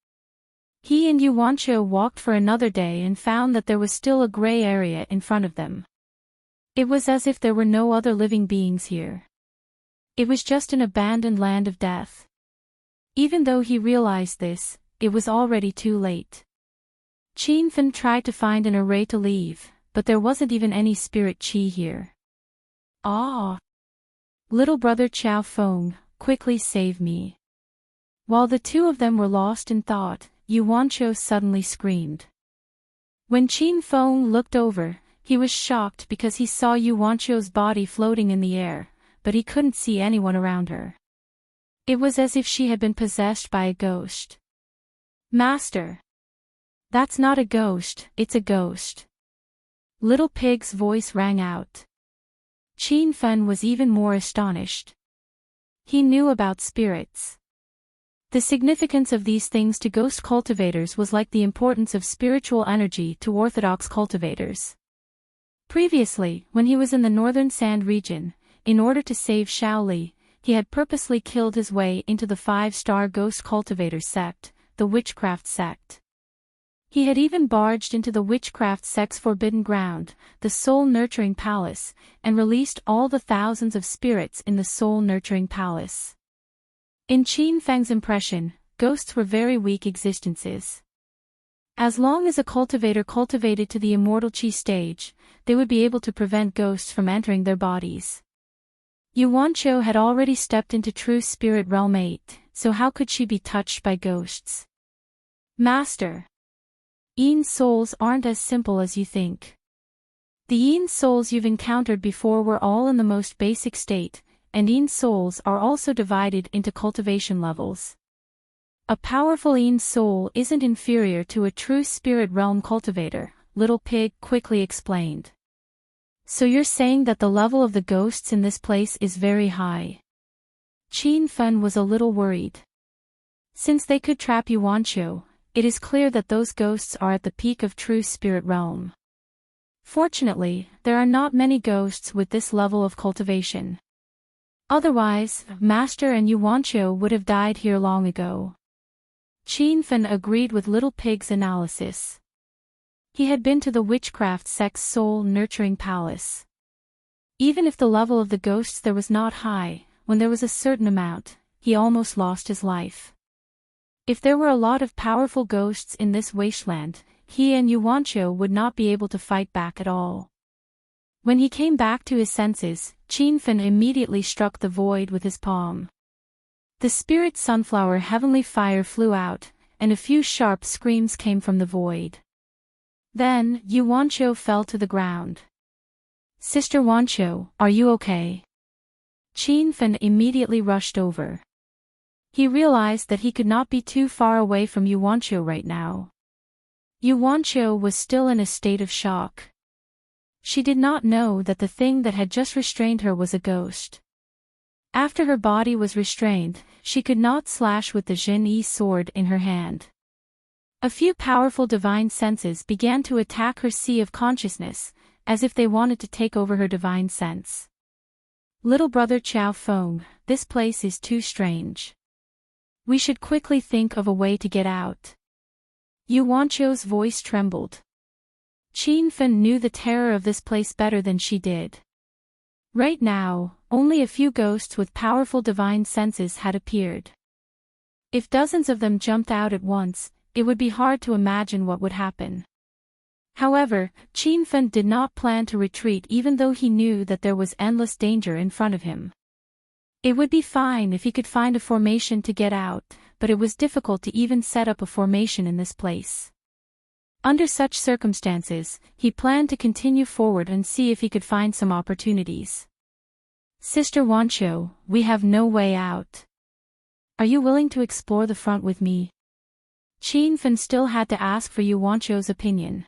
[SPEAKER 1] He and Yuanqiu walked for another day and found that there was still a gray area in front of them. It was as if there were no other living beings here. It was just an abandoned land of death. Even though he realized this, it was already too late. Qin Fen tried to find an array to leave, but there wasn't even any spirit qi here. Ah! Little brother Chao Feng, quickly save me. While the two of them were lost in thought, Yuanqiu suddenly screamed. When Qin Feng looked over, he was shocked because he saw Yuanqiu's body floating in the air, but he couldn't see anyone around her. It was as if she had been possessed by a ghost. Master! That's not a ghost, it's a ghost. Little Pig's voice rang out. Qin Fen was even more astonished. He knew about spirits. The significance of these things to ghost cultivators was like the importance of spiritual energy to orthodox cultivators. Previously, when he was in the northern sand region, in order to save Shaoli, he had purposely killed his way into the 5-star ghost cultivator sect, the witchcraft sect. He had even barged into the witchcraft sect's forbidden ground, the soul-nurturing palace, and released all the thousands of spirits in the soul-nurturing palace. In Qin Feng's impression, ghosts were very weak existences. As long as a cultivator cultivated to the immortal qi stage, they would be able to prevent ghosts from entering their bodies. Yuanqiu had already stepped into true spirit realm 8, so how could she be touched by ghosts? Master! Yin souls aren't as simple as you think. The Yin souls you've encountered before were all in the most basic state, and Yin souls are also divided into cultivation levels. A powerful Yin soul isn't inferior to a true spirit realm cultivator, Little Pig quickly explained. So you're saying that the level of the ghosts in this place is very high? Qin Fen was a little worried. Since they could trap Yuanqiu, it is clear that those ghosts are at the peak of true spirit realm. Fortunately, there are not many ghosts with this level of cultivation. Otherwise, Master and Yuanqiu would have died here long ago. Qin Fen agreed with Little Pig's analysis. He had been to the witchcraft sect's soul-nurturing palace. Even if the level of the ghosts there was not high, when there was a certain amount, he almost lost his life. If there were a lot of powerful ghosts in this wasteland, he and Yuanqiu would not be able to fight back at all. When he came back to his senses, Qin Fen immediately struck the void with his palm. The spirit sunflower heavenly fire flew out, and a few sharp screams came from the void. Then, Yuanqiu fell to the ground. Sister Wancho, are you okay? Qin Fen immediately rushed over. He realized that he could not be too far away from Yu Wancho right now. Yu Wancho was still in a state of shock. She did not know that the thing that had just restrained her was a ghost. After her body was restrained, she could not slash with the Zhen-Yi sword in her hand. A few powerful divine senses began to attack her sea of consciousness, as if they wanted to take over her divine sense. Little brother Chao Feng, this place is too strange. We should quickly think of a way to get out. Yu Wancho's voice trembled. Qin Fen knew the terror of this place better than she did. Right now, only a few ghosts with powerful divine senses had appeared. If dozens of them jumped out at once, it would be hard to imagine what would happen. However, Qin Fen did not plan to retreat even though he knew that there was endless danger in front of him. It would be fine if he could find a formation to get out, but it was difficult to even set up a formation in this place. Under such circumstances, he planned to continue forward and see if he could find some opportunities. Sister Wancho, we have no way out. Are you willing to explore the front with me? Qin Fen still had to ask for Yu Wancho's opinion.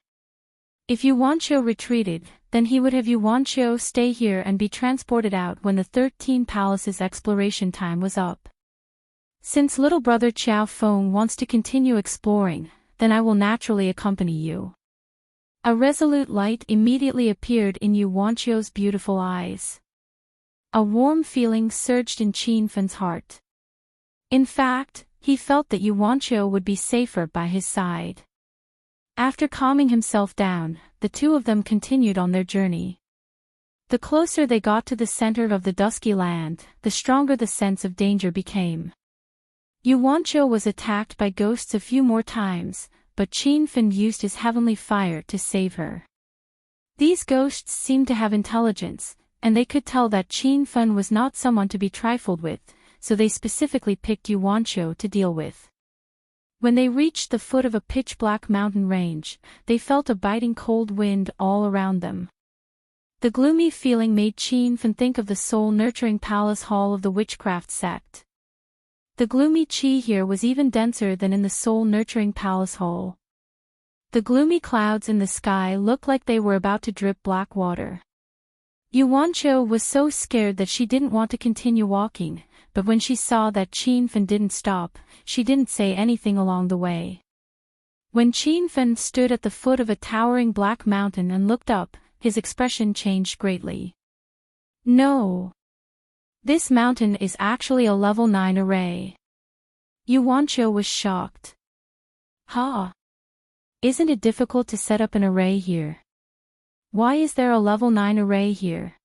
[SPEAKER 1] If Yu Wancho retreated, then he would have Yu Wancho stay here and be transported out when the 13 Palaces exploration time was up. Since little brother Chao Feng wants to continue exploring, then I will naturally accompany you. A resolute light immediately appeared in Yu Wancho's beautiful eyes. A warm feeling surged in Qin Fen's heart. In fact, he felt that Yu Wancho would be safer by his side. After calming himself down, the two of them continued on their journey. The closer they got to the center of the dusky land, the stronger the sense of danger became. Yu Wancho was attacked by ghosts a few more times, but Qin Fen used his heavenly fire to save her. These ghosts seemed to have intelligence, and they could tell that Qin Fen was not someone to be trifled with, so they specifically picked Yu Wancho to deal with. When they reached the foot of a pitch-black mountain range, they felt a biting cold wind all around them. The gloomy feeling made Qin Fen think of the soul-nurturing palace hall of the witchcraft sect. The gloomy qi here was even denser than in the soul-nurturing palace hall. The gloomy clouds in the sky looked like they were about to drip black water. Yu Wancho was so scared that she didn't want to continue walking, but when she saw that Qin Fen didn't stop, she didn't say anything along the way. When Qin Fen stood at the foot of a towering black mountain and looked up, his expression changed greatly. No. This mountain is actually a level 9 array. Yu Wancho was shocked. Ha! Isn't it difficult to set up an array here? Why is there a level 9 array here?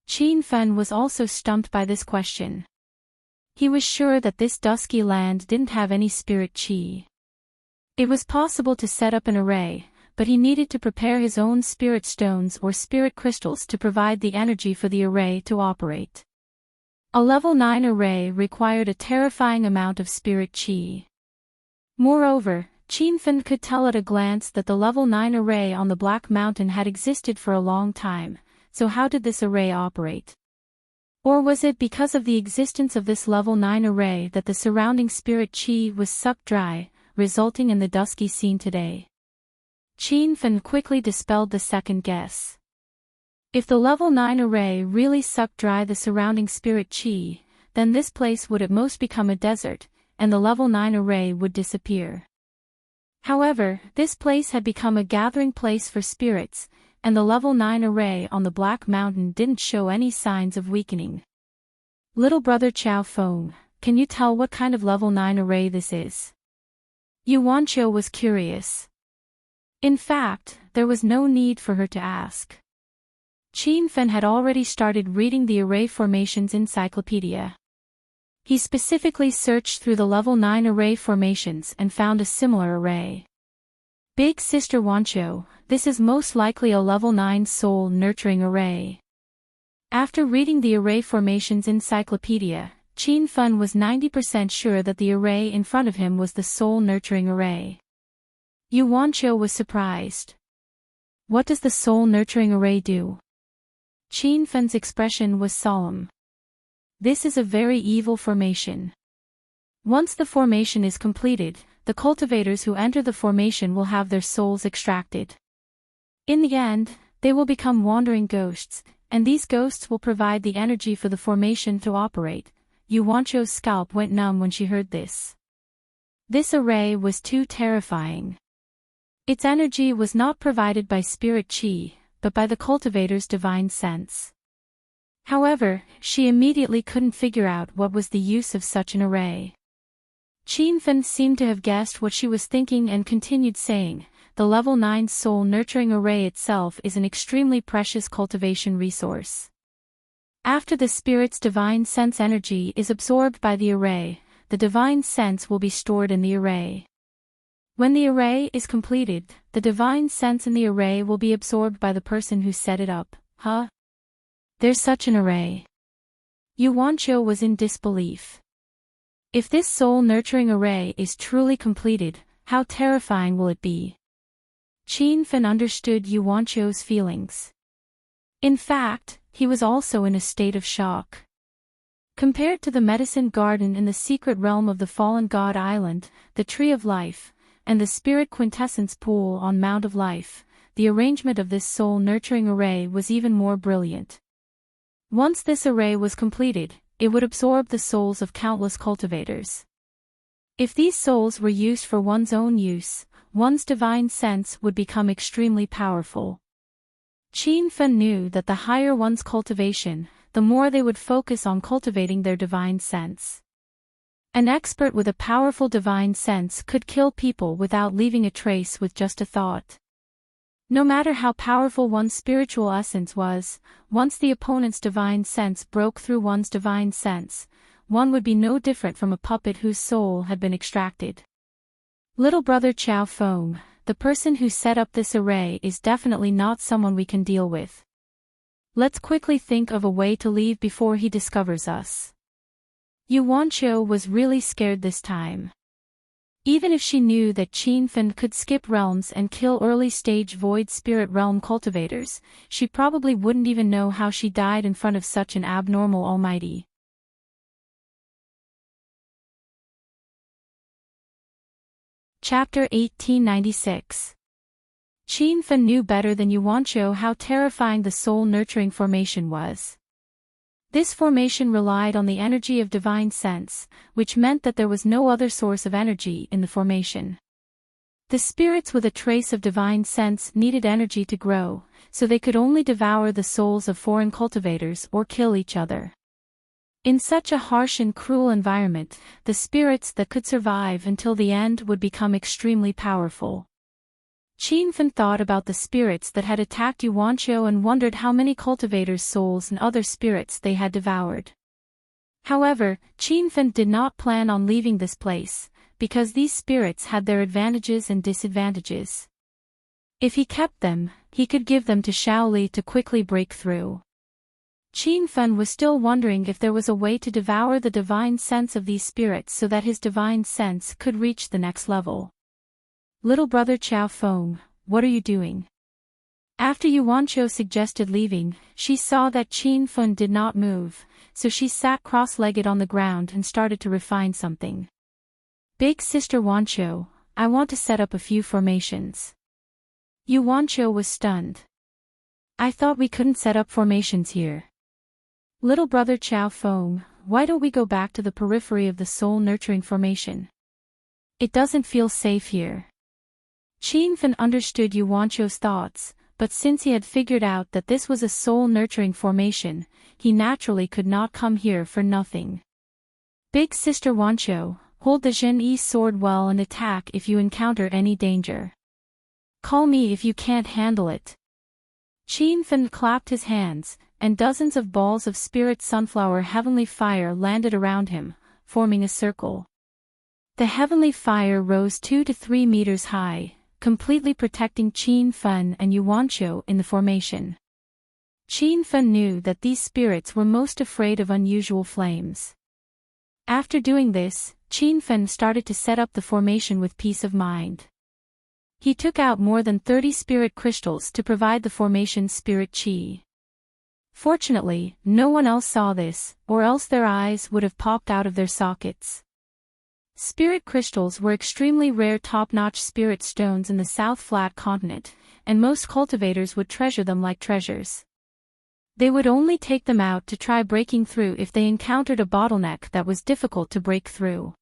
[SPEAKER 1] Qin Fen was also stumped by this question. He was sure that this dusky land didn't have any spirit qi. It was possible to set up an array, but he needed to prepare his own spirit stones or spirit crystals to provide the energy for the array to operate. A level 9 array required a terrifying amount of spirit qi. Moreover, Qin Fen could tell at a glance that the level 9 array on the Black Mountain had existed for a long time, so how did this array operate? Or was it because of the existence of this level 9 array that the surrounding spirit qi was sucked dry, resulting in the dusky scene today? Qin Fen quickly dispelled the second guess. If the level 9 array really sucked dry the surrounding spirit qi, then this place would at most become a desert, and the level 9 array would disappear. However, this place had become a gathering place for spirits, and the level 9 array on the Black Mountain didn't show any signs of weakening. Little brother Chao Feng, can you tell what kind of level 9 array this is? Yu Wancho was curious. In fact, there was no need for her to ask. Qin Fen had already started reading the array formations encyclopedia. He specifically searched through the level 9 array formations and found a similar array. Big Sister Wancho, this is most likely a level 9 soul nurturing array. After reading the array formations encyclopedia, Qin Fen was 90% sure that the array in front of him was the soul nurturing array. Yu Wancho was surprised. What does the soul nurturing array do? Qin Fen's expression was solemn. This is a very evil formation. Once the formation is completed, the cultivators who enter the formation will have their souls extracted. In the end, they will become wandering ghosts, and these ghosts will provide the energy for the formation to operate. Yuancho's scalp went numb when she heard this. This array was too terrifying. Its energy was not provided by spirit qi, but by the cultivator's divine sense. However, she immediately couldn't figure out what was the use of such an array. Qin Fen seemed to have guessed what she was thinking and continued saying, the level 9 soul nurturing array itself is an extremely precious cultivation resource. After the spirit's divine sense energy is absorbed by the array, the divine sense will be stored in the array. When the array is completed, the divine sense in the array will be absorbed by the person who set it up. Huh? There's such an array. Yuancho was in disbelief. If this soul-nurturing array is truly completed, how terrifying will it be? Qin Fen understood Yuancho's feelings. In fact, he was also in a state of shock. Compared to the medicine garden in the secret realm of the fallen god island, the tree of life, and the spirit quintessence pool on Mount of Life, the arrangement of this soul-nurturing array was even more brilliant. Once this array was completed, it would absorb the souls of countless cultivators. If these souls were used for one's own use, one's divine sense would become extremely powerful. Qin Fen knew that the higher one's cultivation, the more they would focus on cultivating their divine sense. An expert with a powerful divine sense could kill people without leaving a trace with just a thought. No matter how powerful one's spiritual essence was, once the opponent's divine sense broke through one's divine sense, one would be no different from a puppet whose soul had been extracted. Little brother Chao Feng, the person who set up this array is definitely not someone we can deal with. Let's quickly think of a way to leave before he discovers us. Yuancho was really scared this time. Even if she knew that Qin Fen could skip realms and kill early-stage Void Spirit Realm cultivators, she probably wouldn't even know how she died in front of such an abnormal almighty. Chapter 1896. Qin Fen knew better than Yuancho how terrifying the soul-nurturing formation was. This formation relied on the energy of divine sense, which meant that there was no other source of energy in the formation. The spirits with a trace of divine sense needed energy to grow, so they could only devour the souls of foreign cultivators or kill each other. In such a harsh and cruel environment, the spirits that could survive until the end would become extremely powerful. Qin Fen thought about the spirits that had attacked Yuancho and wondered how many cultivators' souls and other spirits they had devoured. However, Qin Fen did not plan on leaving this place, because these spirits had their advantages and disadvantages. If he kept them, he could give them to Shaoli to quickly break through. Qin Fen was still wondering if there was a way to devour the divine sense of these spirits so that his divine sense could reach the next level. Little brother Chao Feng, what are you doing? After Yuancho suggested leaving, she saw that Qin Fen did not move, so she sat cross-legged on the ground and started to refine something. Big sister Yuancho, I want to set up a few formations. Yuancho was stunned. I thought we couldn't set up formations here. Little brother Chao Feng, why don't we go back to the periphery of the soul-nurturing formation? It doesn't feel safe here. Qin Fen understood Yuancho's thoughts, but since he had figured out that this was a soul-nurturing formation, he naturally could not come here for nothing. Big sister Yuancho, hold the Zhen-Yi sword well and attack if you encounter any danger. Call me if you can't handle it. Qin Fen clapped his hands, and dozens of balls of spirit sunflower heavenly fire landed around him, forming a circle. The heavenly fire rose 2 to 3 meters high, completely protecting Qin Fen and Yuancho in the formation. Qin Fen knew that these spirits were most afraid of unusual flames. After doing this, Qin Fen started to set up the formation with peace of mind. He took out more than 30 spirit crystals to provide the formation's spirit qi. Fortunately, no one else saw this, or else their eyes would have popped out of their sockets. Spirit crystals were extremely rare top-notch spirit stones in the South Flat continent, and most cultivators would treasure them like treasures. They would only take them out to try breaking through if they encountered a bottleneck that was difficult to break through.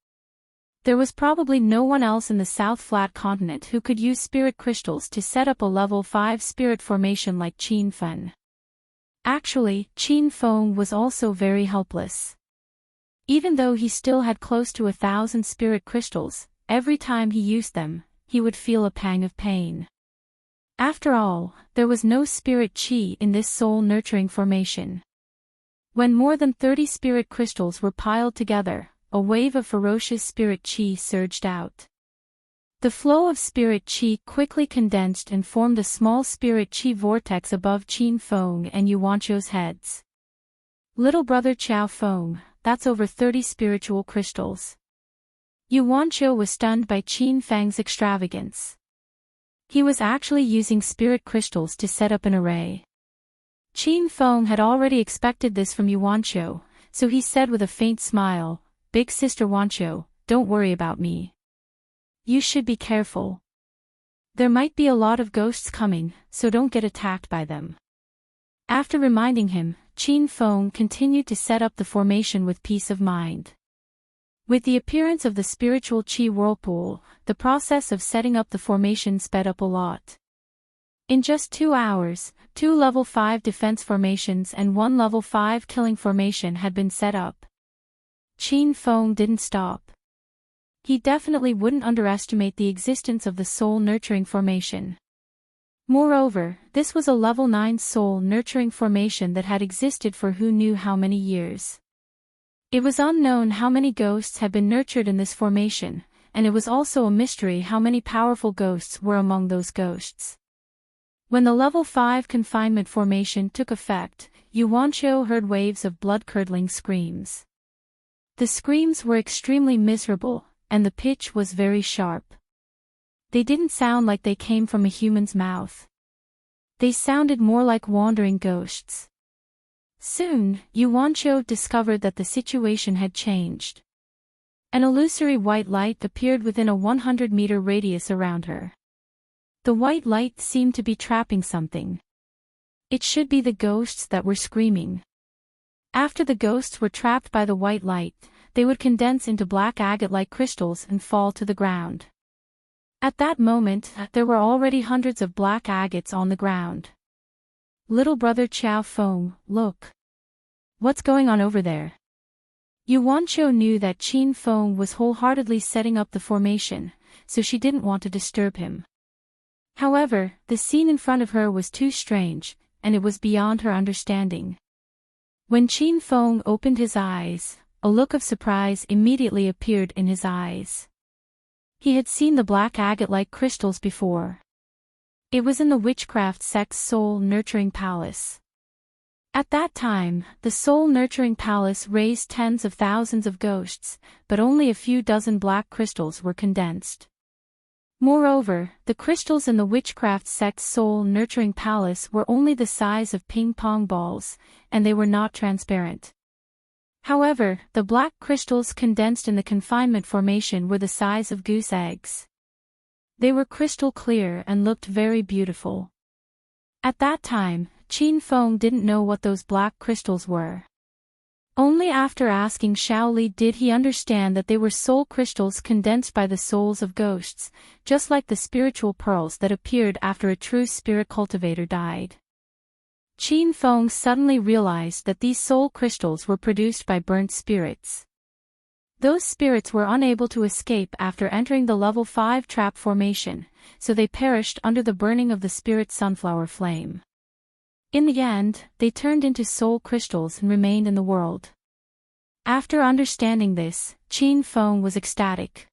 [SPEAKER 1] There was probably no one else in the South Flat continent who could use spirit crystals to set up a level 5 spirit formation like Qin Fen. Actually, Qin Feng was also very helpless. Even though he still had close to 1,000 spirit crystals, every time he used them, he would feel a pang of pain. After all, there was no spirit chi in this soul-nurturing formation. When more than 30 spirit crystals were piled together, a wave of ferocious spirit chi surged out. The flow of spirit chi quickly condensed and formed a small spirit chi vortex above Qin Feng and Yuanqiu's heads. Little brother Qiao Feng, that's over 30 spiritual crystals. Yuanqiu was stunned by Qin Feng's extravagance. He was actually using spirit crystals to set up an array. Qin Feng had already expected this from Yuanqiu, so he said with a faint smile, "Big sister Wanqiu, don't worry about me. You should be careful. There might be a lot of ghosts coming, so don't get attacked by them." After reminding him, Qin Feng continued to set up the formation with peace of mind. With the appearance of the spiritual Qi whirlpool, the process of setting up the formation sped up a lot. In just 2 hours, 2 level 5 defense formations and 1 level 5 killing formation had been set up. Qin Feng didn't stop. He definitely wouldn't underestimate the existence of the soul-nurturing formation. Moreover, this was a level 9 soul-nurturing formation that had existed for who knew how many years. It was unknown how many ghosts had been nurtured in this formation, and it was also a mystery how many powerful ghosts were among those ghosts. When the level 5 confinement formation took effect, Yuanqiu heard waves of blood-curdling screams. The screams were extremely miserable, and the pitch was very sharp. They didn't sound like they came from a human's mouth. They sounded more like wandering ghosts. Soon, Yuanqiu discovered that the situation had changed. An illusory white light appeared within a 100-meter radius around her. The white light seemed to be trapping something. It should be the ghosts that were screaming. After the ghosts were trapped by the white light, they would condense into black agate-like crystals and fall to the ground. At that moment, there were already hundreds of black agates on the ground. "Little brother Qiao Feng, look. What's going on over there?" Yuanqiu knew that Qin Feng was wholeheartedly setting up the formation, so she didn't want to disturb him. However, the scene in front of her was too strange, and it was beyond her understanding. When Qin Feng opened his eyes, a look of surprise immediately appeared in his eyes. He had seen the black agate-like crystals before. It was in the witchcraft sect's soul-nurturing palace. At that time, the soul-nurturing palace raised tens of thousands of ghosts, but only a few dozen black crystals were condensed. Moreover, the crystals in the witchcraft sect's soul-nurturing palace were only the size of ping-pong balls, and they were not transparent. However, the black crystals condensed in the confinement formation were the size of goose eggs. They were crystal clear and looked very beautiful. At that time, Qin Feng didn't know what those black crystals were. Only after asking Shaoli did he understand that they were soul crystals condensed by the souls of ghosts, just like the spiritual pearls that appeared after a true spirit cultivator died. Qin Feng suddenly realized that these soul crystals were produced by burnt spirits. Those spirits were unable to escape after entering the level 5 trap formation, so they perished under the burning of the spirit sunflower flame. In the end, they turned into soul crystals and remained in the world. After understanding this, Qin Feng was ecstatic.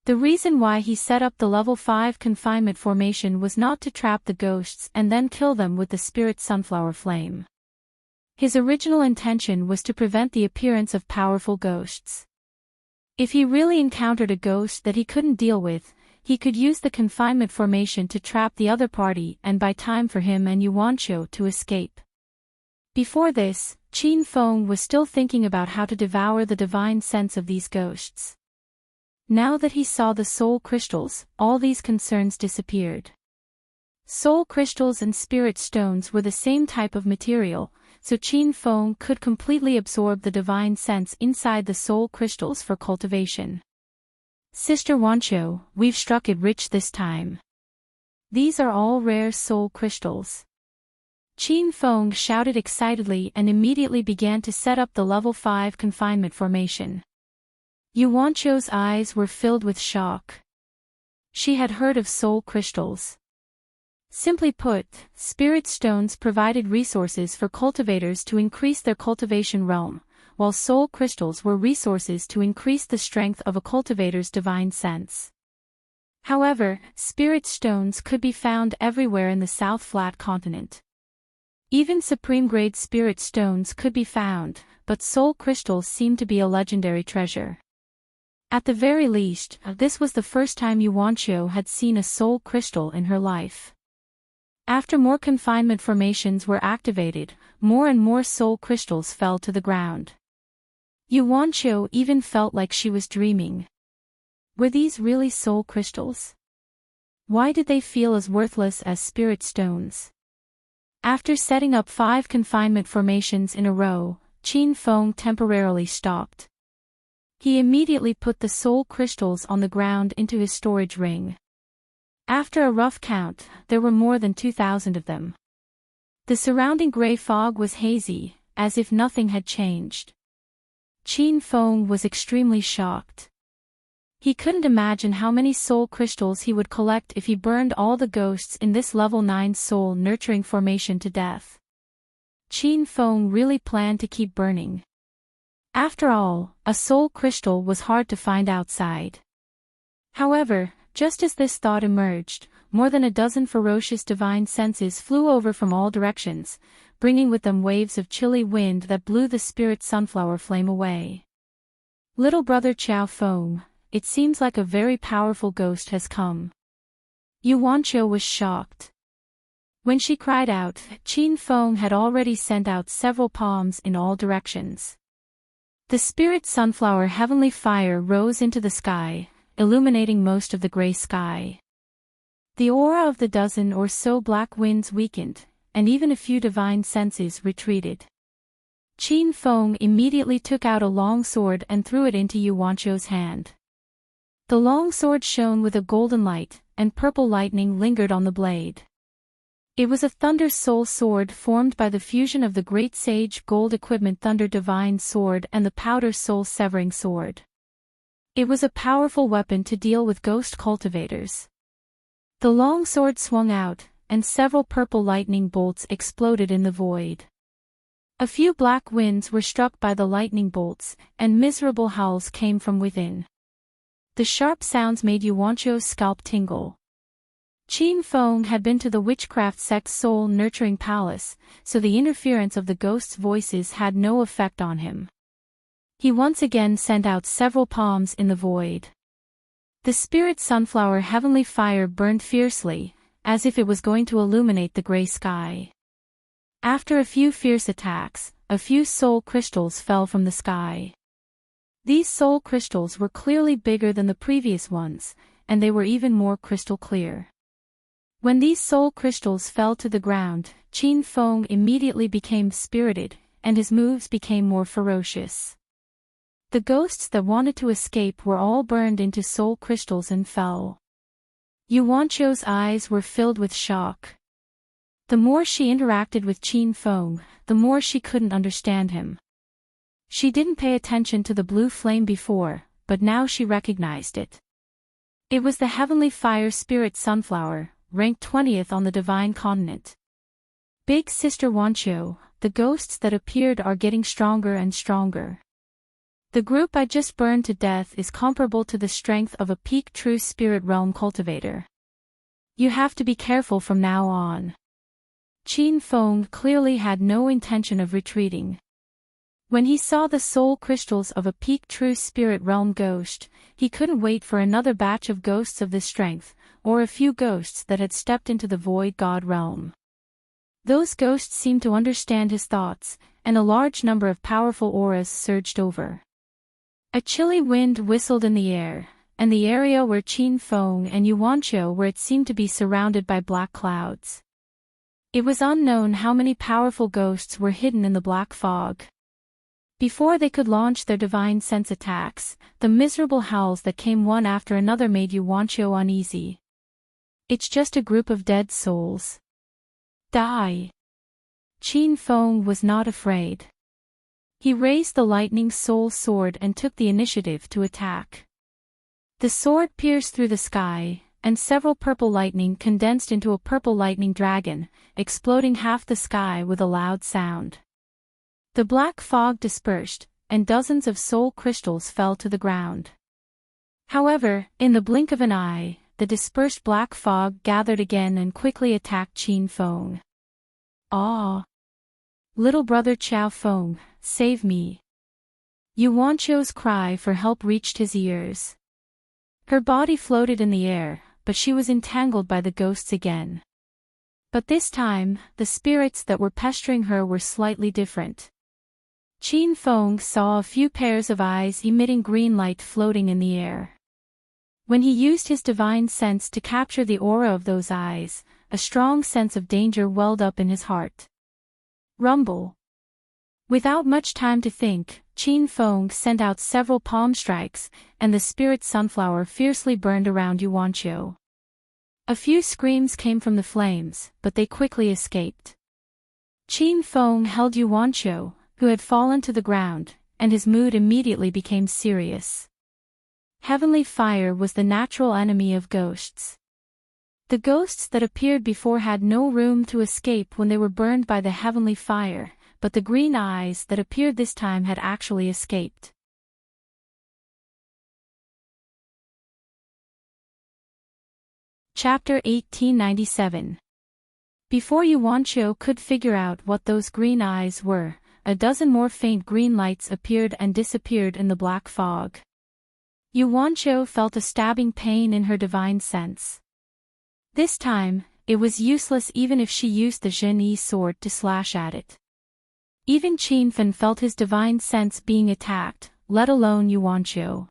[SPEAKER 1] The reason why he set up the level 5 confinement formation was not to trap the ghosts and then kill them with the spirit sunflower flame. His original intention was to prevent the appearance of powerful ghosts. If he really encountered a ghost that he couldn't deal with, he could use the confinement formation to trap the other party and buy time for him and Yuanqiu to escape. Before this, Qin Feng was still thinking about how to devour the divine sense of these ghosts. Now that he saw the soul crystals, all these concerns disappeared. Soul crystals and spirit stones were the same type of material, so Qin Feng could completely absorb the divine sense inside the soul crystals for cultivation. Sister Wancho, we've struck it rich this time. These are all rare soul crystals. Qin Feng shouted excitedly and immediately began to set up the level 5 confinement formation. Yu Wancho's eyes were filled with shock. She had heard of soul crystals. Simply put, spirit stones provided resources for cultivators to increase their cultivation realm, while soul crystals were resources to increase the strength of a cultivator's divine sense. However, spirit stones could be found everywhere in the South Flat continent. Even supreme-grade spirit stones could be found, but soul crystals seemed to be a legendary treasure. At the very least, this was the first time Yu Wancho had seen a soul crystal in her life. After more confinement formations were activated, more and more soul crystals fell to the ground. Yu Wancho even felt like she was dreaming. Were these really soul crystals? Why did they feel as worthless as spirit stones? After setting up 5 confinement formations in a row, Qin Feng temporarily stopped. He immediately put the soul crystals on the ground into his storage ring. After a rough count, there were more than 2,000 of them. The surrounding gray fog was hazy, as if nothing had changed. Qin Feng was extremely shocked. He couldn't imagine how many soul crystals he would collect if he burned all the ghosts in this level 9 soul nurturing formation to death. Qin Feng really planned to keep burning. After all, a soul crystal was hard to find outside. However, just as this thought emerged, more than a dozen ferocious divine senses flew over from all directions, bringing with them waves of chilly wind that blew the spirit sunflower flame away. Little brother Qiao Feng, it seems like a very powerful ghost has come. Yu Wancho was shocked. When she cried out, Qin Feng had already sent out several palms in all directions. The spirit sunflower heavenly fire rose into the sky, illuminating most of the gray sky. The aura of the dozen or so black winds weakened, and even a few divine senses retreated. Qin Feng immediately took out a long sword and threw it into Yu Wancho's hand. The long sword shone with a golden light, and purple lightning lingered on the blade. It was a Thunder Soul sword formed by the fusion of the Great Sage Gold Equipment Thunder Divine Sword and the Powder Soul Severing Sword. It was a powerful weapon to deal with ghost cultivators. The long sword swung out, and several purple lightning bolts exploded in the void. A few black winds were struck by the lightning bolts, and miserable howls came from within. The sharp sounds made Yu Wancho's scalp tingle. Qin Feng had been to the witchcraft sect's soul nurturing palace, so the interference of the ghosts' voices had no effect on him. He once again sent out several palms in the void. The spirit sunflower heavenly fire burned fiercely, as if it was going to illuminate the gray sky. After a few fierce attacks, a few soul crystals fell from the sky. These soul crystals were clearly bigger than the previous ones, and they were even more crystal clear. When these soul crystals fell to the ground, Qin Feng immediately became spirited, and his moves became more ferocious. The ghosts that wanted to escape were all burned into soul crystals and fell. Yu Wancho's eyes were filled with shock. The more she interacted with Qin Feng, the more she couldn't understand him. She didn't pay attention to the blue flame before, but now she recognized it. It was the heavenly fire spirit sunflower, ranked 20th on the divine continent. Big Sister Wancho, the ghosts that appeared are getting stronger and stronger. The group I just burned to death is comparable to the strength of a peak true spirit realm cultivator. You have to be careful from now on. Qin Feng clearly had no intention of retreating. When he saw the soul crystals of a peak true spirit realm ghost, he couldn't wait for another batch of ghosts of this strength, or a few ghosts that had stepped into the void god realm. Those ghosts seemed to understand his thoughts, and a large number of powerful auras surged over. A chilly wind whistled in the air, and the area where Qin Feng and Yuanqiu were it seemed to be surrounded by black clouds. It was unknown how many powerful ghosts were hidden in the black fog. Before they could launch their divine sense attacks, the miserable howls that came one after another made Yuanqiu uneasy. It's just a group of dead souls. Die. Qin Feng was not afraid. He raised the lightning soul sword and took the initiative to attack. The sword pierced through the sky, and several purple lightning condensed into a purple lightning dragon, exploding half the sky with a loud sound. The black fog dispersed, and dozens of soul crystals fell to the ground. However, in the blink of an eye, the dispersed black fog gathered again and quickly attacked Qin Feng. Ah! Little brother Qiao Feng, save me! Yuanqiu's cry for help reached his ears. Her body floated in the air, but she was entangled by the ghosts again. But this time, the spirits that were pestering her were slightly different. Qin Feng saw a few pairs of eyes emitting green light floating in the air. When he used his divine sense to capture the aura of those eyes, a strong sense of danger welled up in his heart. Rumble. Without much time to think, Qin Feng sent out several palm strikes, and the spirit sunflower fiercely burned around Yuanqiu. A few screams came from the flames, but they quickly escaped. Qin Feng held Yuanqiu, who had fallen to the ground, and his mood immediately became serious. Heavenly fire was the natural enemy of ghosts. The ghosts that appeared before had no room to escape when they were burned by the heavenly fire, but the green eyes that appeared this time had actually escaped. Chapter 1897. Before Yuanqiu could figure out what those green eyes were, a dozen more faint green lights appeared and disappeared in the black fog. Yuanqiu felt a stabbing pain in her divine sense. This time, it was useless even if she used the Zhenyi sword to slash at it. Even Qin Feng felt his divine sense being attacked, let alone Yuanqiu.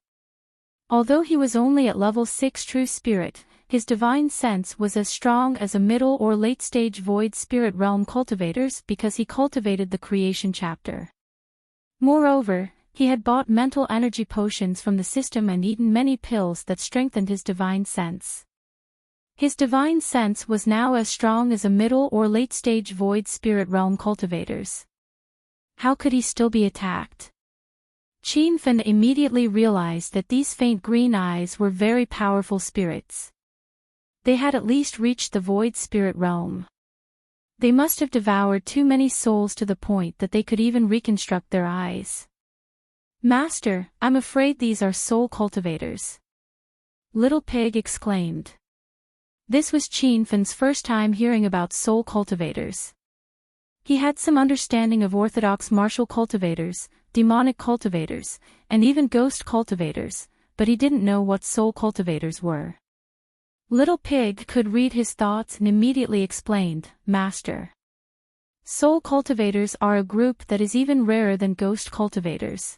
[SPEAKER 1] Although he was only at level 6 true spirit, his divine sense was as strong as a middle or late-stage void spirit realm cultivator's because he cultivated the creation chapter. Moreover, he had bought mental energy potions from the system and eaten many pills that strengthened his divine sense. His divine sense was now as strong as a middle or late-stage void spirit realm cultivator's. How could he still be attacked? Qin Feng immediately realized that these faint green eyes were very powerful spirits. They had at least reached the void spirit realm. They must have devoured too many souls to the point that they could even reconstruct their eyes. Master, I'm afraid these are soul cultivators. Little Pig exclaimed. This was Qin Feng's first time hearing about soul cultivators. He had some understanding of orthodox martial cultivators, demonic cultivators, and even ghost cultivators, but he didn't know what soul cultivators were. Little Pig could read his thoughts and immediately explained, Master. Soul cultivators are a group that is even rarer than ghost cultivators.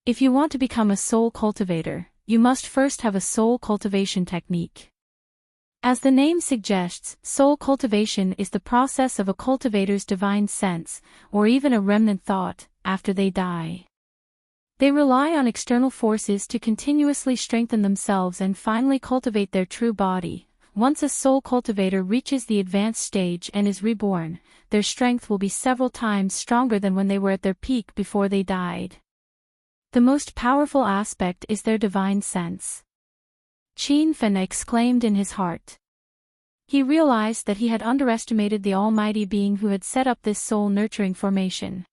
[SPEAKER 1] If you want to become a soul cultivator, you must first have a soul cultivation technique. As the name suggests, soul cultivation is the process of a cultivator's divine sense, or even a remnant thought, after they die. They rely on external forces to continuously strengthen themselves and finally cultivate their true body. Once a soul cultivator reaches the advanced stage and is reborn, their strength will be several times stronger than when they were at their peak before they died. The most powerful aspect is their divine sense. Qin Feng exclaimed in his heart. He realized that he had underestimated the almighty being who had set up this soul-nurturing formation.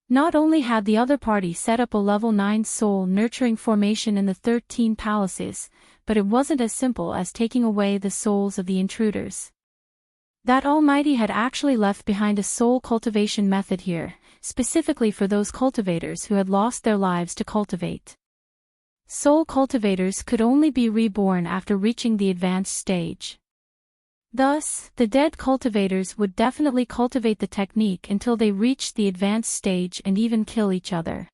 [SPEAKER 1] Not only had the other party set up a level 9 soul-nurturing formation in the 13 palaces, but it wasn't as simple as taking away the souls of the intruders. That almighty had actually left behind a soul cultivation method here, specifically for those cultivators who had lost their lives to cultivate. Soul cultivators could only be reborn after reaching the advanced stage. Thus, the dead cultivators would definitely cultivate the technique until they reached the advanced stage and even kill each other.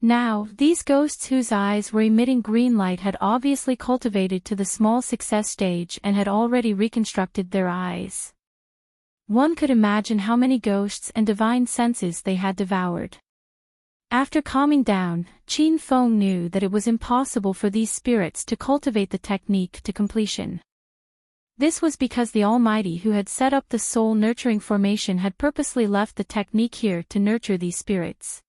[SPEAKER 1] Now, these ghosts whose eyes were emitting green light had obviously cultivated to the small success stage and had already reconstructed their eyes. One could imagine how many ghosts and divine senses they had devoured. After calming down, Qin Feng knew that it was impossible for these spirits to cultivate the technique to completion. This was because the Almighty who had set up the soul-nurturing formation had purposely left the technique here to nurture these spirits.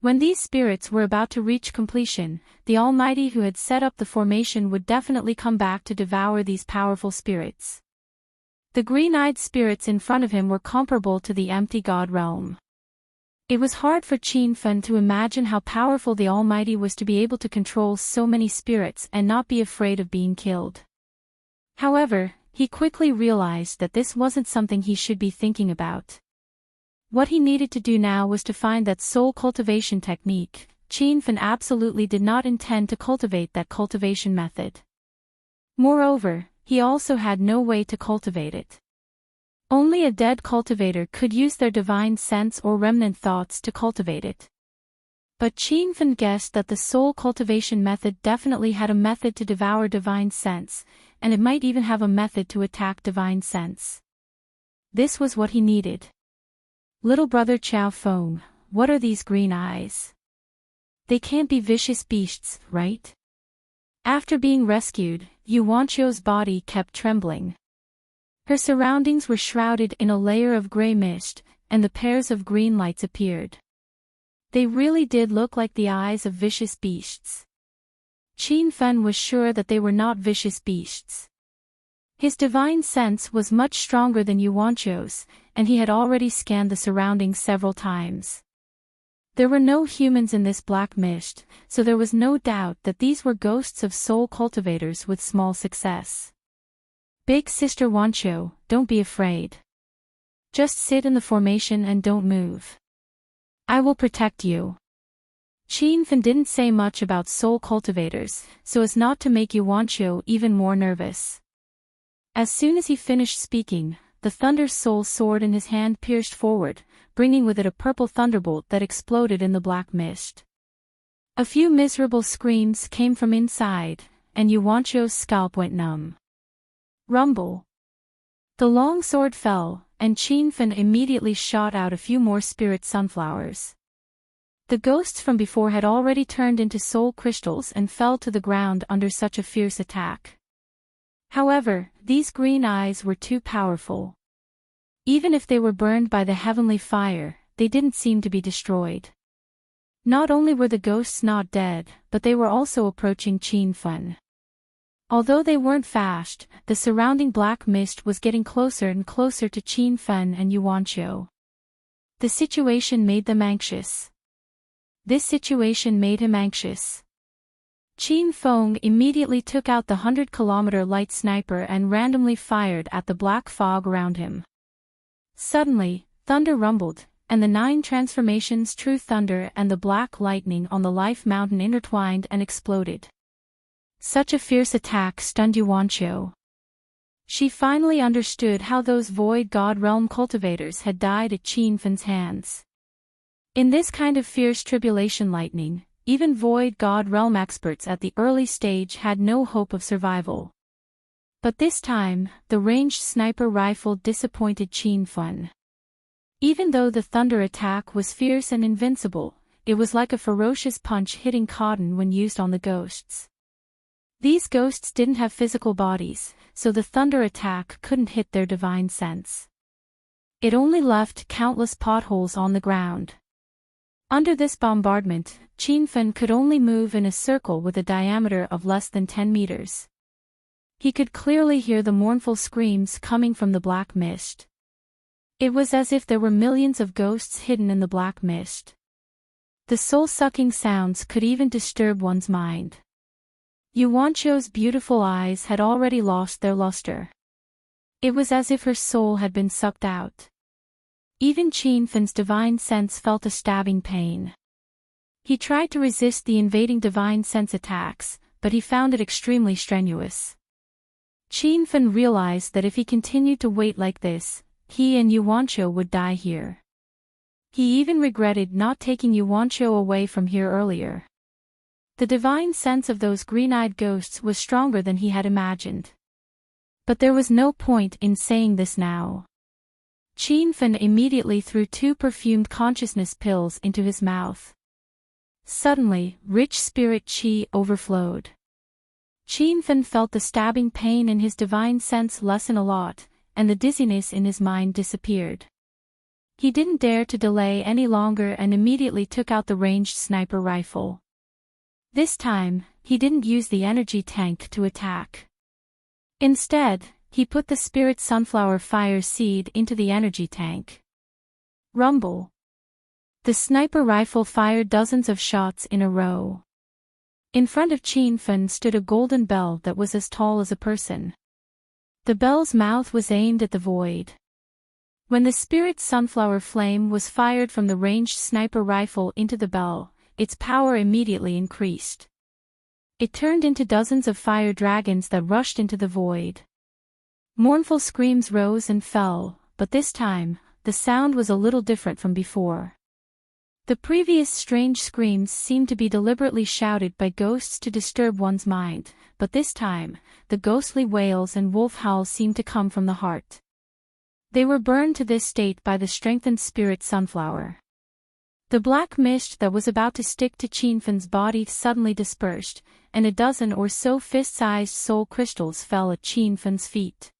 [SPEAKER 1] When these spirits were about to reach completion, the Almighty who had set up the formation would definitely come back to devour these powerful spirits. The green-eyed spirits in front of him were comparable to the empty god realm. It was hard for Qin Feng to imagine how powerful the Almighty was to be able to control so many spirits and not be afraid of being killed. However, he quickly realized that this wasn't something he should be thinking about. What he needed to do now was to find that soul cultivation technique. Qin Feng absolutely did not intend to cultivate that cultivation method. Moreover, he also had no way to cultivate it. Only a dead cultivator could use their divine sense or remnant thoughts to cultivate it. But Qin Feng guessed that the soul cultivation method definitely had a method to devour divine sense, and it might even have a method to attack divine sense. This was what he needed. Little brother Qiao Feng, what are these green eyes? They can't be vicious beasts, right? After being rescued, Yu Wanqiu's body kept trembling. Her surroundings were shrouded in a layer of gray mist, and the pairs of green lights appeared. They really did look like the eyes of vicious beasts. Qin Feng was sure that they were not vicious beasts. His divine sense was much stronger than Yu Wanqiu's, and he had already scanned the surroundings several times. There were no humans in this black mist, so there was no doubt that these were ghosts of soul cultivators with small success. Big Sister Wanqiu, don't be afraid. Just sit in the formation and don't move. I will protect you. Qin Feng didn't say much about soul cultivators, so as not to make Yu Wanqiu even more nervous. As soon as he finished speaking, the Thunder Soul sword in his hand pierced forward, bringing with it a purple thunderbolt that exploded in the black mist. A few miserable screams came from inside, and Yu Wanqiu's scalp went numb. Rumble. The long sword fell, and Qin Feng immediately shot out a few more spirit sunflowers. The ghosts from before had already turned into soul crystals and fell to the ground under such a fierce attack. However, these green eyes were too powerful. Even if they were burned by the heavenly fire, they didn't seem to be destroyed. Not only were the ghosts not dead, but they were also approaching Qin Feng. Although they weren't fast, the surrounding black mist was getting closer and closer to Qin Feng and Yu Wanqiu. The situation made them anxious. This situation made him anxious. Qin Feng immediately took out the 100-kilometer light sniper and randomly fired at the black fog around him. Suddenly, thunder rumbled, and the 9 transformations True Thunder and the Black Lightning on the Life Mountain intertwined and exploded. Such a fierce attack stunned Yu Wanqiu. She finally understood how those Void God Realm cultivators had died at Qin Feng's hands. In this kind of fierce tribulation lightning, even Void God Realm experts at the early stage had no hope of survival. But this time, the ranged sniper rifle disappointed Qin Feng. Even though the thunder attack was fierce and invincible, it was like a ferocious punch hitting cotton when used on the ghosts. These ghosts didn't have physical bodies, so the thunder attack couldn't hit their divine sense. It only left countless potholes on the ground. Under this bombardment, Qin Feng could only move in a circle with a diameter of less than 10 meters. He could clearly hear the mournful screams coming from the black mist. It was as if there were millions of ghosts hidden in the black mist. The soul-sucking sounds could even disturb one's mind. Yu Wanqiu's beautiful eyes had already lost their luster. It was as if her soul had been sucked out. Even Qin Feng's divine sense felt a stabbing pain. He tried to resist the invading divine sense attacks, but he found it extremely strenuous. Qin Fen realized that if he continued to wait like this, he and Yuanqiu would die here. He even regretted not taking Yuanqiu away from here earlier. The divine sense of those green-eyed ghosts was stronger than he had imagined. But there was no point in saying this now. Qin Fen immediately threw 2 perfumed consciousness pills into his mouth. Suddenly, rich spirit qi overflowed. Qin Fen felt the stabbing pain in his divine sense lessen a lot, and the dizziness in his mind disappeared. He didn't dare to delay any longer and immediately took out the ranged sniper rifle. This time, he didn't use the energy tank to attack. Instead, he put the spirit sunflower fire seed into the energy tank. Rumble. The sniper rifle fired dozens of shots in a row. In front of Qin Fen stood a golden bell that was as tall as a person. The bell's mouth was aimed at the void. When the spirit sunflower flame was fired from the ranged sniper rifle into the bell, its power immediately increased. It turned into dozens of fire dragons that rushed into the void. Mournful screams rose and fell, but this time, the sound was a little different from before. The previous strange screams seemed to be deliberately shouted by ghosts to disturb one's mind, but this time, the ghostly wails and wolf howls seemed to come from the heart. They were burned to this state by the strengthened spirit sunflower. The black mist that was about to stick to Qin Fen's body suddenly dispersed, and a dozen or so fist-sized soul crystals fell at Qin Fen's feet.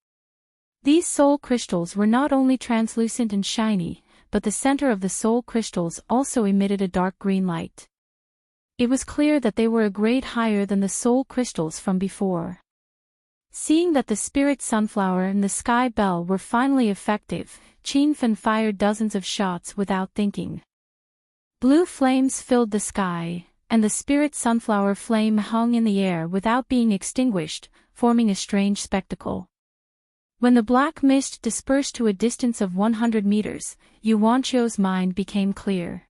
[SPEAKER 1] These soul crystals were not only translucent and shiny, but the center of the soul crystals also emitted a dark green light. It was clear that they were a grade higher than the soul crystals from before. Seeing that the spirit sunflower and the sky bell were finally effective, Qin Fen fired dozens of shots without thinking. Blue flames filled the sky, and the spirit sunflower flame hung in the air without being extinguished, forming a strange spectacle. When the black mist dispersed to a distance of 100 meters, Yuanqiu's mind became clear.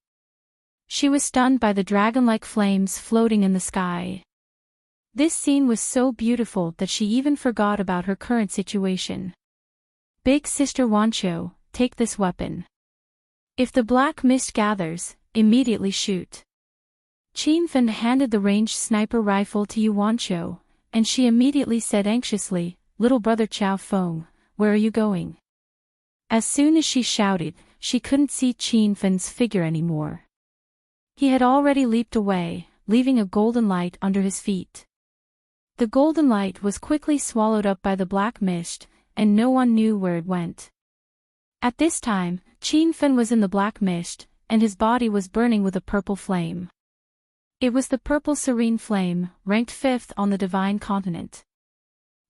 [SPEAKER 1] She was stunned by the dragon-like flames floating in the sky. This scene was so beautiful that she even forgot about her current situation. Big Sister Yuanqiu, take this weapon. If the black mist gathers, immediately shoot. Qin Fen handed the ranged sniper rifle to Yuanqiu, and she immediately said anxiously, "Little brother Qiao Feng, where are you going?" As soon as she shouted, she couldn't see Qin Fen's figure anymore. He had already leaped away, leaving a golden light under his feet. The golden light was quickly swallowed up by the black mist, and no one knew where it went. At this time, Qin Fen was in the black mist, and his body was burning with a purple flame. It was the purple serene flame, ranked 5th on the divine continent.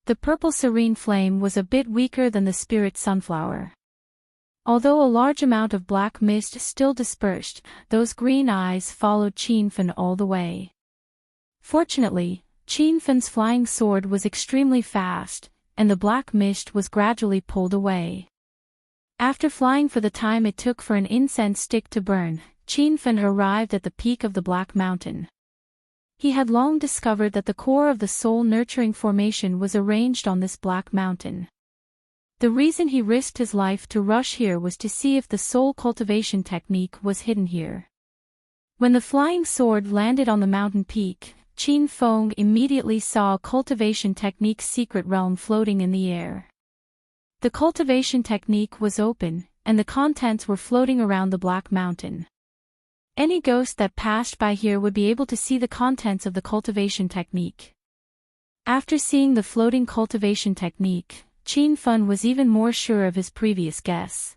[SPEAKER 1] The purple serene flame was a bit weaker than the spirit sunflower. Although a large amount of black mist still dispersed, those green eyes followed Qin Fen all the way. Fortunately, Qin Fen's flying sword was extremely fast, and the black mist was gradually pulled away. After flying for the time it took for an incense stick to burn, Qin Fen arrived at the peak of the Black Mountain. He had long discovered that the core of the soul-nurturing formation was arranged on this Black Mountain. The reason he risked his life to rush here was to see if the soul cultivation technique was hidden here. When the flying sword landed on the mountain peak, Qin Feng immediately saw a cultivation technique's secret realm floating in the air. The cultivation technique was open, and the contents were floating around the Black Mountain. Any ghost that passed by here would be able to see the contents of the cultivation technique. After seeing the floating cultivation technique, Qin Fen was even more sure of his previous guess.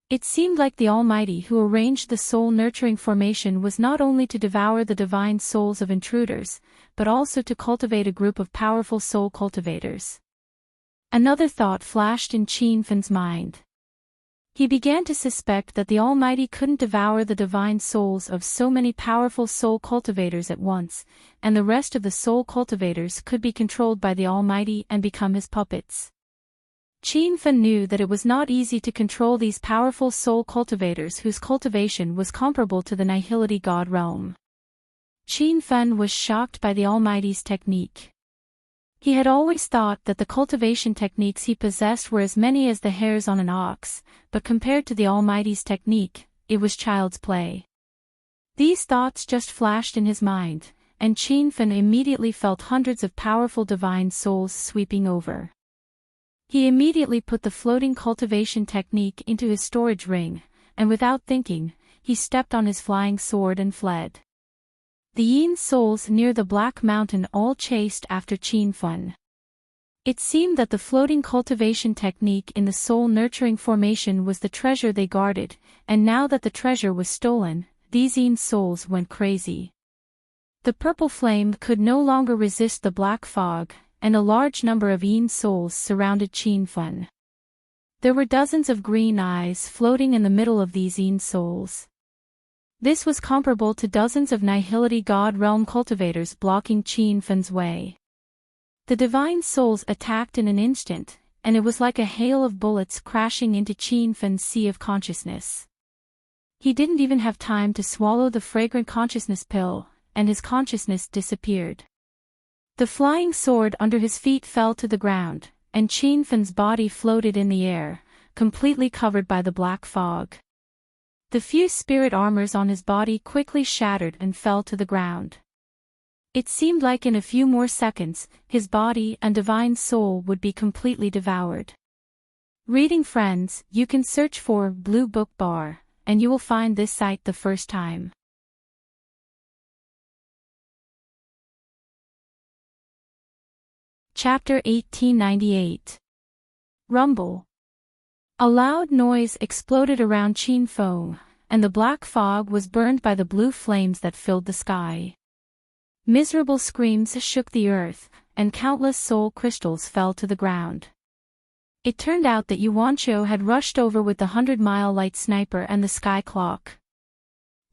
[SPEAKER 1] It seemed like the Almighty who arranged the soul-nurturing formation was not only to devour the divine souls of intruders, but also to cultivate a group of powerful soul cultivators. Another thought flashed in Qin Fen's mind. He began to suspect that the Almighty couldn't devour the divine souls of so many powerful soul cultivators at once, and the rest of the soul cultivators could be controlled by the Almighty and become his puppets. Qin Fen knew that it was not easy to control these powerful soul cultivators whose cultivation was comparable to the Nihility God realm. Qin Fen was shocked by the Almighty's technique. He had always thought that the cultivation techniques he possessed were as many as the hairs on an ox, but compared to the Almighty's technique, it was child's play. These thoughts just flashed in his mind, and Qin Fan immediately felt hundreds of powerful divine souls sweeping over. He immediately put the floating cultivation technique into his storage ring, and without thinking, he stepped on his flying sword and fled. The Yin souls near the Black Mountain all chased after Qin Fan. It seemed that the floating cultivation technique in the soul-nurturing formation was the treasure they guarded, and now that the treasure was stolen, these Yin souls went crazy. The purple flame could no longer resist the black fog, and a large number of Yin souls surrounded Qin Fan. There were dozens of green eyes floating in the middle of these Yin souls. This was comparable to dozens of Nihility God Realm cultivators blocking Qin Fan's way. The divine souls attacked in an instant, and it was like a hail of bullets crashing into Qin Fan's sea of consciousness. He didn't even have time to swallow the fragrant consciousness pill, and his consciousness disappeared. The flying sword under his feet fell to the ground, and Qin Fan's body floated in the air, completely covered by the black fog. The few spirit armors on his body quickly shattered and fell to the ground. It seemed like in a few more seconds, his body and divine soul would be completely devoured. Reading friends, you can search for Blue Book Bar, and you will find this site the first time. Chapter 1898. Rumble. A loud noise exploded around Qin Fan, and the black fog was burned by the blue flames that filled the sky. Miserable screams shook the earth, and countless soul crystals fell to the ground. It turned out that Yuanqiu had rushed over with the 100-mile light sniper and the sky clock.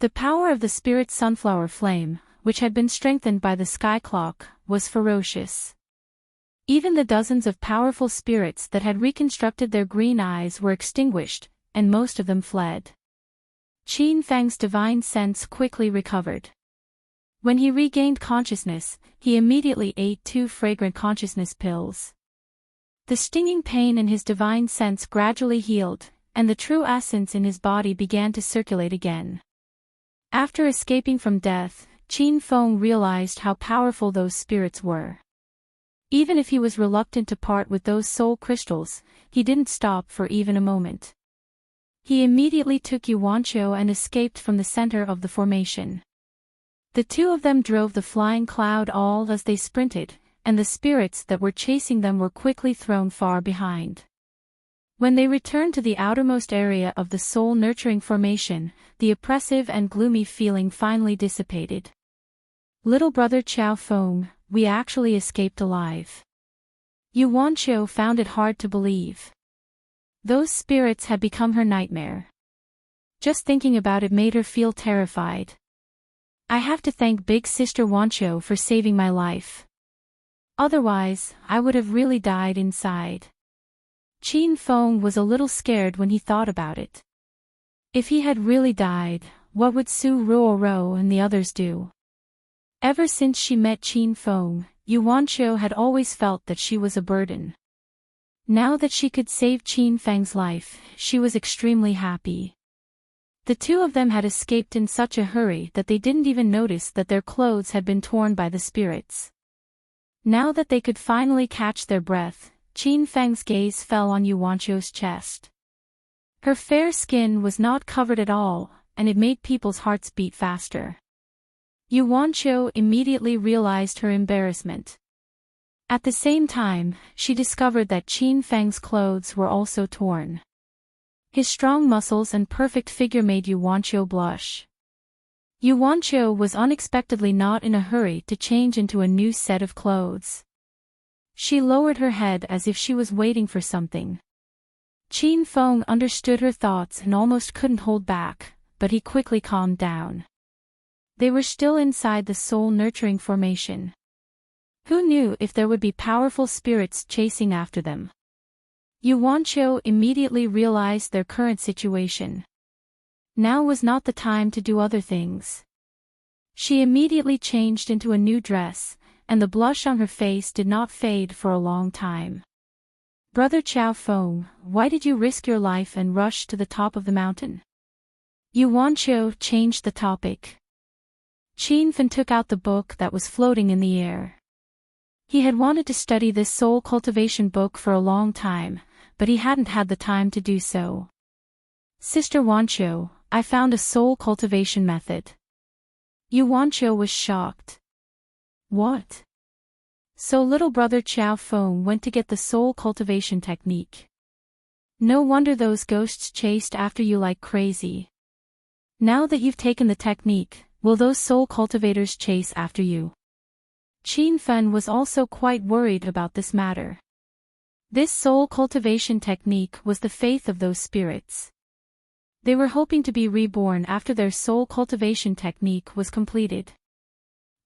[SPEAKER 1] The power of the spirit sunflower flame, which had been strengthened by the sky clock, was ferocious. Even the dozens of powerful spirits that had reconstructed their green eyes were extinguished, and most of them fled. Qin Fang's divine sense quickly recovered. When he regained consciousness, he immediately ate 2 fragrant consciousness pills. The stinging pain in his divine sense gradually healed, and the true essence in his body began to circulate again. After escaping from death, Qin Fan realized how powerful those spirits were. Even if he was reluctant to part with those soul crystals, he didn't stop for even a moment. He immediately took Yuanqiu and escaped from the center of the formation. The two of them drove the flying cloud all as they sprinted, and the spirits that were chasing them were quickly thrown far behind. When they returned to the outermost area of the soul-nurturing formation, the oppressive and gloomy feeling finally dissipated. Little brother Qiao Feng, we actually escaped alive. Yuanqiu found it hard to believe. Those spirits had become her nightmare. Just thinking about it made her feel terrified. I have to thank Big Sister Yuanqiu for saving my life. Otherwise, I would have really died inside. Qin Fan was a little scared when he thought about it. If he had really died, what would Su Ruoro and the others do? Ever since she met Qin Fan, Yuanqiu had always felt that she was a burden. Now that she could save Qin Fang's life, she was extremely happy. The two of them had escaped in such a hurry that they didn't even notice that their clothes had been torn by the spirits. Now that they could finally catch their breath, Qin Fang's gaze fell on Yuanqiu's chest. Her fair skin was not covered at all, and it made people's hearts beat faster. Yuanqiu immediately realized her embarrassment. At the same time, she discovered that Qin Fang's clothes were also torn. His strong muscles and perfect figure made Yuanqiu blush. Yuanqiu was unexpectedly not in a hurry to change into a new set of clothes. She lowered her head as if she was waiting for something. Qin Fan understood her thoughts and almost couldn't hold back, but he quickly calmed down. They were still inside the soul-nurturing formation. Who knew if there would be powerful spirits chasing after them? Yuanqiu immediately realized their current situation. Now was not the time to do other things. She immediately changed into a new dress, and the blush on her face did not fade for a long time. "Brother Chow Feng, why did you risk your life and rush to the top of the mountain?" Yu Wanqiu changed the topic. Qin Fen took out the book that was floating in the air. He had wanted to study this soul cultivation book for a long time, but he hadn't had the time to do so. "Sister Wanqiu, I found a soul cultivation method." Yu Wanqiu was shocked. "What?" So little brother Chow Feng went to get the soul cultivation technique. "No wonder those ghosts chased after you like crazy. Now that you've taken the technique, will those soul cultivators chase after you?" Qin Fen was also quite worried about this matter. This soul cultivation technique was the faith of those spirits. They were hoping to be reborn after their soul cultivation technique was completed.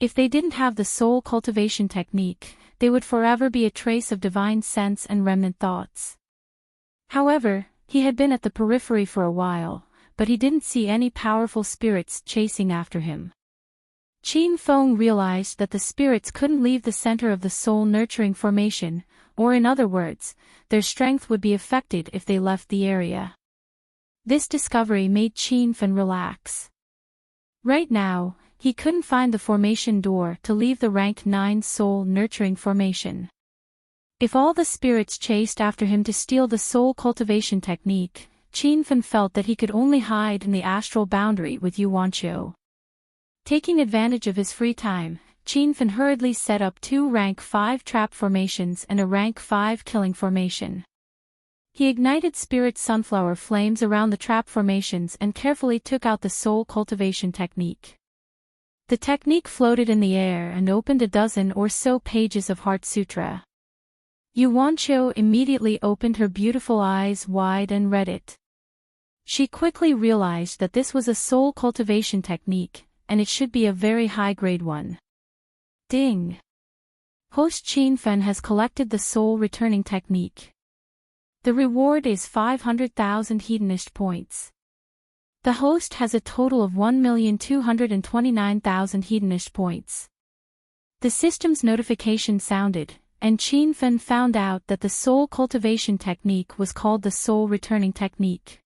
[SPEAKER 1] If they didn't have the soul cultivation technique, they would forever be a trace of divine sense and remnant thoughts. However, he had been at the periphery for a while, but he didn't see any powerful spirits chasing after him. Qin Feng realized that the spirits couldn't leave the center of the soul-nurturing formation, or in other words, their strength would be affected if they left the area. This discovery made Qin Fen relax. Right now, he couldn't find the formation door to leave the rank 9 soul-nurturing formation. If all the spirits chased after him to steal the soul cultivation technique, Qin Fen felt that he could only hide in the astral boundary with Yu Wanqiu. Taking advantage of his free time, Qin Fen hurriedly set up 2 rank 5 trap formations and a rank 5 killing formation. He ignited spirit sunflower flames around the trap formations and carefully took out the soul cultivation technique. The technique floated in the air and opened a dozen or so pages of Heart Sutra. Yu Wanqiu immediately opened her beautiful eyes wide and read it. She quickly realized that this was a soul cultivation technique, and it should be a very high-grade one. Ding! Host Qin Fen has collected the soul returning technique. The reward is 500,000 hedonist points. The host has a total of 1,229,000 hedonist points. The system's notification sounded, and Qin Fen found out that the soul cultivation technique was called the soul returning technique.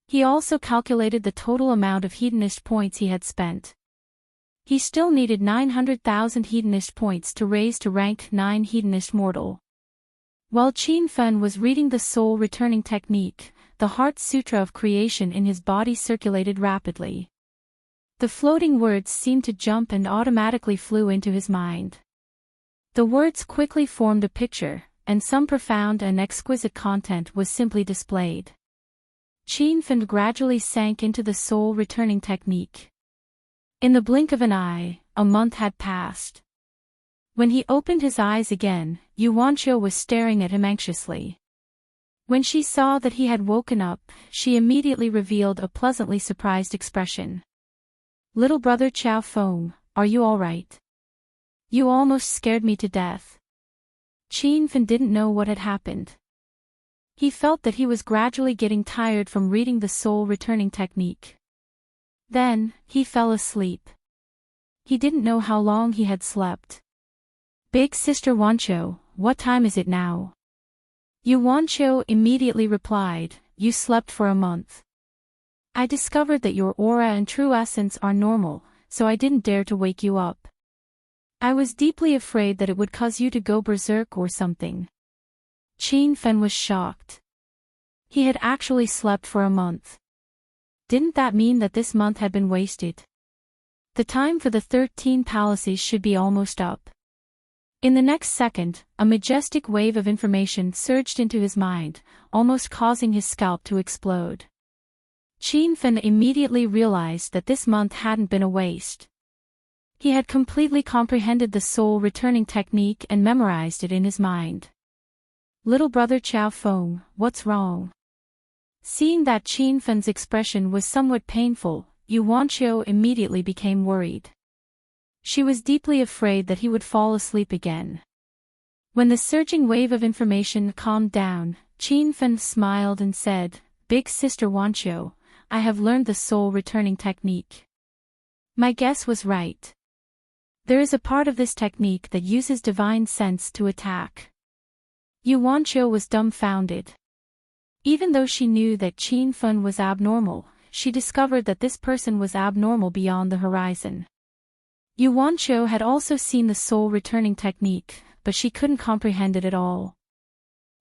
[SPEAKER 1] He also calculated the total amount of hedonist points he had spent. He still needed 900,000 hedonist points to raise to rank 9 hedonist mortal. While Qin Fen was reading the soul returning technique, the Heart Sutra of creation in his body circulated rapidly. The floating words seemed to jump and automatically flew into his mind. The words quickly formed a picture, and some profound and exquisite content was simply displayed. Qin Fen gradually sank into the soul returning technique. In the blink of an eye, a month had passed. When he opened his eyes again, Yu Wanqiu was staring at him anxiously. When she saw that he had woken up, she immediately revealed a pleasantly surprised expression. "Little brother Chow Feng, are you all right? You almost scared me to death." Qin Fen didn't know what had happened. He felt that he was gradually getting tired from reading the soul returning technique. Then, he fell asleep. He didn't know how long he had slept. "Big Sister Wanqiu, what time is it now?" Yu Wanqiu immediately replied, "You slept for a month. I discovered that your aura and true essence are normal, so I didn't dare to wake you up. I was deeply afraid that it would cause you to go berserk or something." Qin Fen was shocked. He had actually slept for a month. Didn't that mean that this month had been wasted? The time for the 13 palaces should be almost up. In the next second, a majestic wave of information surged into his mind, almost causing his scalp to explode. Qin Fen immediately realized that this month hadn't been a waste. He had completely comprehended the soul returning technique and memorized it in his mind. "Little brother Chow Feng, what's wrong?" Seeing that Qin Fen's expression was somewhat painful, Yu Wanqiu immediately became worried. She was deeply afraid that he would fall asleep again. When the surging wave of information calmed down, Qin Fen smiled and said, "Big Sister Wanqiu, I have learned the soul returning technique." My guess was right. There is a part of this technique that uses divine sense to attack. Yu Wanqiu was dumbfounded. Even though she knew that Qin Fen was abnormal, she discovered that this person was abnormal beyond the horizon. Yu Wanqiu had also seen the soul returning technique, but she couldn't comprehend it at all.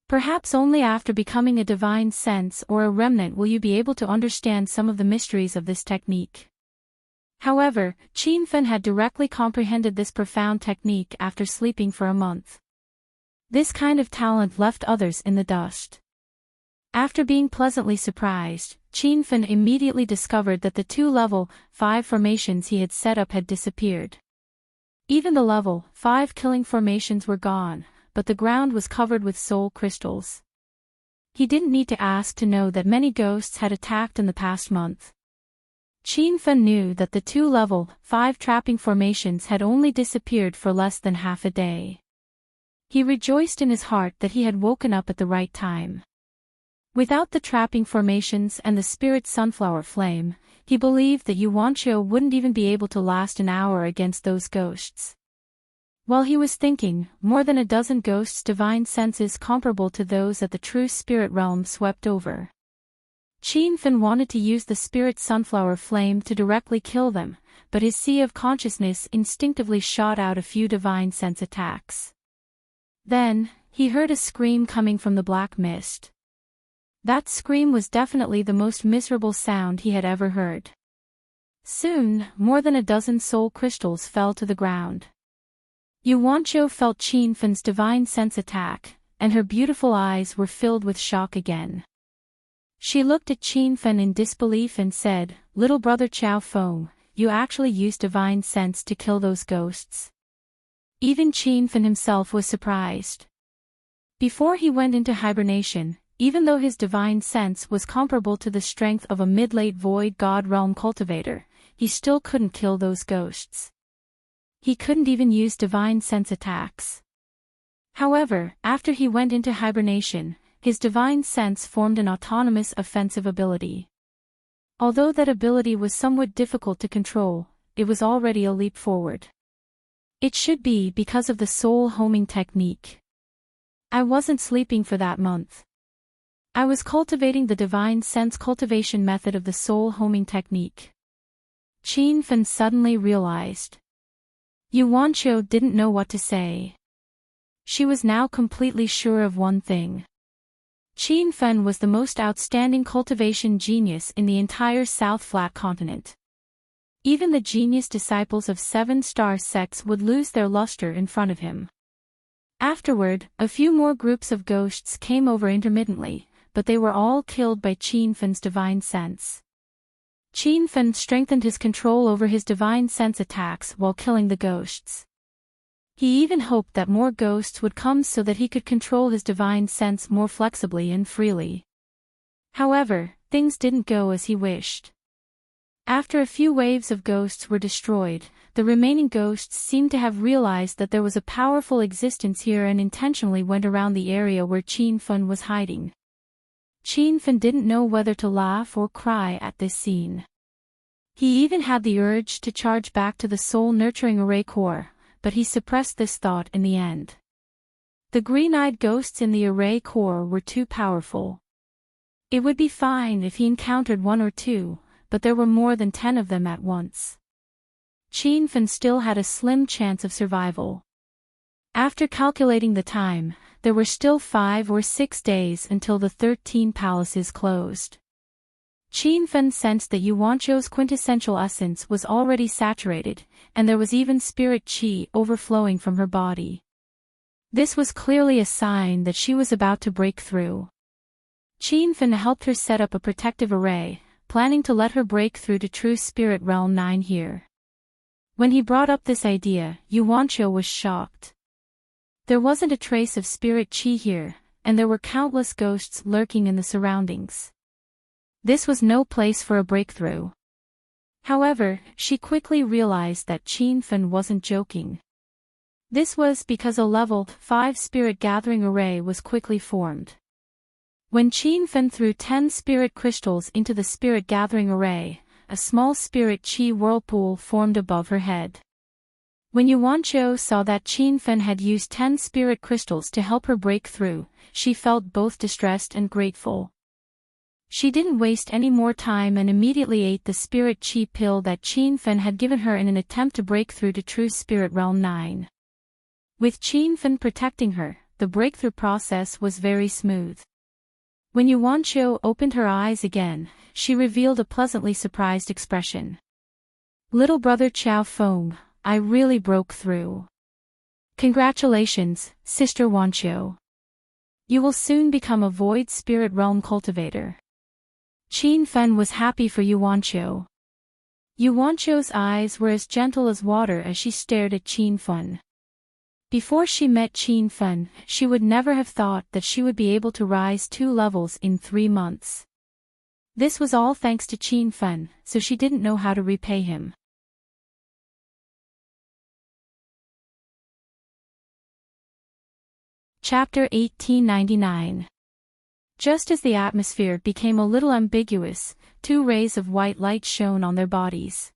[SPEAKER 1] Perhaps only after becoming a divine sense or a remnant will you be able to understand some of the mysteries of this technique. However, Qin Fen had directly comprehended this profound technique after sleeping for a month. This kind of talent left others in the dust. After being pleasantly surprised, Qin Fen immediately discovered that the 2 level 5 formations he had set up had disappeared. Even the level 5 killing formations were gone, but the ground was covered with soul crystals. He didn't need to ask to know that many ghosts had attacked in the past month. Qin Fen knew that the 2 level 5 trapping formations had only disappeared for less than half a day. He rejoiced in his heart that he had woken up at the right time. Without the trapping formations and the spirit sunflower flame, he believed that Yu Wanqiu wouldn't even be able to last an hour against those ghosts. While he was thinking, more than a dozen ghosts' divine senses comparable to those at the true spirit realm swept over. Qin Fen wanted to use the spirit sunflower flame to directly kill them, but his sea of consciousness instinctively shot out a few divine sense attacks. Then, he heard a scream coming from the black mist. That scream was definitely the most miserable sound he had ever heard. Soon, more than a dozen soul crystals fell to the ground. Yu Wanqiu felt Qin Fen's divine sense attack, and her beautiful eyes were filled with shock again. She looked at Qin Fen in disbelief and said, "Little brother Qiao Feng, you actually used divine sense to kill those ghosts?" Even Qin Fen himself was surprised. Before he went into hibernation, even though his divine sense was comparable to the strength of a mid-late void god realm cultivator, he still couldn't kill those ghosts. He couldn't even use divine sense attacks. However, after he went into hibernation, his divine sense formed an autonomous offensive ability. Although that ability was somewhat difficult to control, it was already a leap forward. It should be because of the soul homing technique. I wasn't sleeping for that month. I was cultivating the divine sense cultivation method of the soul homing technique. Qin Fen suddenly realized. Yu Wanqiu didn't know what to say. She was now completely sure of one thing. Qin Fen was the most outstanding cultivation genius in the entire South Flat continent. Even the genius disciples of 7-star sects would lose their luster in front of him. Afterward, a few more groups of ghosts came over intermittently, but they were all killed by Qin Fen's divine sense. Qin Fen strengthened his control over his divine sense attacks while killing the ghosts. He even hoped that more ghosts would come so that he could control his divine sense more flexibly and freely. However, things didn't go as he wished. After a few waves of ghosts were destroyed, the remaining ghosts seemed to have realized that there was a powerful existence here and intentionally went around the area where Qin Fen was hiding. Qin Fen didn't know whether to laugh or cry at this scene. He even had the urge to charge back to the soul-nurturing array core, but he suppressed this thought in the end. The green-eyed ghosts in the array core were too powerful. It would be fine if he encountered 1 or 2, but there were more than 10 of them at once. Qin Fen still had a slim chance of survival. After calculating the time, there were still 5 or 6 days until the 13 palaces closed. Qin Fen sensed that Yu Wanqiu's quintessential essence was already saturated, and there was even spirit qi overflowing from her body. This was clearly a sign that she was about to break through. Qin Fen helped her set up a protective array, planning to let her break through to True Spirit Realm 9 here. When he brought up this idea, Yu Wanqiu was shocked. There wasn't a trace of spirit qi here, and there were countless ghosts lurking in the surroundings. This was no place for a breakthrough. However, she quickly realized that Qin Fen wasn't joking. This was because a level 5 spirit gathering array was quickly formed. When Qin Fen threw 10 spirit crystals into the spirit gathering array, a small spirit qi whirlpool formed above her head. When Yuanqiu saw that Qin Fen had used 10 spirit crystals to help her break through, she felt both distressed and grateful. She didn't waste any more time and immediately ate the spirit chi pill that Qin Fen had given her in an attempt to break through to True Spirit Realm 9. With Qin Fen protecting her, the breakthrough process was very smooth. When Yuanqiu opened her eyes again, she revealed a pleasantly surprised expression. "Little brother Qiao Feng, I really broke through. Congratulations, Sister Yuanqiu. You will soon become a Void Spirit Realm cultivator." Qin Fen was happy for Yuanqiu. Yuanqiu's eyes were as gentle as water as she stared at Qin Fen. Before she met Qin Fen, she would never have thought that she would be able to rise 2 levels in 3 months. This was all thanks to Qin Fen, so she didn't know how to repay him. Chapter 1899. Just as the atmosphere became a little ambiguous, 2 rays of white light shone on their bodies.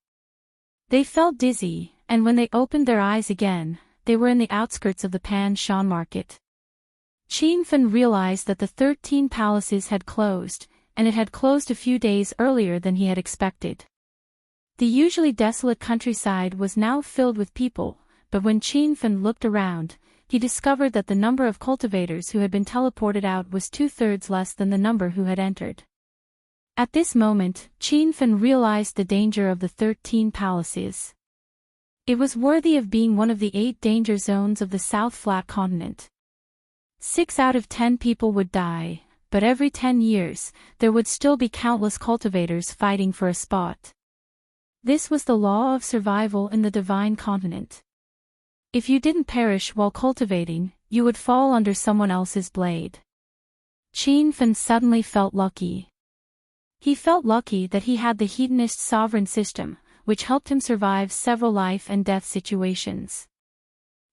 [SPEAKER 1] They felt dizzy, and when they opened their eyes again, they were in the outskirts of the Pan Shan market. Qin Fen realized that the 13 palaces had closed, and it had closed a few days earlier than he had expected. The usually desolate countryside was now filled with people, but when Qin Fen looked around, he discovered that the number of cultivators who had been teleported out was 2/3 less than the number who had entered. At this moment, Qin Fen realized the danger of the 13 palaces. It was worthy of being one of the 8 danger zones of the South Flat Continent. 6 out of 10 people would die, but every 10 years, there would still be countless cultivators fighting for a spot. This was the law of survival in the Divine Continent. If you didn't perish while cultivating, you would fall under someone else's blade. Qin Fen suddenly felt lucky. He felt lucky that he had the Hedonist sovereign system, which helped him survive several life and death situations.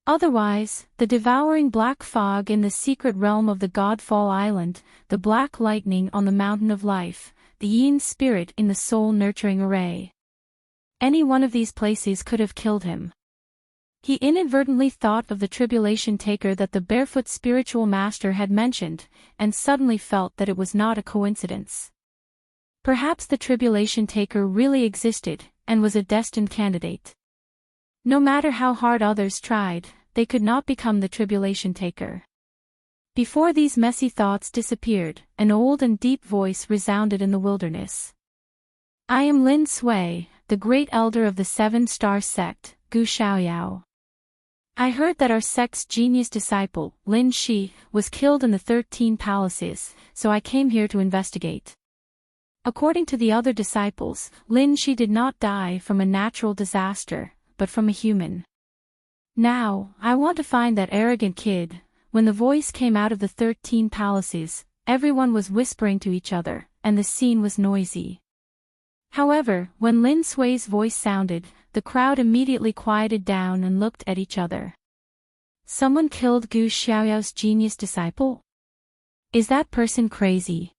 [SPEAKER 1] Otherwise, the devouring black fog in the secret realm of the Godfall Island, the black lightning on the Mountain of Life, the Yin spirit in the soul-nurturing array. Any one of these places could have killed him. He inadvertently thought of the tribulation taker that the barefoot spiritual master had mentioned, and suddenly felt that it was not a coincidence. Perhaps the tribulation taker really existed, and was a destined candidate. No matter how hard others tried, they could not become the tribulation taker. Before these messy thoughts disappeared, an old and deep voice resounded in the wilderness. "I am Lin Sui, the great elder of the 7-star sect, Gu Xiaoyao. I heard that our sect's genius disciple, Lin Shi, was killed in the 13 palaces, so I came here to investigate. According to the other disciples, Lin Shi did not die from a natural disaster, but from a human. Now, I want to find that arrogant kid." When the voice came out of the 13 palaces, everyone was whispering to each other, and the scene was noisy. However, when Lin Sui's voice sounded, the crowd immediately quieted down and looked at each other. Someone killed Gu Xiaoyao's genius disciple? Is that person crazy?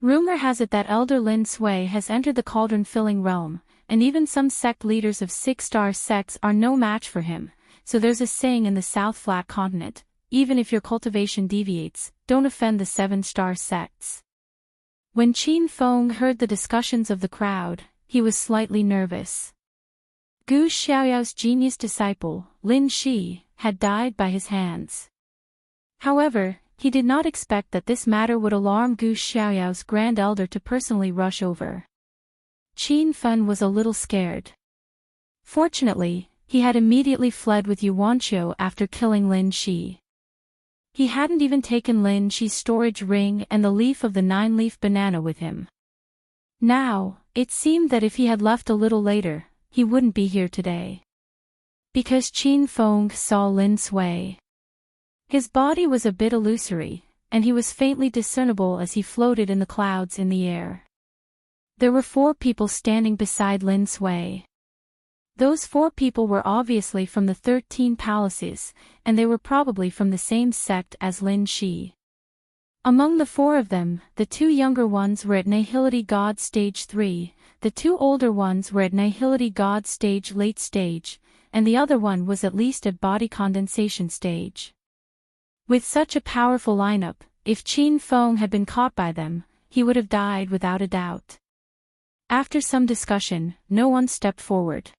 [SPEAKER 1] Rumor has it that Elder Lin Sui has entered the cauldron-filling realm, and even some sect leaders of 6-star sects are no match for him, so there's a saying in the South Flat Continent, even if your cultivation deviates, don't offend the 7-star sects. When Qin Feng heard the discussions of the crowd, he was slightly nervous. Gu Xiaoyao's genius disciple, Lin Shi, had died by his hands. However, he did not expect that this matter would alarm Gu Xiaoyao's grand elder to personally rush over. Qin Fen was a little scared. Fortunately, he had immediately fled with Yuanqiu after killing Lin Shi. He hadn't even taken Lin Shi's storage ring and the leaf of the 9-leaf banana with him. Now, it seemed that if he had left a little later, he wouldn't be here today. Because Qin Feng saw Lin Sui. His body was a bit illusory, and he was faintly discernible as he floated in the clouds in the air. There were 4 people standing beside Lin Sui. Those 4 people were obviously from the 13 palaces, and they were probably from the same sect as Lin Shi. Among the 4 of them, the 2 younger ones were at Nihility God Stage 3, the 2 older ones were at Nihility God Stage Late Stage, and the other one was at least at body condensation stage. With such a powerful lineup, if Qin Feng had been caught by them, he would have died without a doubt. After some discussion, no one stepped forward.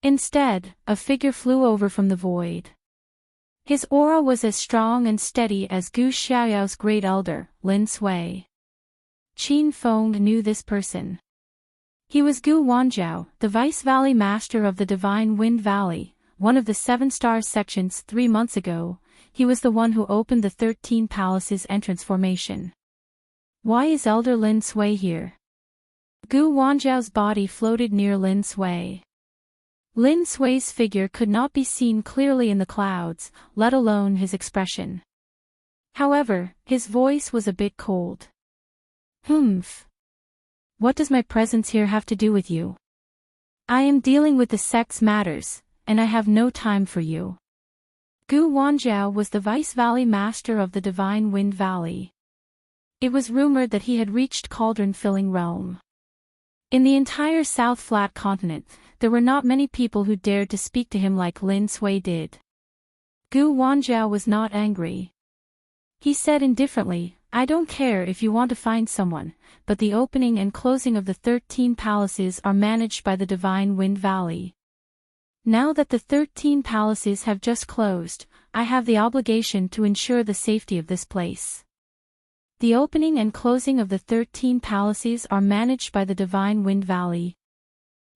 [SPEAKER 1] Instead, a figure flew over from the void. His aura was as strong and steady as Gu Xiaoyao's great elder, Lin Sui. Qin Feng knew this person. He was Gu Wanjiao, the Vice Valley Master of the Divine Wind Valley, one of the 7-star sections 3 months ago. He was the one who opened the 13 Palaces entrance formation. Why is Elder Lin Sui here? Gu Wanjiao's body floated near Lin Sui. Lin Sui's figure could not be seen clearly in the clouds, let alone his expression. However, his voice was a bit cold. Humph. What does my presence here have to do with you? I am dealing with the sect's matters, and I have no time for you. Gu Wanjiao was the Vice Valley Master of the Divine Wind Valley. It was rumored that he had reached cauldron-filling realm. In the entire South Flat continent, there were not many people who dared to speak to him like Lin Sui did. Gu Wanjiao was not angry. He said indifferently, I don't care if you want to find someone, but the opening and closing of the 13 palaces are managed by the Divine Wind Valley. Now that the 13 palaces have just closed, I have the obligation to ensure the safety of this place. The opening and closing of the 13 palaces are managed by the Divine Wind Valley.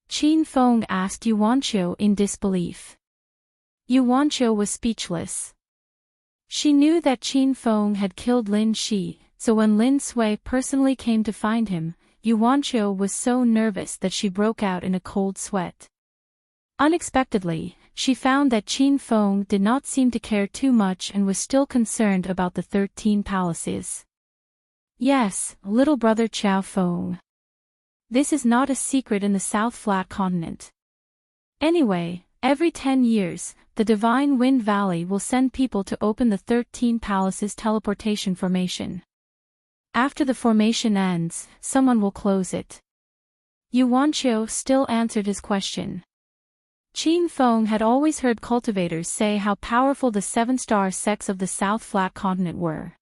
[SPEAKER 1] Qin Feng asked Yuanqiu in disbelief. Yuanqiu was speechless. She knew that Qin Feng had killed Lin Shi, so when Lin Sui personally came to find him, Yuanqiu was so nervous that she broke out in a cold sweat. Unexpectedly, she found that Qin Feng did not seem to care too much and was still concerned about the 13 palaces. Yes, little brother Qiao Feng. This is not a secret in the South Flat continent. Anyway, every 10 years, the Divine Wind Valley will send people to open the 13 Palaces teleportation formation. After the formation ends, someone will close it. Yuanqiu still answered his question. Qin Feng had always heard cultivators say how powerful the 7-star sects of the South Flat continent were.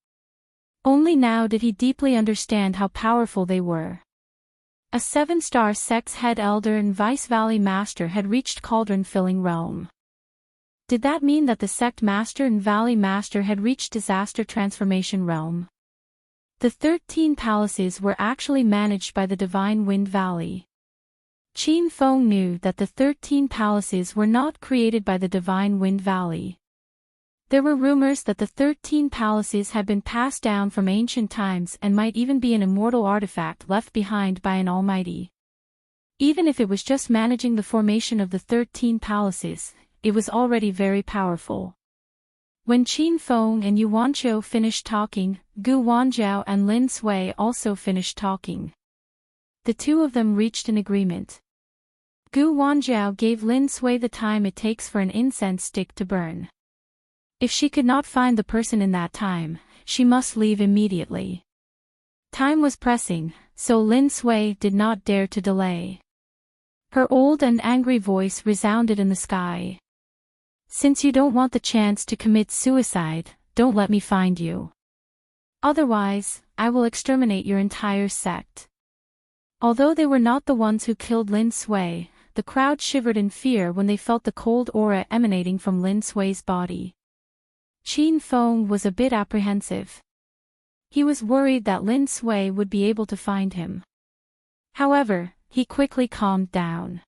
[SPEAKER 1] Only now did he deeply understand how powerful they were. A 7-star sect's head elder and Vice Valley Master had reached cauldron-filling realm. Did that mean that the sect master and valley master had reached disaster transformation realm? The 13 palaces were actually managed by the Divine Wind Valley. Qin Feng knew that the 13 palaces were not created by the Divine Wind Valley. There were rumors that the 13 palaces had been passed down from ancient times and might even be an immortal artifact left behind by an almighty. Even if it was just managing the formation of the 13 palaces, it was already very powerful. When Qin Feng and Yuanqiu finished talking, Gu Wanjiao and Lin Sui also finished talking. The two of them reached an agreement. Gu Wanjiao gave Lin Sui the time it takes for an incense stick to burn. If she could not find the person in that time, she must leave immediately. Time was pressing, so Lin Sui did not dare to delay. Her old and angry voice resounded in the sky. Since you don't want the chance to commit suicide, don't let me find you. Otherwise, I will exterminate your entire sect. Although they were not the ones who killed Lin Sui, the crowd shivered in fear when they felt the cold aura emanating from Lin Sui's body. Qin Feng was a bit apprehensive. He was worried that Lin Sui would be able to find him. However, he quickly calmed down.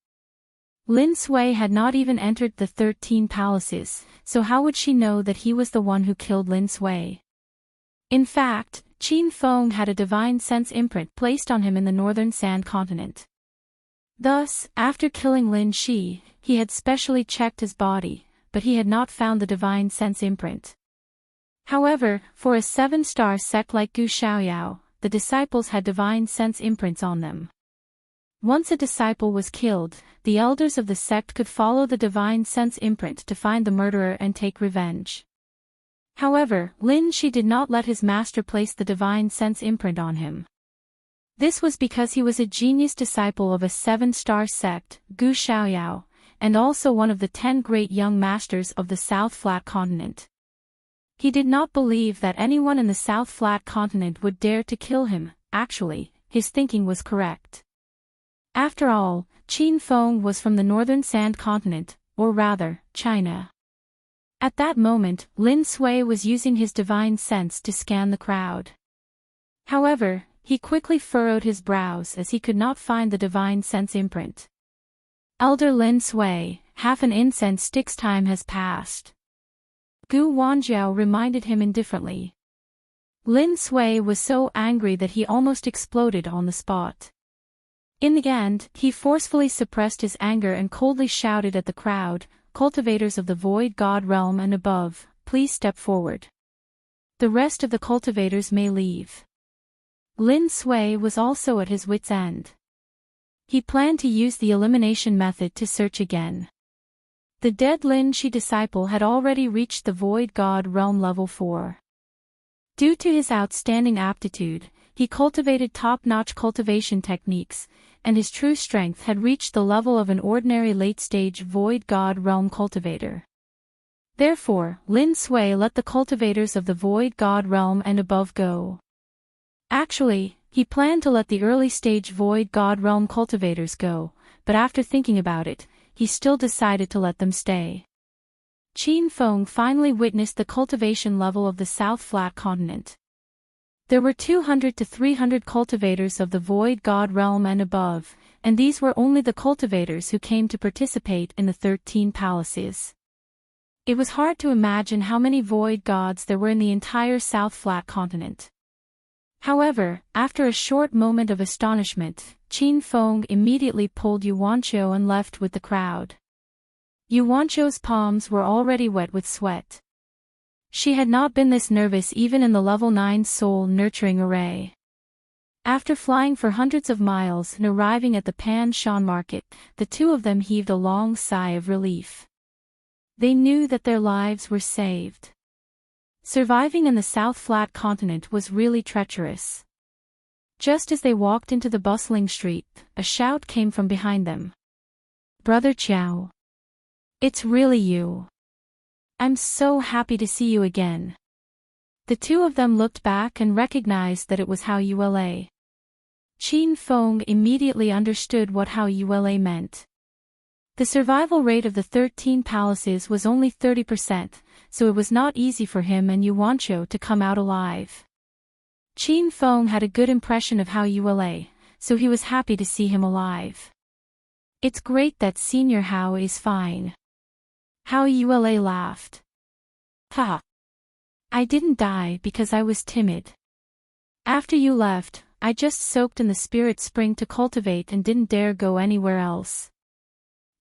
[SPEAKER 1] Lin Sui had not even entered the 13 palaces, so how would she know that he was the one who killed Lin Sui? In fact, Qin Feng had a divine sense imprint placed on him in the northern sand continent. Thus, after killing Lin Shi, he had specially checked his body, but he had not found the divine sense imprint. However, for a 7-star sect like Gu Xiaoyao, the disciples had divine sense imprints on them. Once a disciple was killed, the elders of the sect could follow the divine sense imprint to find the murderer and take revenge. However, Lin Shi did not let his master place the divine sense imprint on him. This was because he was a genius disciple of a 7-star sect, Gu Xiaoyao, and also one of the 10 great young masters of the South Flat Continent. He did not believe that anyone in the South Flat Continent would dare to kill him. Actually, his thinking was correct. After all, Qin Feng was from the Northern Sand Continent, or rather, China. At that moment, Lin Sui was using his divine sense to scan the crowd. However, he quickly furrowed his brows as he could not find the divine sense imprint. Elder Lin Sui, half an incense stick's time has passed. Gu Wanjiao reminded him indifferently. Lin Sui was so angry that he almost exploded on the spot. In the end, he forcefully suppressed his anger and coldly shouted at the crowd, "Cultivators of the Void God Realm and above, please step forward. The rest of the cultivators may leave." Lin Sui was also at his wit's end. He planned to use the elimination method to search again. The dead Lin Shi disciple had already reached the Void God Realm level 4. Due to his outstanding aptitude, he cultivated top-notch cultivation techniques, and his true strength had reached the level of an ordinary late-stage Void God Realm cultivator. Therefore, Lin Sui let the cultivators of the Void God Realm and above go. Actually, he planned to let the early-stage Void God Realm cultivators go, but after thinking about it, he still decided to let them stay. Qin Feng finally witnessed the cultivation level of the South Flat Continent. There were 200 to 300 cultivators of the Void God Realm and above, and these were only the cultivators who came to participate in the 13 palaces. It was hard to imagine how many Void Gods there were in the entire South Flat Continent. However, after a short moment of astonishment, Qin Feng immediately pulled Yuanqiu and left with the crowd. Yuanqiu's palms were already wet with sweat. She had not been this nervous even in the level 9 soul nurturing array. After flying for hundreds of miles and arriving at the Pan Shan market, the two of them heaved a long sigh of relief. They knew that their lives were saved. Surviving in the South Flat Continent was really treacherous. Just as they walked into the bustling street, a shout came from behind them. "Brother Qiao. It's really you. I'm so happy to see you again." The two of them looked back and recognized that it was Hao Yule. Qin Feng immediately understood what Hao Yule meant. The survival rate of the 13 palaces was only 30%, so it was not easy for him and Yuanqiu to come out alive. Qin Feng had a good impression of Hao Yule, so he was happy to see him alive. "It's great that Senior Hao is fine." Hao Yule laughed. "Ha! I didn't die because I was timid. After you left, I just soaked in the spirit spring to cultivate and didn't dare go anywhere else.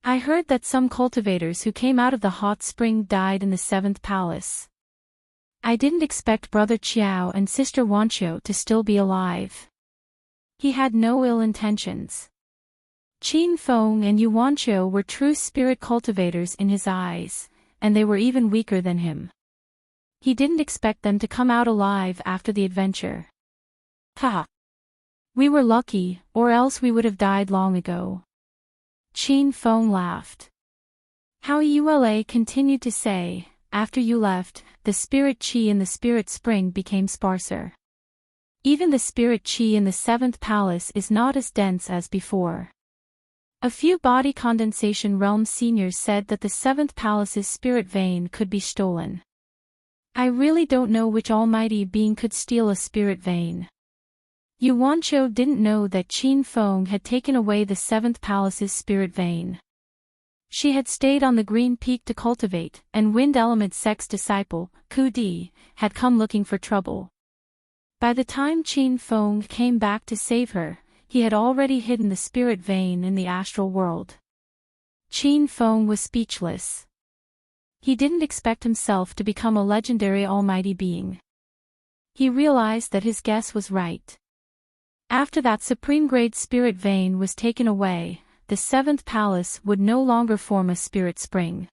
[SPEAKER 1] I heard that some cultivators who came out of the hot spring died in the 7th palace. I didn't expect Brother Qiao and Sister Wanqiu to still be alive." He had no ill intentions. Qin Feng and Yuanqiu were true spirit cultivators in his eyes, and they were even weaker than him. He didn't expect them to come out alive after the adventure. "Ha! We were lucky, or else we would have died long ago." Qin Feng laughed. Hao Yule continued to say, "After you left, the spirit qi in the spirit spring became sparser. Even the spirit qi in the 7th palace is not as dense as before. A few body condensation realm seniors said that the 7th palace's spirit vein could be stolen. I really don't know which almighty being could steal a spirit vein." Yuanqiu didn't know that Qin Feng had taken away the 7th palace's spirit vein. She had stayed on the green peak to cultivate, and Wind Element Sect's disciple, Ku Di, had come looking for trouble. By the time Qin Feng came back to save her, he had already hidden the spirit vein in the astral world. Qin Feng was speechless. He didn't expect himself to become a legendary almighty being. He realized that his guess was right. After that supreme-grade spirit vein was taken away, the 7th palace would no longer form a spirit spring.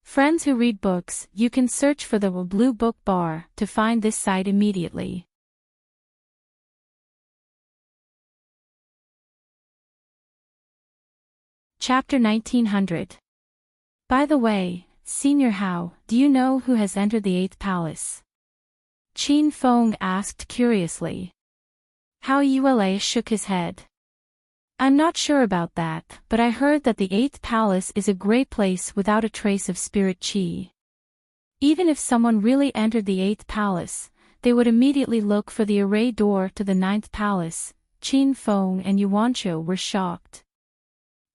[SPEAKER 1] Friends who read books, you can search for the blue book bar to find this site immediately. Chapter 1900. By the way, Senior Hao, do you know who has entered the 8th palace? Qin Feng asked curiously. Hao Yue shook his head. I'm not sure about that, but I heard that the 8th palace is a great place without a trace of spirit qi. Even if someone really entered the 8th palace, they would immediately look for the array door to the 9th palace. Qin Feng and Yuanqiu were shocked.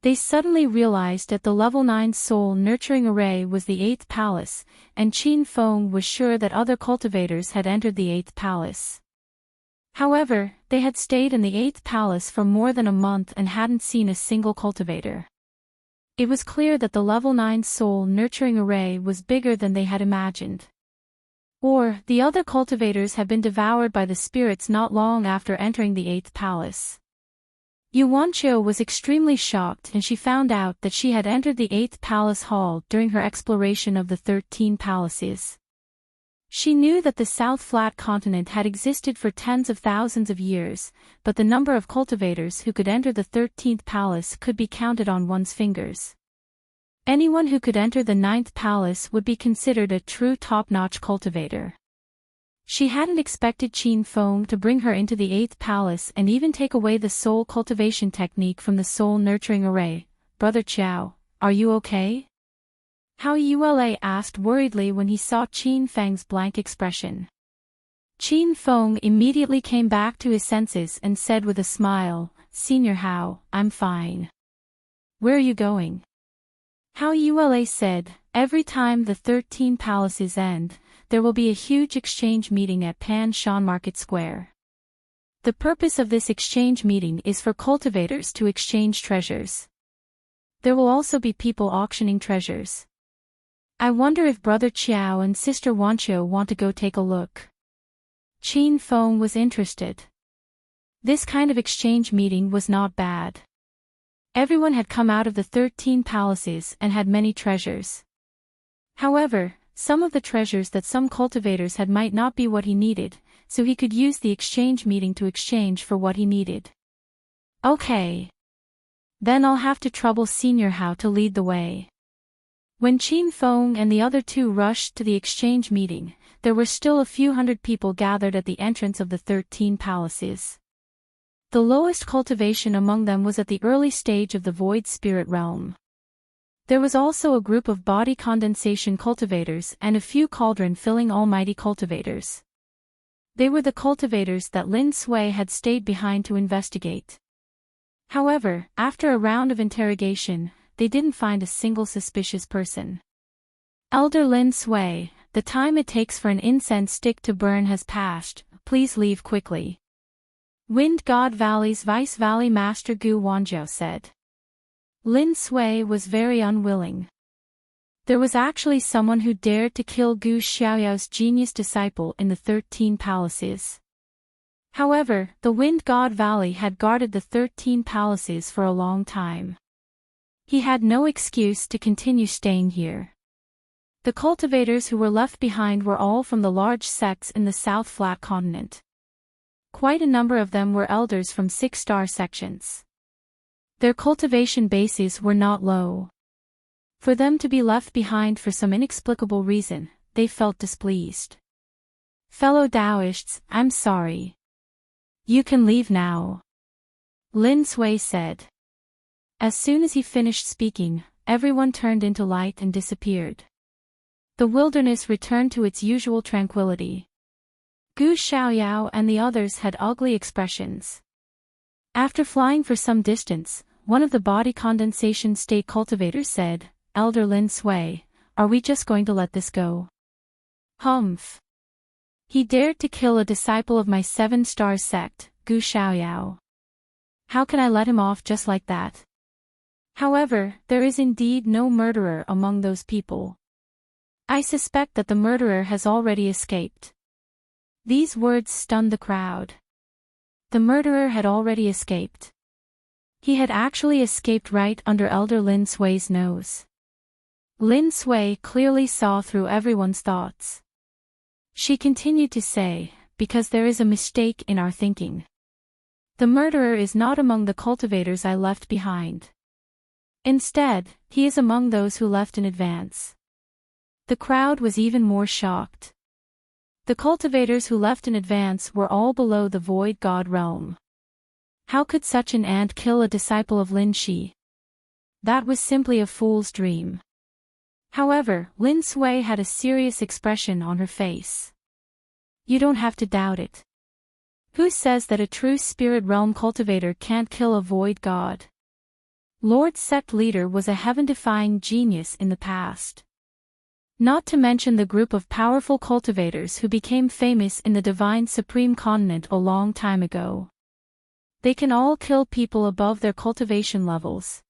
[SPEAKER 1] They suddenly realized that the level 9 soul nurturing array was the 8th palace, and Qin Feng was sure that other cultivators had entered the 8th palace. However, they had stayed in the 8th palace for more than a month and hadn't seen a single cultivator. It was clear that the level 9 soul nurturing array was bigger than they had imagined. Or, the other cultivators had been devoured by the spirits not long after entering the 8th palace. Yuanqiu was extremely shocked and she found out that she had entered the 8th palace hall during her exploration of the 13 palaces. She knew that the South Flat continent had existed for tens of thousands of years, but the number of cultivators who could enter the 13th palace could be counted on one's fingers. Anyone who could enter the 9th palace would be considered a true top-notch cultivator. She hadn't expected Qin Feng to bring her into the 8th palace and even take away the soul cultivation technique from the soul nurturing array. Brother Qiao, are you okay? Hao Yue asked worriedly when he saw Qin Feng's blank expression. Qin Feng immediately came back to his senses and said with a smile, Senior Hao, I'm fine. Where are you going? Hao Yue said, every time the 13 palaces end, there will be a huge exchange meeting at Pan Shan Market Square. The purpose of this exchange meeting is for cultivators to exchange treasures. There will also be people auctioning treasures. I wonder if Brother Qiao and Sister Wanqiu want to go take a look. Qin Feng was interested. This kind of exchange meeting was not bad. Everyone had come out of the 13 palaces and had many treasures. However, some of the treasures that some cultivators had might not be what he needed, so he could use the exchange meeting to exchange for what he needed. Okay. Then I'll have to trouble Senior Hao to lead the way. When Qin Feng and the other two rushed to the exchange meeting, there were still a few hundred people gathered at the entrance of the 13 palaces. The lowest cultivation among them was at the early stage of the void spirit realm. There was also a group of body condensation cultivators and a few cauldron-filling almighty cultivators. They were the cultivators that Lin Sui had stayed behind to investigate. However, after a round of interrogation, they didn't find a single suspicious person. Elder Lin Sui, the time it takes for an incense stick to burn has passed, please leave quickly. Wind God Valley's Vice Valley Master Gu Wanjiao said. Lin Sui was very unwilling. There was actually someone who dared to kill Gu Xiaoyao's genius disciple in the 13 palaces. However, the Wind God Valley had guarded the 13 palaces for a long time. He had no excuse to continue staying here. The cultivators who were left behind were all from the large sects in the South Flat continent. Quite a number of them were elders from 6-star sections. Their cultivation bases were not low. For them to be left behind for some inexplicable reason, they felt displeased. Fellow Taoists, I'm sorry. You can leave now. Lin Sui said. As soon as he finished speaking, everyone turned into light and disappeared. The wilderness returned to its usual tranquility. Gu Xiaoyao and the others had ugly expressions. After flying for some distance, one of the body condensation state cultivators said, Elder Lin Sui, are we just going to let this go? Humph. He dared to kill a disciple of my 7-star sect, Gu Xiaoyao. How can I let him off just like that? However, there is indeed no murderer among those people. I suspect that the murderer has already escaped. These words stunned the crowd. The murderer had already escaped. He had actually escaped right under Elder Lin Sui's nose. Lin Sui clearly saw through everyone's thoughts. She continued to say, because there is a mistake in our thinking. The murderer is not among the cultivators I left behind. Instead, he is among those who left in advance. The crowd was even more shocked. The cultivators who left in advance were all below the void god realm. How could such an ant kill a disciple of Lin Shi? That was simply a fool's dream. However, Lin Sui had a serious expression on her face. You don't have to doubt it. Who says that a true spirit realm cultivator can't kill a void god? Lord's sect leader was a heaven-defying genius in the past. Not to mention the group of powerful cultivators who became famous in the Divine Supreme Continent a long time ago. They can all kill people above their cultivation levels.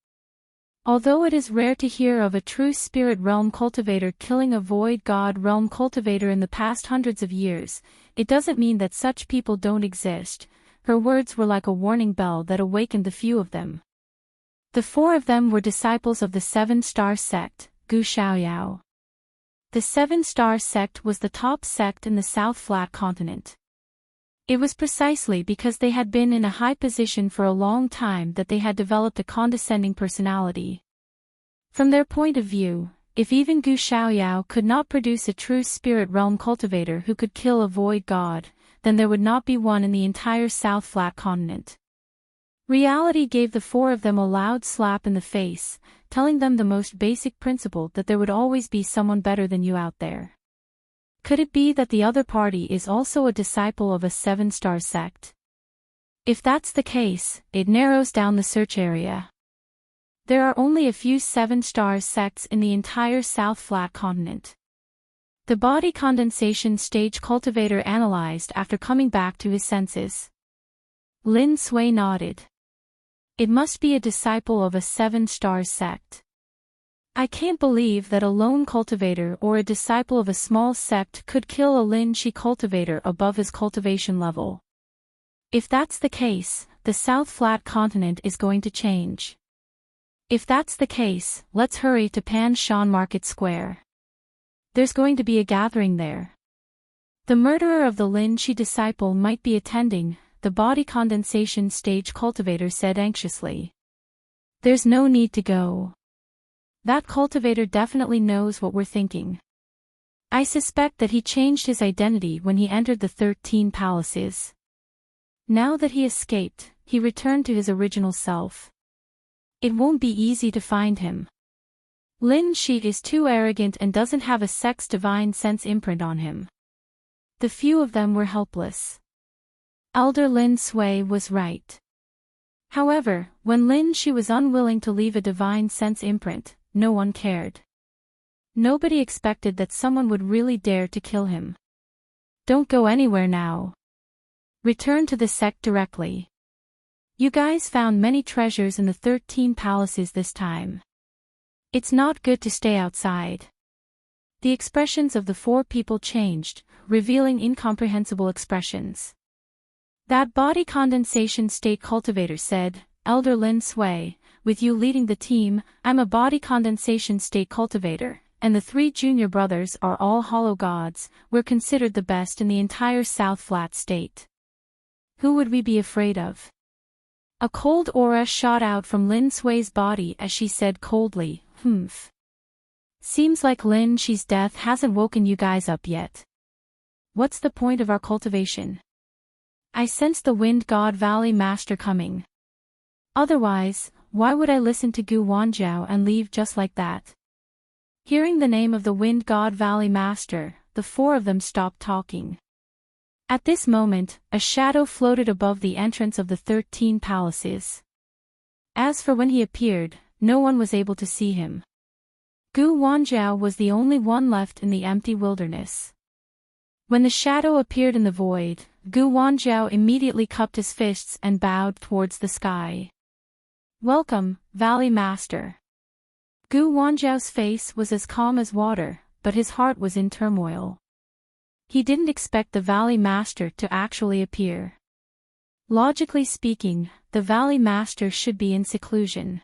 [SPEAKER 1] Although it is rare to hear of a true spirit realm cultivator killing a void god realm cultivator in the past hundreds of years, it doesn't mean that such people don't exist. Her words were like a warning bell that awakened the few of them. The four of them were disciples of the Seven-Star Sect, Gu Xiaoyao. The Seven-Star Sect was the top sect in the South Flat Continent. It was precisely because they had been in a high position for a long time that they had developed a condescending personality. From their point of view, if even Gu Xiaoyao could not produce a true spirit realm cultivator who could kill a void god, then there would not be one in the entire South Flat Continent. Reality gave the four of them a loud slap in the face, telling them the most basic principle that there would always be someone better than you out there. Could it be that the other party is also a disciple of a Seven-Star Sect? If that's the case, it narrows down the search area. There are only a few Seven-Star Sects in the entire South Flat Continent. The body condensation stage cultivator analyzed after coming back to his senses. Lin Sui nodded. It must be a disciple of a Seven-Star Sect. I can't believe that a lone cultivator or a disciple of a small sect could kill a Lin Shi cultivator above his cultivation level. If that's the case, the South Flat Continent is going to change. If that's the case, let's hurry to Pan Shan Market Square. There's going to be a gathering there. The murderer of the Lin Shi disciple might be attending, the body condensation stage cultivator said anxiously. There's no need to go. That cultivator definitely knows what we're thinking. I suspect that he changed his identity when he entered the 13 palaces. Now that he escaped, he returned to his original self. It won't be easy to find him. Lin Shi is too arrogant and doesn't have a sex divine sense imprint on him. The few of them were helpless. Elder Lin Sui was right. However, when Lin Shi was unwilling to leave a divine sense imprint, no one cared. Nobody expected that someone would really dare to kill him. Don't go anywhere now. Return to the sect directly. You guys found many treasures in the 13 palaces this time. It's not good to stay outside. The expressions of the four people changed, revealing incomprehensible expressions. That body condensation state cultivator said, Elder Lin Sui, with you leading the team, I'm a body condensation state cultivator, and the three junior brothers are all hollow gods, we're considered the best in the entire South Flat state. Who would we be afraid of? A cold aura shot out from Lin Sui's body as she said coldly, Humph. Seems like Lin Shi's death hasn't woken you guys up yet. What's the point of our cultivation? I sense the Wind God Valley Master coming. Otherwise, why would I listen to Gu Wanjiao and leave just like that? Hearing the name of the Wind God Valley Master, the four of them stopped talking. At this moment, a shadow floated above the entrance of the 13 palaces. As for when he appeared, no one was able to see him. Gu Wanjiao was the only one left in the empty wilderness. When the shadow appeared in the void, Gu Wanjiao immediately cupped his fists and bowed towards the sky. Welcome, Valley Master. Gu Wanjiao's face was as calm as water, but his heart was in turmoil. He didn't expect the Valley Master to actually appear. Logically speaking, the Valley Master should be in seclusion.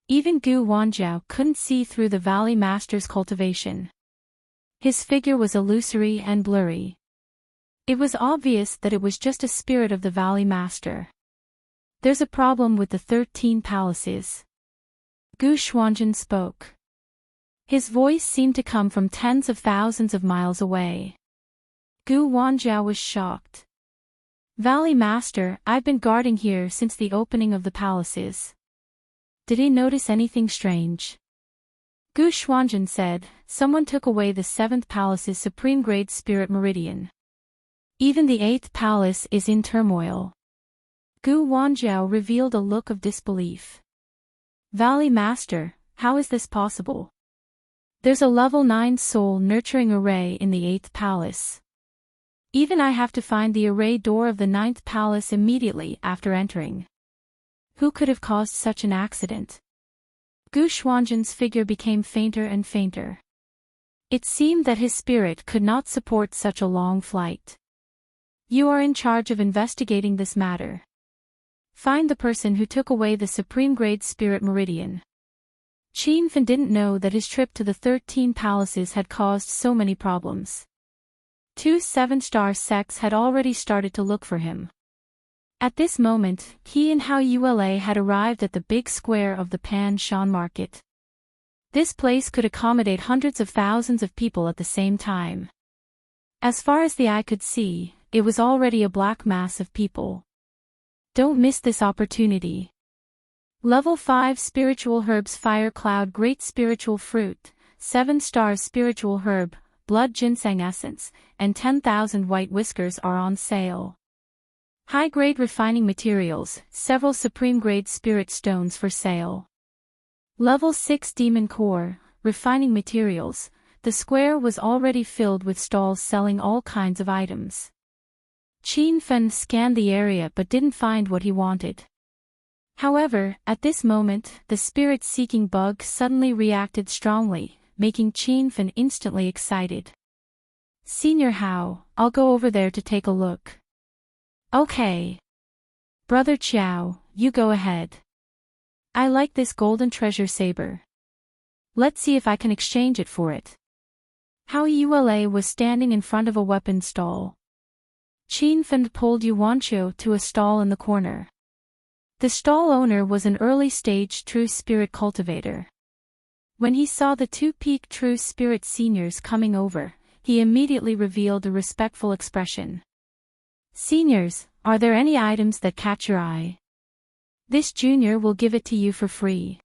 [SPEAKER 1] Even Gu Wanjiao couldn't see through the Valley Master's cultivation. His figure was illusory and blurry. It was obvious that it was just a spirit of the Valley Master. There's a problem with the 13 palaces. Gu Xuanzhen spoke. His voice seemed to come from tens of thousands of miles away. Gu Wanjiao was shocked. Valley Master, I've been guarding here since the opening of the palaces. Did he notice anything strange? Gu Xuanzhen said, someone took away the 7th palace's supreme-grade spirit meridian. Even the 8th palace is in turmoil. Gu Wanjiao revealed a look of disbelief. Valley Master, how is this possible? There's a level 9 soul nurturing array in the 8th palace. Even I have to find the array door of the 9th palace immediately after entering. Who could have caused such an accident? Gu Xuanzhen's figure became fainter and fainter. It seemed that his spirit could not support such a long flight. You are in charge of investigating this matter. Find the person who took away the supreme-grade spirit meridian. Qin Fan didn't know that his trip to the 13 palaces had caused so many problems. 2 7-star sects had already started to look for him. At this moment, he and Hao Yula had arrived at the big square of the Pan Shan market. This place could accommodate hundreds of thousands of people at the same time. As far as the eye could see, it was already a black mass of people. Don't miss this opportunity. Level 5 Spiritual Herbs Fire Cloud Great Spiritual Fruit, 7 stars Spiritual Herb, Blood Ginseng Essence, and 10,000 White Whiskers are on sale. High-grade refining materials, several supreme-grade spirit stones for sale. Level 6 Demon Core, refining materials. The square was already filled with stalls selling all kinds of items. Qin Fan scanned the area but didn't find what he wanted. However, at this moment, the spirit-seeking bug suddenly reacted strongly, making Qin Fan instantly excited. Senior Hao, I'll go over there to take a look. Okay. Brother Qiao, you go ahead. I like this golden treasure saber. Let's see if I can exchange it for it. Hao Yula was standing in front of a weapon stall. Qin Fan pulled Yuanqiu to a stall in the corner. The stall owner was an early-stage true spirit cultivator. When he saw the 2 peak true spirit seniors coming over, he immediately revealed a respectful expression. Seniors, are there any items that catch your eye? This junior will give it to you for free.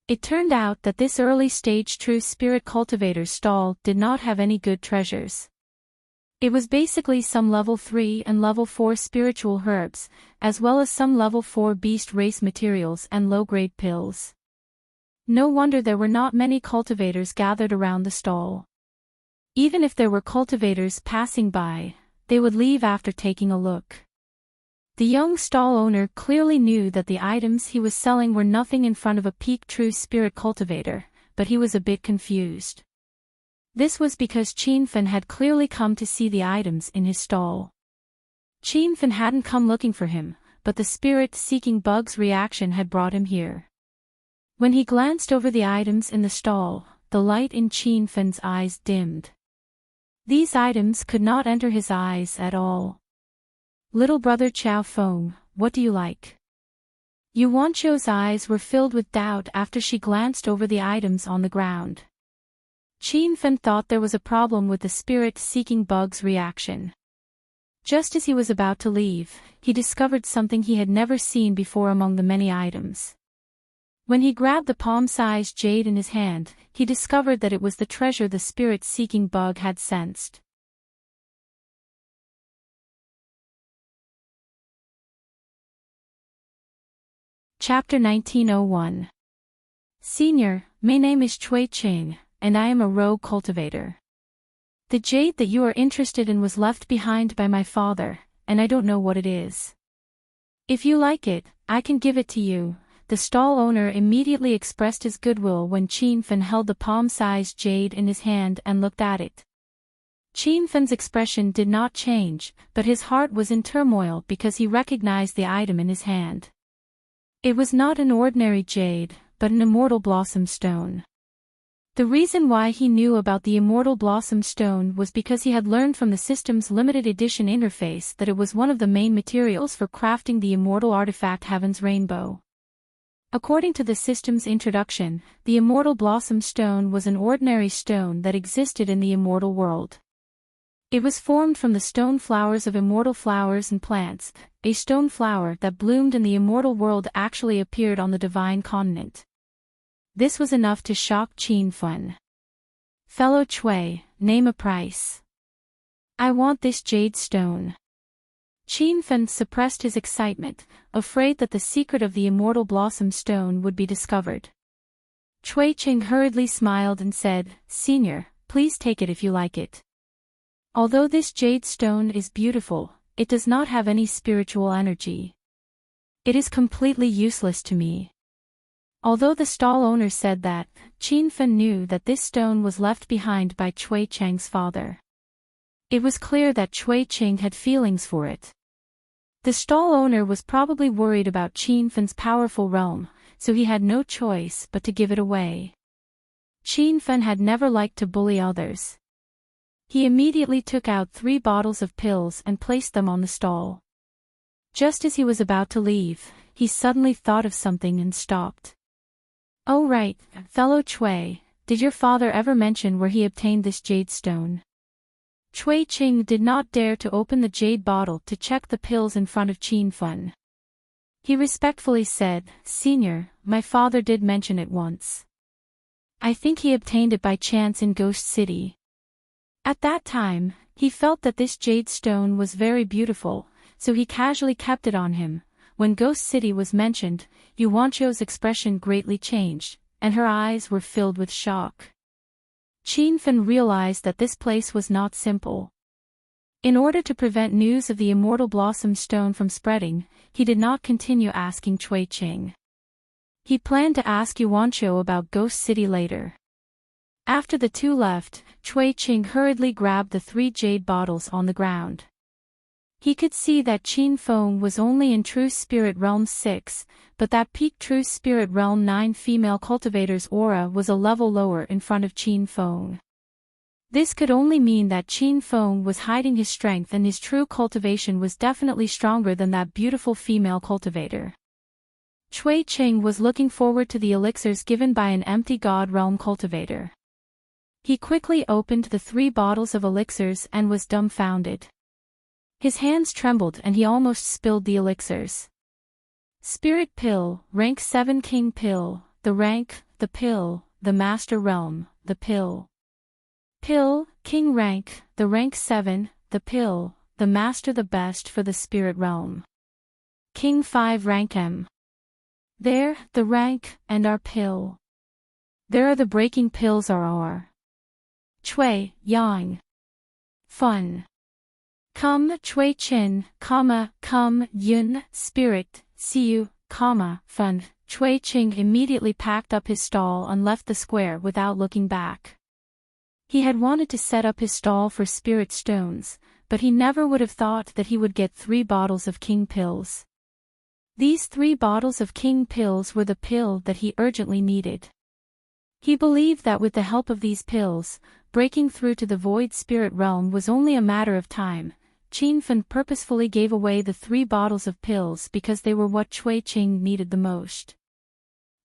[SPEAKER 1] It turned out that this early-stage true spirit cultivator's stall did not have any good treasures. It was basically some level 3 and level 4 spiritual herbs, as well as some level 4 beast race materials and low-grade pills. No wonder there were not many cultivators gathered around the stall. Even if there were cultivators passing by, they would leave after taking a look. The young stall owner clearly knew that the items he was selling were nothing in front of a peak true spirit cultivator, but he was a bit confused. This was because Qin Fan had clearly come to see the items in his stall. Qin Fan hadn't come looking for him, but the spirit-seeking bug's reaction had brought him here. When he glanced over the items in the stall, the light in Qin Fan's eyes dimmed. These items could not enter his eyes at all. Little brother Qiao Feng, what do you like? Yuanqiu's eyes were filled with doubt after she glanced over the items on the ground. Qin Fan thought there was a problem with the spirit-seeking bug's reaction. Just as he was about to leave, he discovered something he had never seen before among the many items. When he grabbed the palm-sized jade in his hand, he discovered that it was the treasure the spirit-seeking bug had sensed. Chapter 1901. Senior, my name is Cui Qing, and I am a rogue cultivator. The jade that you are interested in was left behind by my father, and I don't know what it is. If you like it, I can give it to you. The stall owner immediately expressed his goodwill when Qin Fan held the palm-sized jade in his hand and looked at it. Qin Fan's expression did not change, but his heart was in turmoil because he recognized the item in his hand. It was not an ordinary jade, but an immortal blossom stone. The reason why he knew about the immortal blossom stone was because he had learned from the system's limited edition interface that it was one of the main materials for crafting the immortal artifact Heaven's Rainbow. According to the system's introduction, the Immortal Blossom Stone was an ordinary stone that existed in the immortal world. It was formed from the stone flowers of immortal flowers and plants. A stone flower that bloomed in the immortal world actually appeared on the divine continent. This was enough to shock Qin Fun. "Fellow Chui, name a price. I want this jade stone." Qin Fun suppressed his excitement, afraid that the secret of the Immortal Blossom Stone would be discovered. Chui Qing hurriedly smiled and said, "Senior, please take it if you like it. Although this jade stone is beautiful, it does not have any spiritual energy. It is completely useless to me." Although the stall owner said that, Qin Fun knew that this stone was left behind by Chui Cheng's father. It was clear that Chui Cheng had feelings for it. The stall owner was probably worried about Qin Fun's powerful realm, so he had no choice but to give it away. Qin Fun had never liked to bully others. He immediately took out 3 bottles of pills and placed them on the stall. Just as he was about to leave, he suddenly thought of something and stopped. "Oh right, fellow Chui, did your father ever mention where he obtained this jade stone?" Chui Qing did not dare to open the jade bottle to check the pills in front of Qin Fun. He respectfully said, "Senior, my father did mention it once. I think he obtained it by chance in Ghost City." At that time, he felt that this jade stone was very beautiful, so he casually kept it on him. When Ghost City was mentioned, Yuancho's expression greatly changed, and her eyes were filled with shock. Qin Fun realized that this place was not simple. In order to prevent news of the Immortal Blossom Stone from spreading, he did not continue asking Chui Qing. He planned to ask Yuancho about Ghost City later. After the two left, Chui Qing hurriedly grabbed the 3 jade bottles on the ground. He could see that Qin Feng was only in True Spirit Realm 6, but that peak True Spirit Realm 9 female cultivator's aura was a level lower in front of Qin Feng. This could only mean that Qin Feng was hiding his strength and his true cultivation was definitely stronger than that beautiful female cultivator. Chui Qing was looking forward to the elixirs given by an empty God Realm cultivator. He quickly opened the 3 bottles of elixirs and was dumbfounded. His hands trembled and he almost spilled the elixirs. Spirit Pill, Rank 7 King Pill, the rank, the pill, the Master Realm, the pill. Pill, King Rank, the rank 7, the pill, the Master the best for the Spirit Realm. King 5 Rank M. There, the rank, and our pill. There are the breaking pills are. Chui, Yang. Fun. Come, Chui Chin, come, Yun, Spirit, see you, Fun. Chui Qing immediately packed up his stall and left the square without looking back. He had wanted to set up his stall for spirit stones, but he never would have thought that he would get 3 bottles of king pills. These 3 bottles of king pills were the pill that he urgently needed. He believed that with the help of these pills, breaking through to the void spirit realm was only a matter of time. Qin Fun purposefully gave away the 3 bottles of pills because they were what Chui Qing needed the most.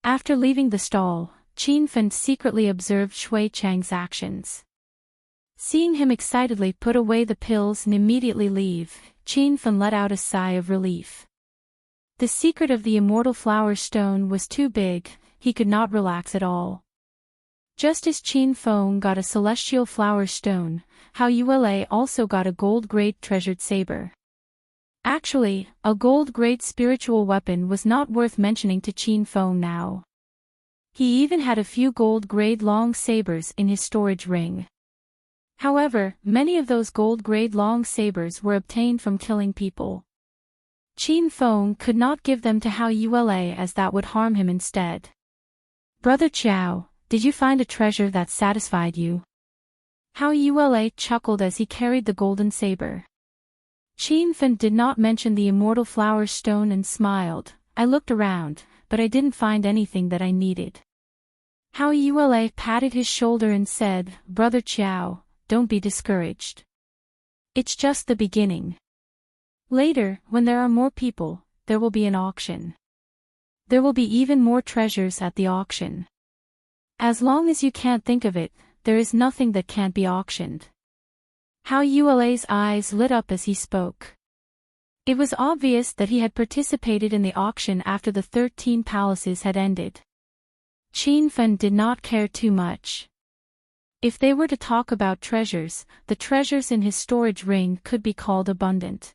[SPEAKER 1] After leaving the stall, Qin Fun secretly observed Chui Chang's actions. Seeing him excitedly put away the pills and immediately leave, Qin Fun let out a sigh of relief. The secret of the Immortal Flower Stone was too big, he could not relax at all. Just as Qin Feng got a celestial flower stone, Hao Yuele also got a gold-grade treasured saber. Actually, a gold-grade spiritual weapon was not worth mentioning to Qin Feng now. He even had a few gold-grade long sabers in his storage ring. However, many of those gold-grade long sabers were obtained from killing people. Qin Feng could not give them to Hao Yuele as that would harm him instead. "Brother Qiao, did you find a treasure that satisfied you?" Hao Yuele chuckled as he carried the golden saber. Qin Feng did not mention the Immortal Flower Stone and smiled. "I looked around, but I didn't find anything that I needed." Hao Yuele patted his shoulder and said, "Brother Qiao, don't be discouraged. It's just the beginning. Later, when there are more people, there will be an auction. There will be even more treasures at the auction. As long as you can't think of it, there is nothing that can't be auctioned. How Yuele's eyes lit up as he spoke. It was obvious that he had participated in the auction after the 13 palaces had ended. Qin Fen did not care too much. If they were to talk about treasures, the treasures in his storage ring could be called abundant.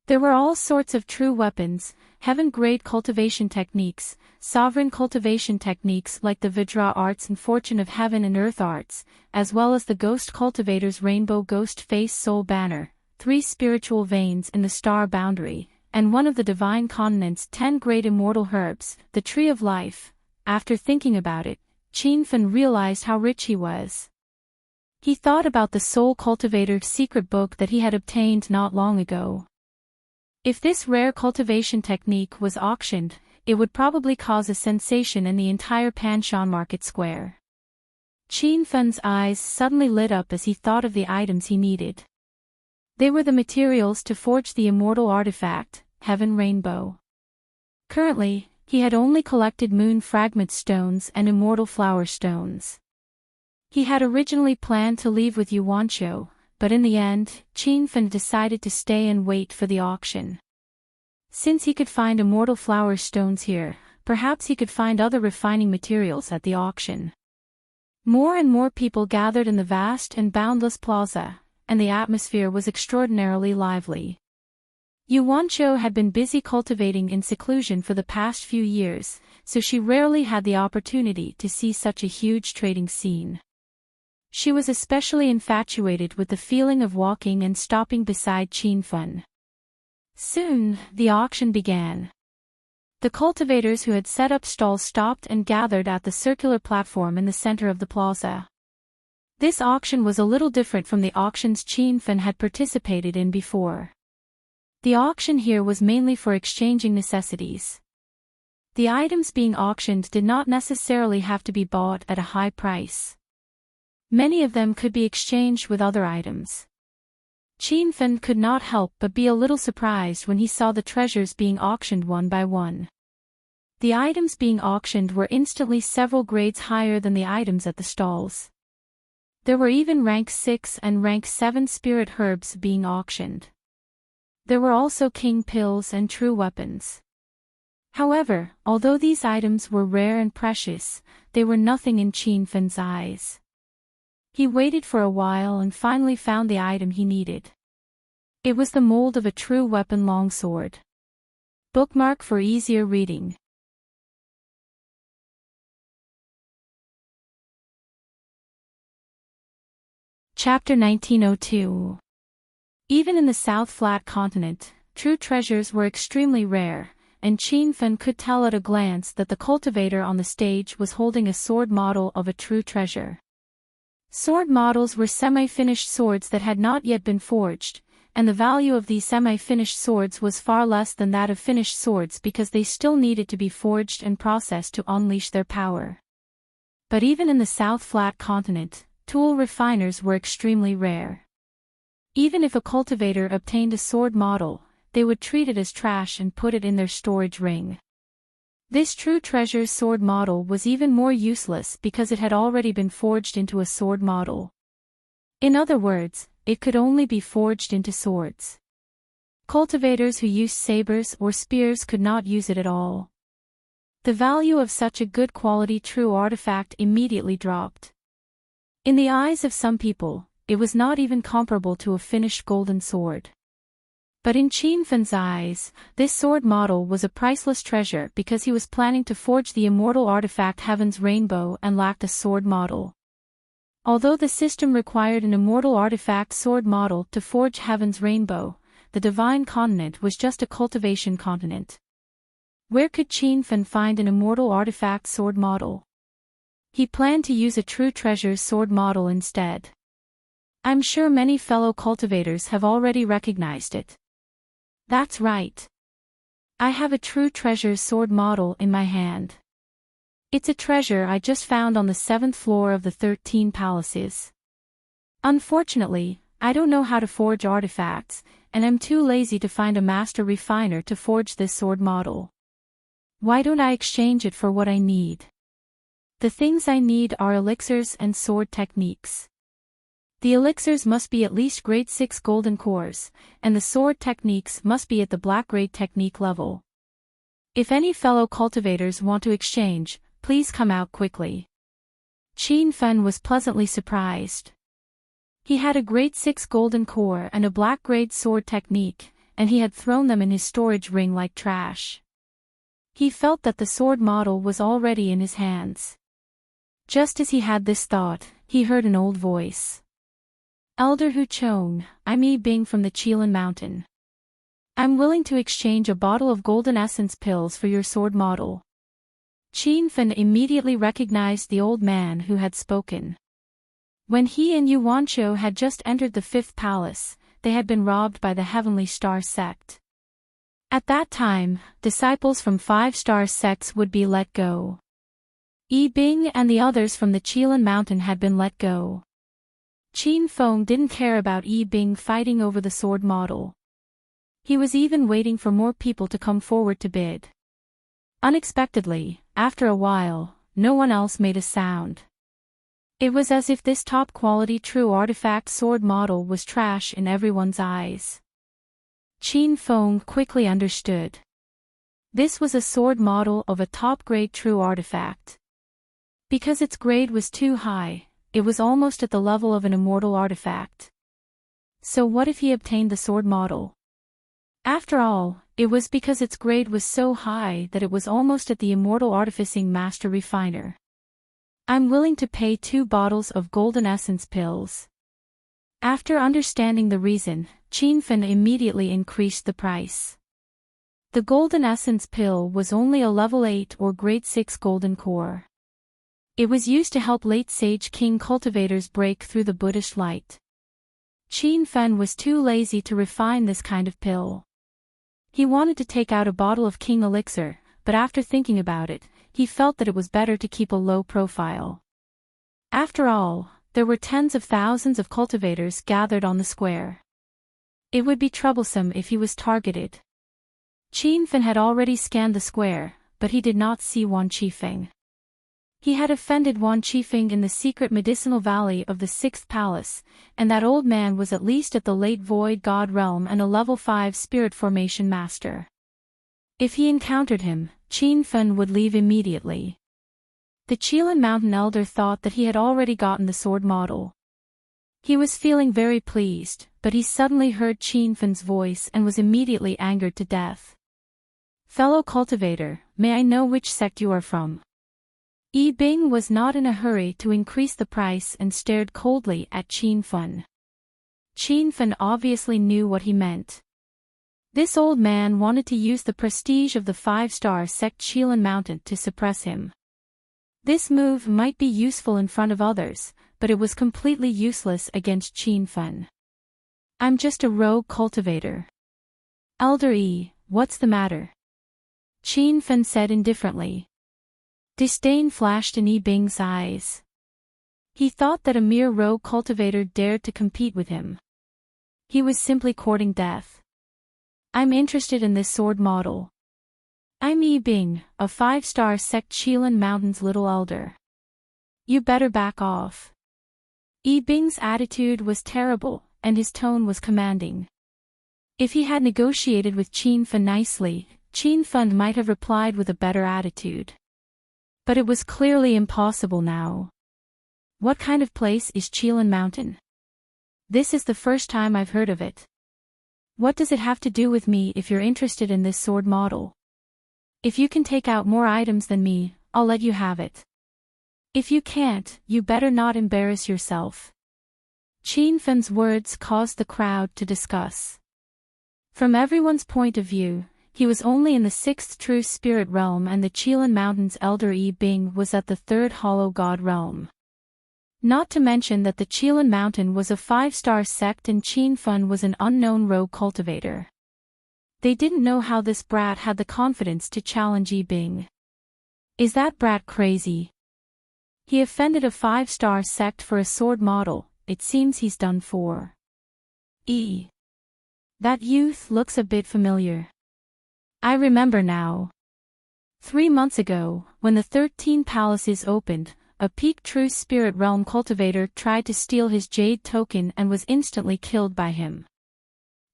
[SPEAKER 1] There were all sorts of true weapons, heaven-grade cultivation techniques, sovereign cultivation techniques like the Vidra arts and Fortune of Heaven and Earth arts, as well as the Ghost Cultivator's Rainbow Ghost Face Soul Banner, 3 spiritual veins in the star boundary, and one of the Divine Continent's 10 great immortal herbs, the Tree of Life. After thinking about it, Qin Fen realized how rich he was. He thought about the Soul Cultivator's secret book that he had obtained not long ago. If this rare cultivation technique was auctioned, it would probably cause a sensation in the entire Panshan Market Square. Qin Fen's eyes suddenly lit up as he thought of the items he needed. They were the materials to forge the immortal artifact, Heaven Rainbow. Currently, he had only collected moon fragment stones and immortal flower stones. He had originally planned to leave with Yuanqiu, but in the end, Qin Fen decided to stay and wait for the auction. Since he could find immortal flower stones here, perhaps he could find other refining materials at the auction. More and more people gathered in the vast and boundless plaza, and the atmosphere was extraordinarily lively. Yuanqiu had been busy cultivating in seclusion for the past few years, so she rarely had the opportunity to see such a huge trading scene. She was especially infatuated with the feeling of walking and stopping beside Qin Fen. Soon, the auction began. The cultivators who had set up stalls stopped and gathered at the circular platform in the center of the plaza. This auction was a little different from the auctions Qin Fen had participated in before. The auction here was mainly for exchanging necessities. The items being auctioned did not necessarily have to be bought at a high price. Many of them could be exchanged with other items. Qin Fen could not help but be a little surprised when he saw the treasures being auctioned one by one. The items being auctioned were instantly several grades higher than the items at the stalls. There were even rank 6 and rank 7 spirit herbs being auctioned. There were also king pills and true weapons. However, although these items were rare and precious, they were nothing in Qin Fen's eyes. He waited for a while and finally found the item he needed. It was the mold of a true weapon longsword. Bookmark for easier reading. Chapter 1902. Even in the South Flat Continent, true treasures were extremely rare, and Qin Fen could tell at a glance that the cultivator on the stage was holding a sword model of a true treasure. Sword models were semi-finished swords that had not yet been forged, and the value of these semi-finished swords was far less than that of finished swords because they still needed to be forged and processed to unleash their power. But even in the South Flat Continent, tool refiners were extremely rare. Even if a cultivator obtained a sword model, they would treat it as trash and put it in their storage ring. This true treasure's sword model was even more useless because it had already been forged into a sword model. In other words, it could only be forged into swords. Cultivators who used sabers or spears could not use it at all. The value of such a good quality true artifact immediately dropped. In the eyes of some people, it was not even comparable to a finished golden sword. But in Qin Fen's eyes, this sword model was a priceless treasure because he was planning to forge the immortal artifact Heaven's Rainbow and lacked a sword model. Although the system required an immortal artifact sword model to forge Heaven's Rainbow, the Divine Continent was just a cultivation continent. Where could Qin Fen find an immortal artifact sword model? He planned to use a true treasure's sword model instead. I'm sure many fellow cultivators have already recognized it. That's right. I have a true treasure's sword model in my hand. It's a treasure I just found on the 7th floor of the 13 palaces. Unfortunately, I don't know how to forge artifacts, and I'm too lazy to find a master refiner to forge this sword model. Why don't I exchange it for what I need? The things I need are elixirs and sword techniques. The elixirs must be at least grade 6 golden cores, and the sword techniques must be at the black grade technique level. If any fellow cultivators want to exchange, please come out quickly. Qin Fen was pleasantly surprised. He had a grade 6 golden core and a black grade sword technique, and he had thrown them in his storage ring like trash. He felt that the sword model was already in his hands. Just as he had this thought, he heard an old voice. Elder Hu Chong, I'm Yi Bing from the Qilan Mountain. I'm willing to exchange a bottle of golden essence pills for your sword model. Qin Fen immediately recognized the old man who had spoken. When he and Yuanqiu had just entered the 5th palace, they had been robbed by the Heavenly Star sect. At that time, disciples from 5-star sects would be let go. Yi Bing and the others from the Qilan Mountain had been let go. Qin Feng didn't care about Yi Bing fighting over the sword model. He was even waiting for more people to come forward to bid. Unexpectedly, after a while, no one else made a sound. It was as if this top-quality true artifact sword model was trash in everyone's eyes. Qin Feng quickly understood. This was a sword model of a top-grade true artifact. Because its grade was too high, it was almost at the level of an immortal artifact. So what if he obtained the sword model? After all, it was because its grade was so high that it was almost at the immortal artificing master refiner. I'm willing to pay 2 bottles of golden essence pills. After understanding the reason, Qin Fen immediately increased the price. The golden essence pill was only a level 8 or grade 6 golden core. It was used to help late Sage King cultivators break through the Buddhist light. Qin Fen was too lazy to refine this kind of pill. He wanted to take out a bottle of King Elixir, but after thinking about it, he felt that it was better to keep a low profile. After all, there were tens of thousands of cultivators gathered on the square. It would be troublesome if he was targeted. Qin Fen had already scanned the square, but he did not see Wan Qifeng. He had offended Wan Qifeng in the secret medicinal valley of the 6th palace, and that old man was at least at the late Void God realm and a level 5 spirit formation master. If he encountered him, Qin Fen would leave immediately. The Qilan Mountain Elder thought that he had already gotten the sword model. He was feeling very pleased, but he suddenly heard Qin Fen's voice and was immediately angered to death. Fellow cultivator, may I know which sect you are from? Yi Bing was not in a hurry to increase the price and stared coldly at Qin Fen. Qin Fen obviously knew what he meant. This old man wanted to use the prestige of the 5-star sect Qilan Mountain to suppress him. This move might be useful in front of others, but it was completely useless against Qin Fen. I'm just a rogue cultivator. Elder Yi, what's the matter? Qin Fen said indifferently. Disdain flashed in Yi Bing's eyes. He thought that a mere rogue cultivator dared to compete with him. He was simply courting death. I'm interested in this sword model. I'm Yi Bing, a 5-star sect Qilan Mountain's little elder. You better back off. Yi Bing's attitude was terrible, and his tone was commanding. If he had negotiated with Qin Fen nicely, Qin Fen might have replied with a better attitude. But it was clearly impossible now. What kind of place is Qilan Mountain? This is the first time I've heard of it. What does it have to do with me if you're interested in this sword model? If you can take out more items than me, I'll let you have it. If you can't, you better not embarrass yourself. Qin Fen's words caused the crowd to discuss. From everyone's point of view, he was only in the 6th true spirit realm and the Qilan Mountain's elder Yi Bing was at the 3rd hollow god realm. Not to mention that the Qilan Mountain was a 5-star sect and Qin Fen was an unknown rogue cultivator. They didn't know how this brat had the confidence to challenge Yi Bing. Is that brat crazy? He offended a 5-star sect for a sword model, it seems he's done for. That youth looks a bit familiar. I remember now. 3 months ago, when the 13 palaces opened, a peak true spirit realm cultivator tried to steal his jade token and was instantly killed by him.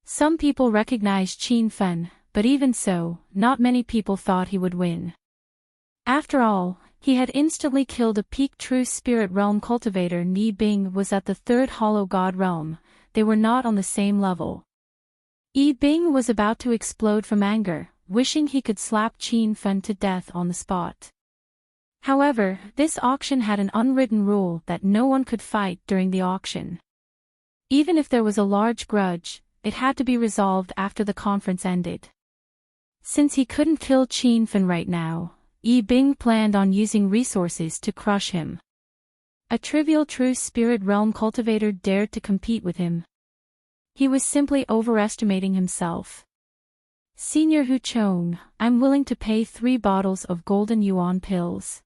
[SPEAKER 1] Some people recognized Qin Fen, but even so, not many people thought he would win. After all, he had instantly killed a peak true spirit realm cultivator. Ni Bing was at the third hollow god realm. They were not on the same level. Yi Bing was about to explode from anger, wishing he could slap Qin Fen to death on the spot. However, this auction had an unwritten rule that no one could fight during the auction. Even if there was a large grudge, it had to be resolved after the conference ended. Since he couldn't kill Qin Fen right now, Yi Bing planned on using resources to crush him. A trivial true spirit realm cultivator dared to compete with him. He was simply overestimating himself. Senior Hu Chong, I'm willing to pay 3 bottles of golden yuan pills.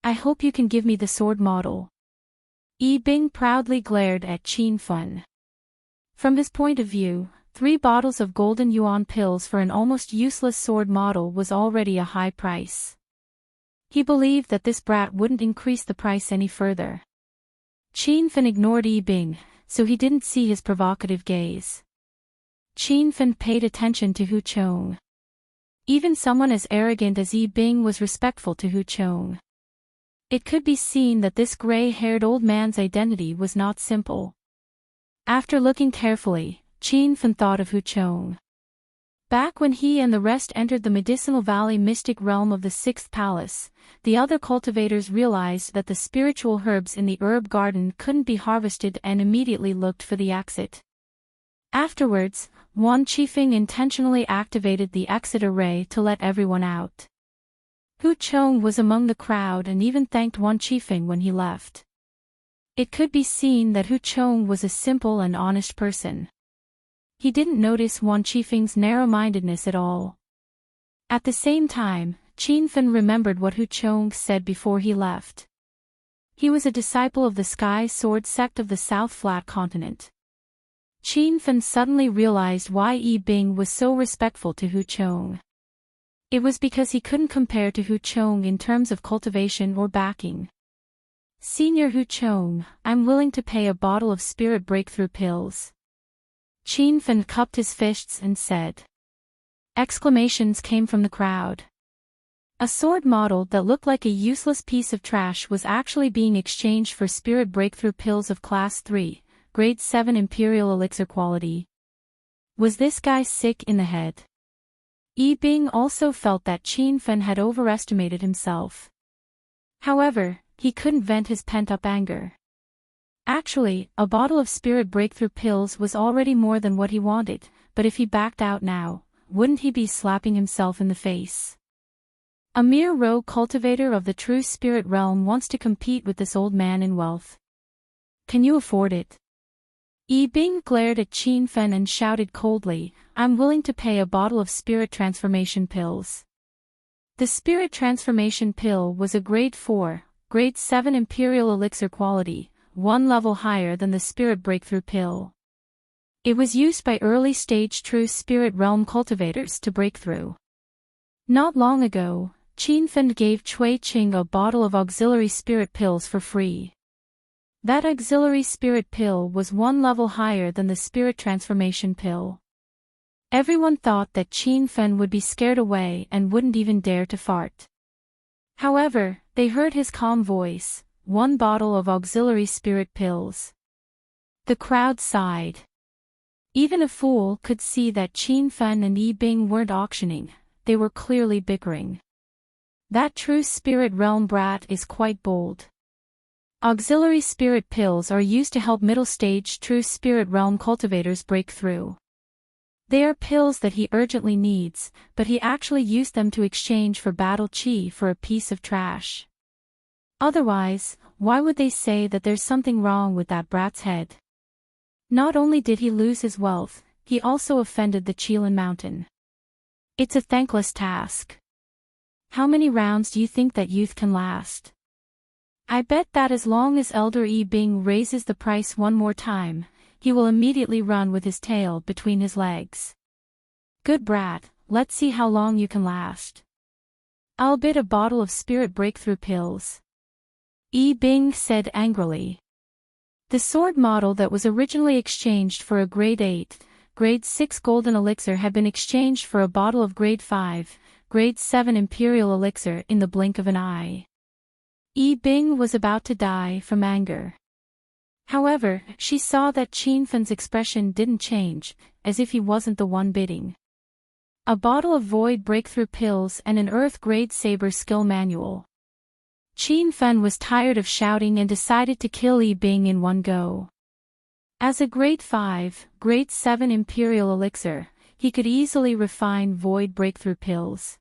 [SPEAKER 1] I hope you can give me the sword model. Yi Bing proudly glared at Qin Fen. From his point of view, 3 bottles of golden yuan pills for an almost useless sword model was already a high price. He believed that this brat wouldn't increase the price any further. Qin Fen ignored Yi Bing, so he didn't see his provocative gaze. Qin Fen paid attention to Hu Chong. Even someone as arrogant as Yi Bing was respectful to Hu Chong. It could be seen that this gray-haired old man's identity was not simple. After looking carefully, Qin Fen thought of Hu Chong. Back when he and the rest entered the Medicinal Valley mystic realm of the 6th palace, the other cultivators realized that the spiritual herbs in the herb garden couldn't be harvested and immediately looked for the exit. Afterwards, Wan Qifeng intentionally activated the exit array to let everyone out. Hu Chong was among the crowd and even thanked Wan Qifeng when he left. It could be seen that Hu Chong was a simple and honest person. He didn't notice Wan Qifeng's narrow-mindedness at all. At the same time, Qin Fen remembered what Hu Chong said before he left. He was a disciple of the Sky Sword sect of the South Flat Continent. Qin Fen suddenly realized why Yi Bing was so respectful to Hu Chong. It was because he couldn't compare to Hu Chong in terms of cultivation or backing. Senior Hu Chong, I'm willing to pay a bottle of spirit breakthrough pills. Qin Fen cupped his fists and said. Exclamations came from the crowd. A sword model that looked like a useless piece of trash was actually being exchanged for spirit breakthrough pills of Class 3, Grade 7 Imperial Elixir quality. Was this guy sick in the head? Yi Bing also felt that Qin Fen had overestimated himself. However, he couldn't vent his pent-up anger. Actually, a bottle of spirit breakthrough pills was already more than what he wanted, but if he backed out now, wouldn't he be slapping himself in the face? A mere rogue cultivator of the true spirit realm wants to compete with this old man in wealth. Can you afford it? Yi Bing glared at Qin Fen and shouted coldly, I'm willing to pay a bottle of spirit transformation pills. The spirit transformation pill was a Grade 4, Grade 7 Imperial Elixir quality, 1 level higher than the spirit breakthrough pill. It was used by early-stage true spirit realm cultivators to break through. Not long ago, Qin Fen gave Cui Qing a bottle of auxiliary spirit pills for free. That auxiliary spirit pill was 1 level higher than the spirit transformation pill. Everyone thought that Qin Fen would be scared away and wouldn't even dare to fart. However, they heard his calm voice, 1 bottle of auxiliary spirit pills. The crowd sighed. Even a fool could see that Qin Fen and Yi Bing weren't auctioning, they were clearly bickering. That true spirit realm brat is quite bold. Auxiliary spirit pills are used to help middle-stage true spirit realm cultivators break through. They are pills that he urgently needs, but he actually used them to exchange for battle chi for a piece of trash. Otherwise, why would they say that there's something wrong with that brat's head? Not only did he lose his wealth, he also offended the Qilin Mountain. It's a thankless task. How many rounds do you think that youth can last? I bet that as long as Elder Yi Bing raises the price one more time, he will immediately run with his tail between his legs. Good brat, let's see how long you can last. I'll bid a bottle of spirit breakthrough pills. Yi Bing said angrily. The sword model that was originally exchanged for a grade 8, grade 6 golden elixir had been exchanged for a bottle of grade 5, grade 7 imperial elixir in the blink of an eye. Yi Bing was about to die from anger. However, she saw that Qin Fan's expression didn't change, as if he wasn't the one bidding. A bottle of void breakthrough pills and an earth grade saber skill manual. Qin Fan was tired of shouting and decided to kill Yi Bing in one go. As a grade 5, grade 7 imperial elixir, he could easily refine void breakthrough pills.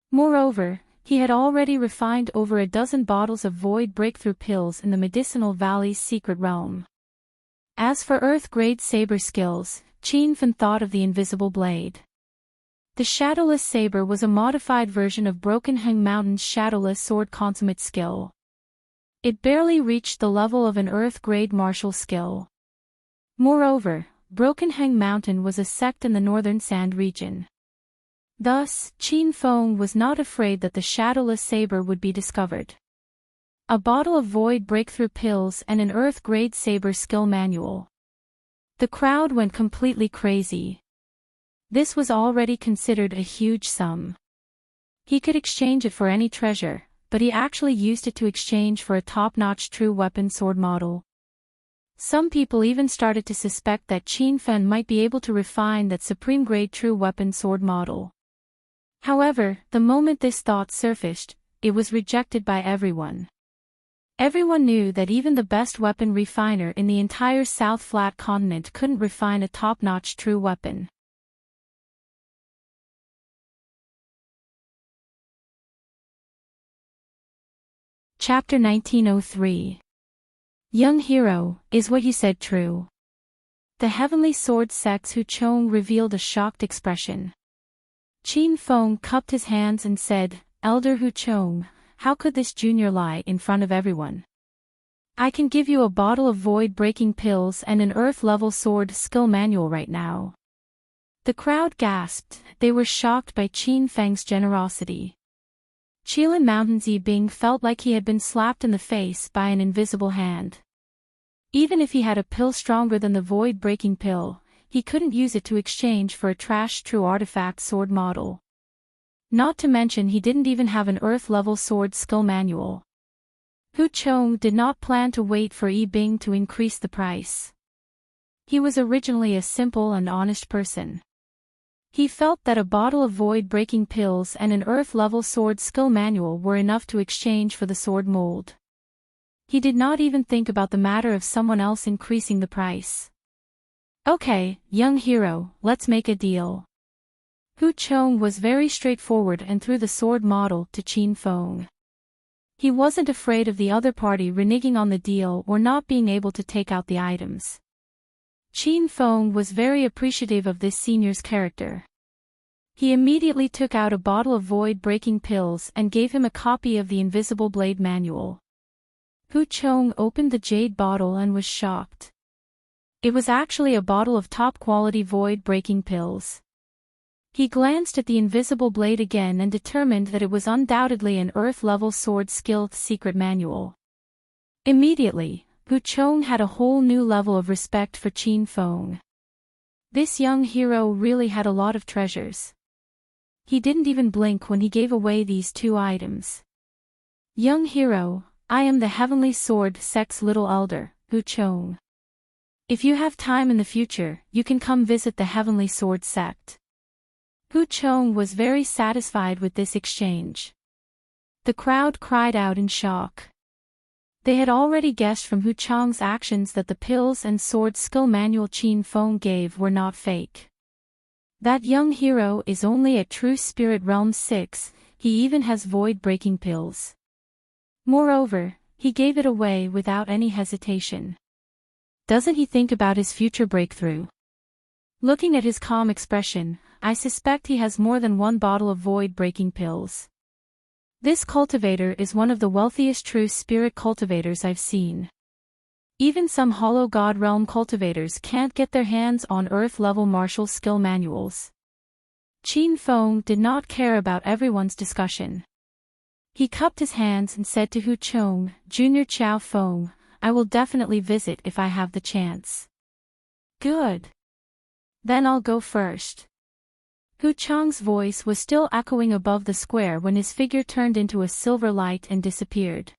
[SPEAKER 1] Moreover, he had already refined over a dozen bottles of void breakthrough pills in the Medicinal Valley's secret realm. As for earth grade saber skills, Qin Fan thought of the invisible blade. The Shadowless Saber was a modified version of Broken Hang Mountain's Shadowless Sword consummate skill. It barely reached the level of an earth grade martial skill. Moreover, Broken Hang Mountain was a sect in the northern sand region. Thus, Qin Feng was not afraid that the Shadowless Saber would be discovered. A bottle of void breakthrough pills and an earth grade saber skill manual. The crowd went completely crazy. This was already considered a huge sum. He could exchange it for any treasure, but he actually used it to exchange for a top-notch true weapon sword model. Some people even started to suspect that Qin Fan might be able to refine that supreme-grade true weapon sword model. However, the moment this thought surfaced, it was rejected by everyone. Everyone knew that even the best weapon refiner in the entire South Flat continent couldn't refine a top-notch true weapon. Chapter 1903. Young hero, is what you said true? The Heavenly Sword Sect's Hu Chong revealed a shocked expression. Qin Feng cupped his hands and said, Elder Hu Chong, how could this junior lie in front of everyone? I can give you a bottle of void-breaking pills and an earth-level sword skill manual right now. The crowd gasped, they were shocked by Qin Feng's generosity. Qilin Mountain's Yi Bing felt like he had been slapped in the face by an invisible hand. Even if he had a pill stronger than the void-breaking pill, he couldn't use it to exchange for a trash true artifact sword model. Not to mention he didn't even have an earth-level sword skill manual. Hu Chong did not plan to wait for Yi Bing to increase the price. He was originally a simple and honest person. He felt that a bottle of void-breaking pills and an earth-level sword skill manual were enough to exchange for the sword mold. He did not even think about the matter of someone else increasing the price. Okay, young hero, let's make a deal. Hu Chong was very straightforward and threw the sword model to Qin Feng. He wasn't afraid of the other party reneging on the deal or not being able to take out the items. Qin Feng was very appreciative of this senior's character. He immediately took out a bottle of void-breaking pills and gave him a copy of the Invisible Blade manual. Hu Chong opened the jade bottle and was shocked. It was actually a bottle of top-quality void-breaking pills. He glanced at the Invisible Blade again and determined that it was undoubtedly an earth-level sword skill secret manual. Immediately, Hu Chong had a whole new level of respect for Qin Feng. This young hero really had a lot of treasures. He didn't even blink when he gave away these two items. Young hero, I am the Heavenly Sword Sect's little elder, Hu Chong. If you have time in the future, you can come visit the Heavenly Sword Sect. Hu Chong was very satisfied with this exchange. The crowd cried out in shock. They had already guessed from Hu Chong's actions that the pills and sword skill manual Qin Feng gave were not fake. That young hero is only at True Spirit Realm 6, he even has void-breaking pills. Moreover, he gave it away without any hesitation. Doesn't he think about his future breakthrough? Looking at his calm expression, I suspect he has more than one bottle of void-breaking pills. This cultivator is one of the wealthiest true spirit cultivators I've seen. Even some Hollow God Realm cultivators can't get their hands on Earth-level martial skill manuals. Qin Feng did not care about everyone's discussion. He cupped his hands and said to Hu Chong, Junior Chow Fong, I will definitely visit if I have the chance. Good. Then I'll go first. Hu Chong's voice was still echoing above the square when his figure turned into a silver light and disappeared.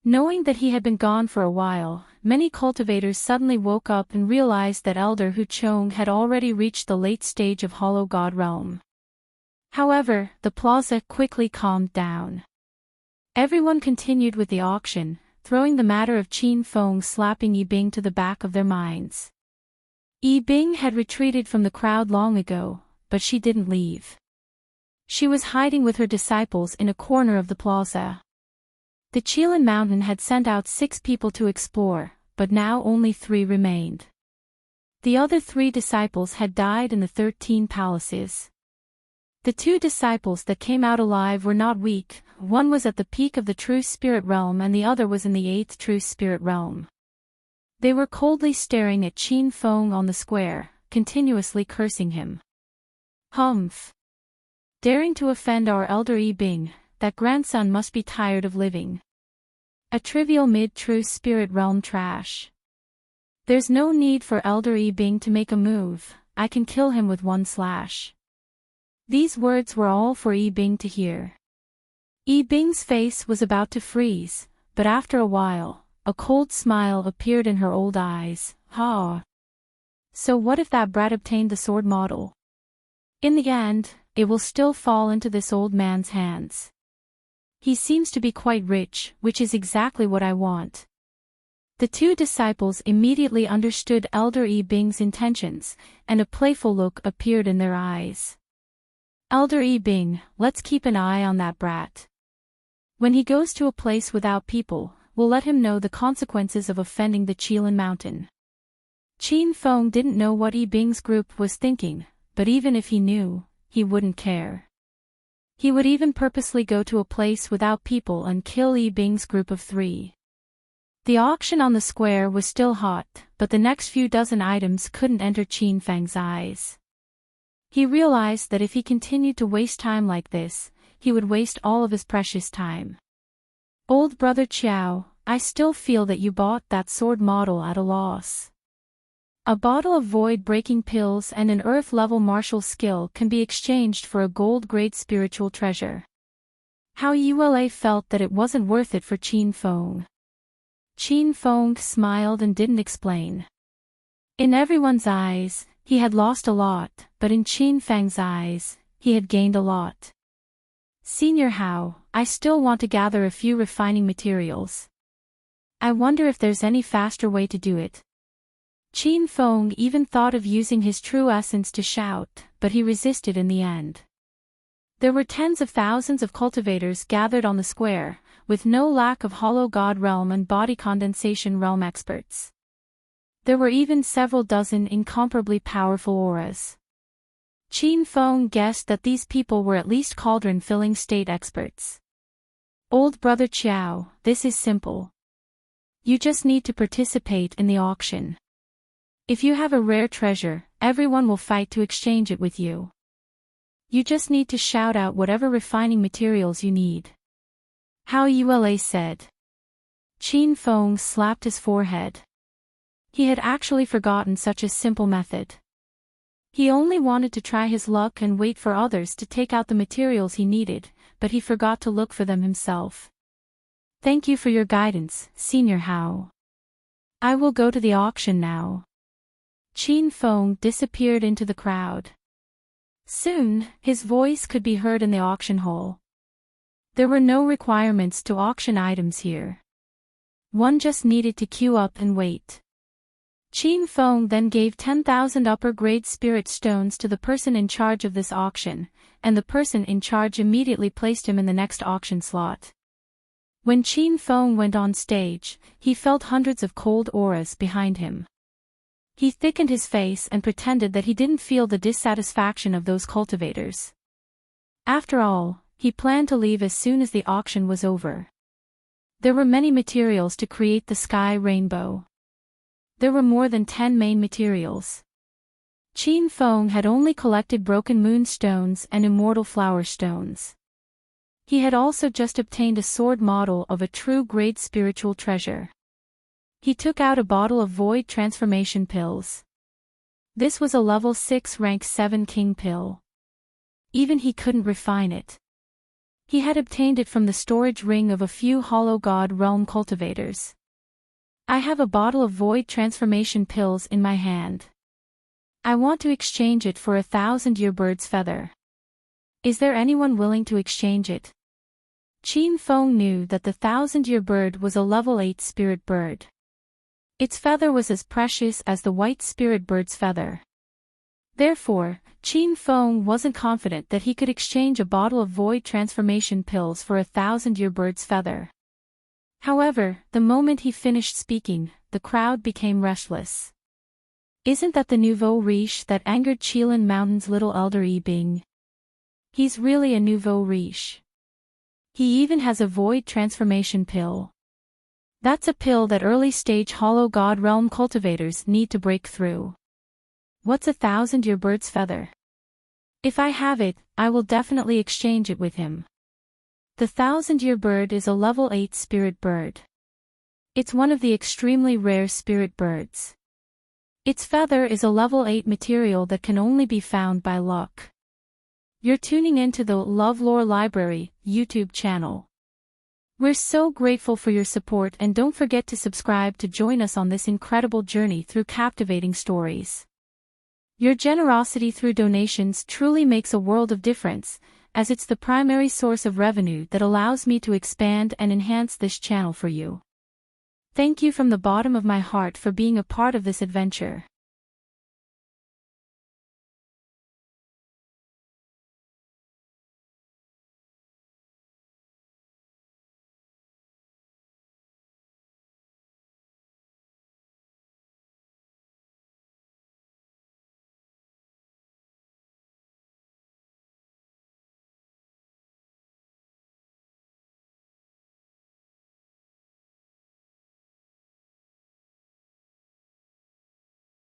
[SPEAKER 1] Knowing that he had been gone for a while, many cultivators suddenly woke up and realized that Elder Hu Chong had already reached the late stage of Hollow God realm. However, the plaza quickly calmed down. Everyone continued with the auction, throwing the matter of Qin Feng slapping Yi Bing to the back of their minds. Yi Bing had retreated from the crowd long ago, but she didn't leave. She was hiding with her disciples in a corner of the plaza. The Qilin Mountain had sent out 6 people to explore, but now only 3 remained. The other 3 disciples had died in the 13 palaces. The 2 disciples that came out alive were not weak, one was at the peak of the true spirit realm and the other was in the 8th true spirit realm. They were coldly staring at Qin Feng on the square, continuously cursing him. Humph! Daring to offend our elder Yi Bing, that grandson must be tired of living. A trivial mid-true spirit realm trash. There's no need for elder Yi Bing to make a move, I can kill him with 1 slash. These words were all for Yi Bing to hear. Yi Bing's face was about to freeze, but after a while, a cold smile appeared in her old eyes. Ha! So what if that brat obtained the sword model? In the end, it will still fall into this old man's hands. He seems to be quite rich, which is exactly what I want. The 2 disciples immediately understood Elder Yi Bing's intentions, and a playful look appeared in their eyes. Elder Yi Bing, let's keep an eye on that brat. When he goes to a place without people, we'll let him know the consequences of offending the Qilin Mountain. Qin Feng didn't know what Yi Bing's group was thinking, but even if he knew, he wouldn't care. He would even purposely go to a place without people and kill Yi Bing's group of 3. The auction on the square was still hot, but the next few dozen items couldn't enter Qin Feng's eyes. He realized that if he continued to waste time like this, he would waste all of his precious time. Old brother Qiao, I still feel that you bought that sword model at a loss. A bottle of void-breaking pills and an earth-level martial skill can be exchanged for a gold-grade spiritual treasure. How Yue felt that it wasn't worth it for Qin Feng. Qin Feng smiled and didn't explain. In everyone's eyes, he had lost a lot, but in Qin Feng's eyes, he had gained a lot. Senior Hao, I still want to gather a few refining materials. I wonder if there's any faster way to do it. Qin Feng even thought of using his true essence to shout, but he resisted in the end. There were tens of thousands of cultivators gathered on the square, with no lack of Hollow God realm and body condensation realm experts. There were even several dozen incomparably powerful auras. Qin Feng guessed that these people were at least cauldron-filling state experts. Old brother Qiao, this is simple. You just need to participate in the auction. If you have a rare treasure, everyone will fight to exchange it with you. You just need to shout out whatever refining materials you need. Hao Yue said. Qin Feng slapped his forehead. He had actually forgotten such a simple method. He only wanted to try his luck and wait for others to take out the materials he needed, but he forgot to look for them himself. Thank you for your guidance, Senior Hao. I will go to the auction now. Qin Feng disappeared into the crowd. Soon, his voice could be heard in the auction hall. There were no requirements to auction items here. One just needed to queue up and wait. Qin Feng then gave 10,000 upper-grade spirit stones to the person in charge of this auction, and the person in charge immediately placed him in the next auction slot. When Qin Feng went on stage, he felt hundreds of cold auras behind him. He thickened his face and pretended that he didn't feel the dissatisfaction of those cultivators. After all, he planned to leave as soon as the auction was over. There were many materials to create the sky rainbow. There were more than 10 main materials. Qin Feng had only collected broken moon stones and immortal flower stones. He had also just obtained a sword model of a true grade spiritual treasure. He took out a bottle of void transformation pills. This was a level 6 rank 7 king pill. Even he couldn't refine it. He had obtained it from the storage ring of a few Hollow God Realm cultivators. I have a bottle of void transformation pills in my hand. I want to exchange it for 1,000-year bird's feather. Is there anyone willing to exchange it? Qin Feng knew that the 1,000-year bird was a level 8 spirit bird. Its feather was as precious as the white spirit bird's feather. Therefore, Qin Feng wasn't confident that he could exchange a bottle of void transformation pills for 1,000-year bird's feather. However, the moment he finished speaking, the crowd became restless. Isn't that the nouveau riche that angered Qilin Mountain's little elder Yi Bing? He's really a nouveau riche. He even has a void transformation pill. That's a pill that early-stage Hollow God Realm cultivators need to break through. What's 1,000-year bird's feather? If I have it, I will definitely exchange it with him. The 1,000-year bird is a level 8 spirit bird. It's one of the extremely rare spirit birds. Its feather is a level 8 material that can only be found by luck. You're tuning into the LoveLore Library YouTube channel. We're so grateful for your support, and don't forget to subscribe to join us on this incredible journey through captivating stories. Your generosity through donations truly makes a world of difference, as it's the primary source of revenue that allows me to expand and enhance this channel for you. Thank you from the bottom of my heart for being a part of this adventure.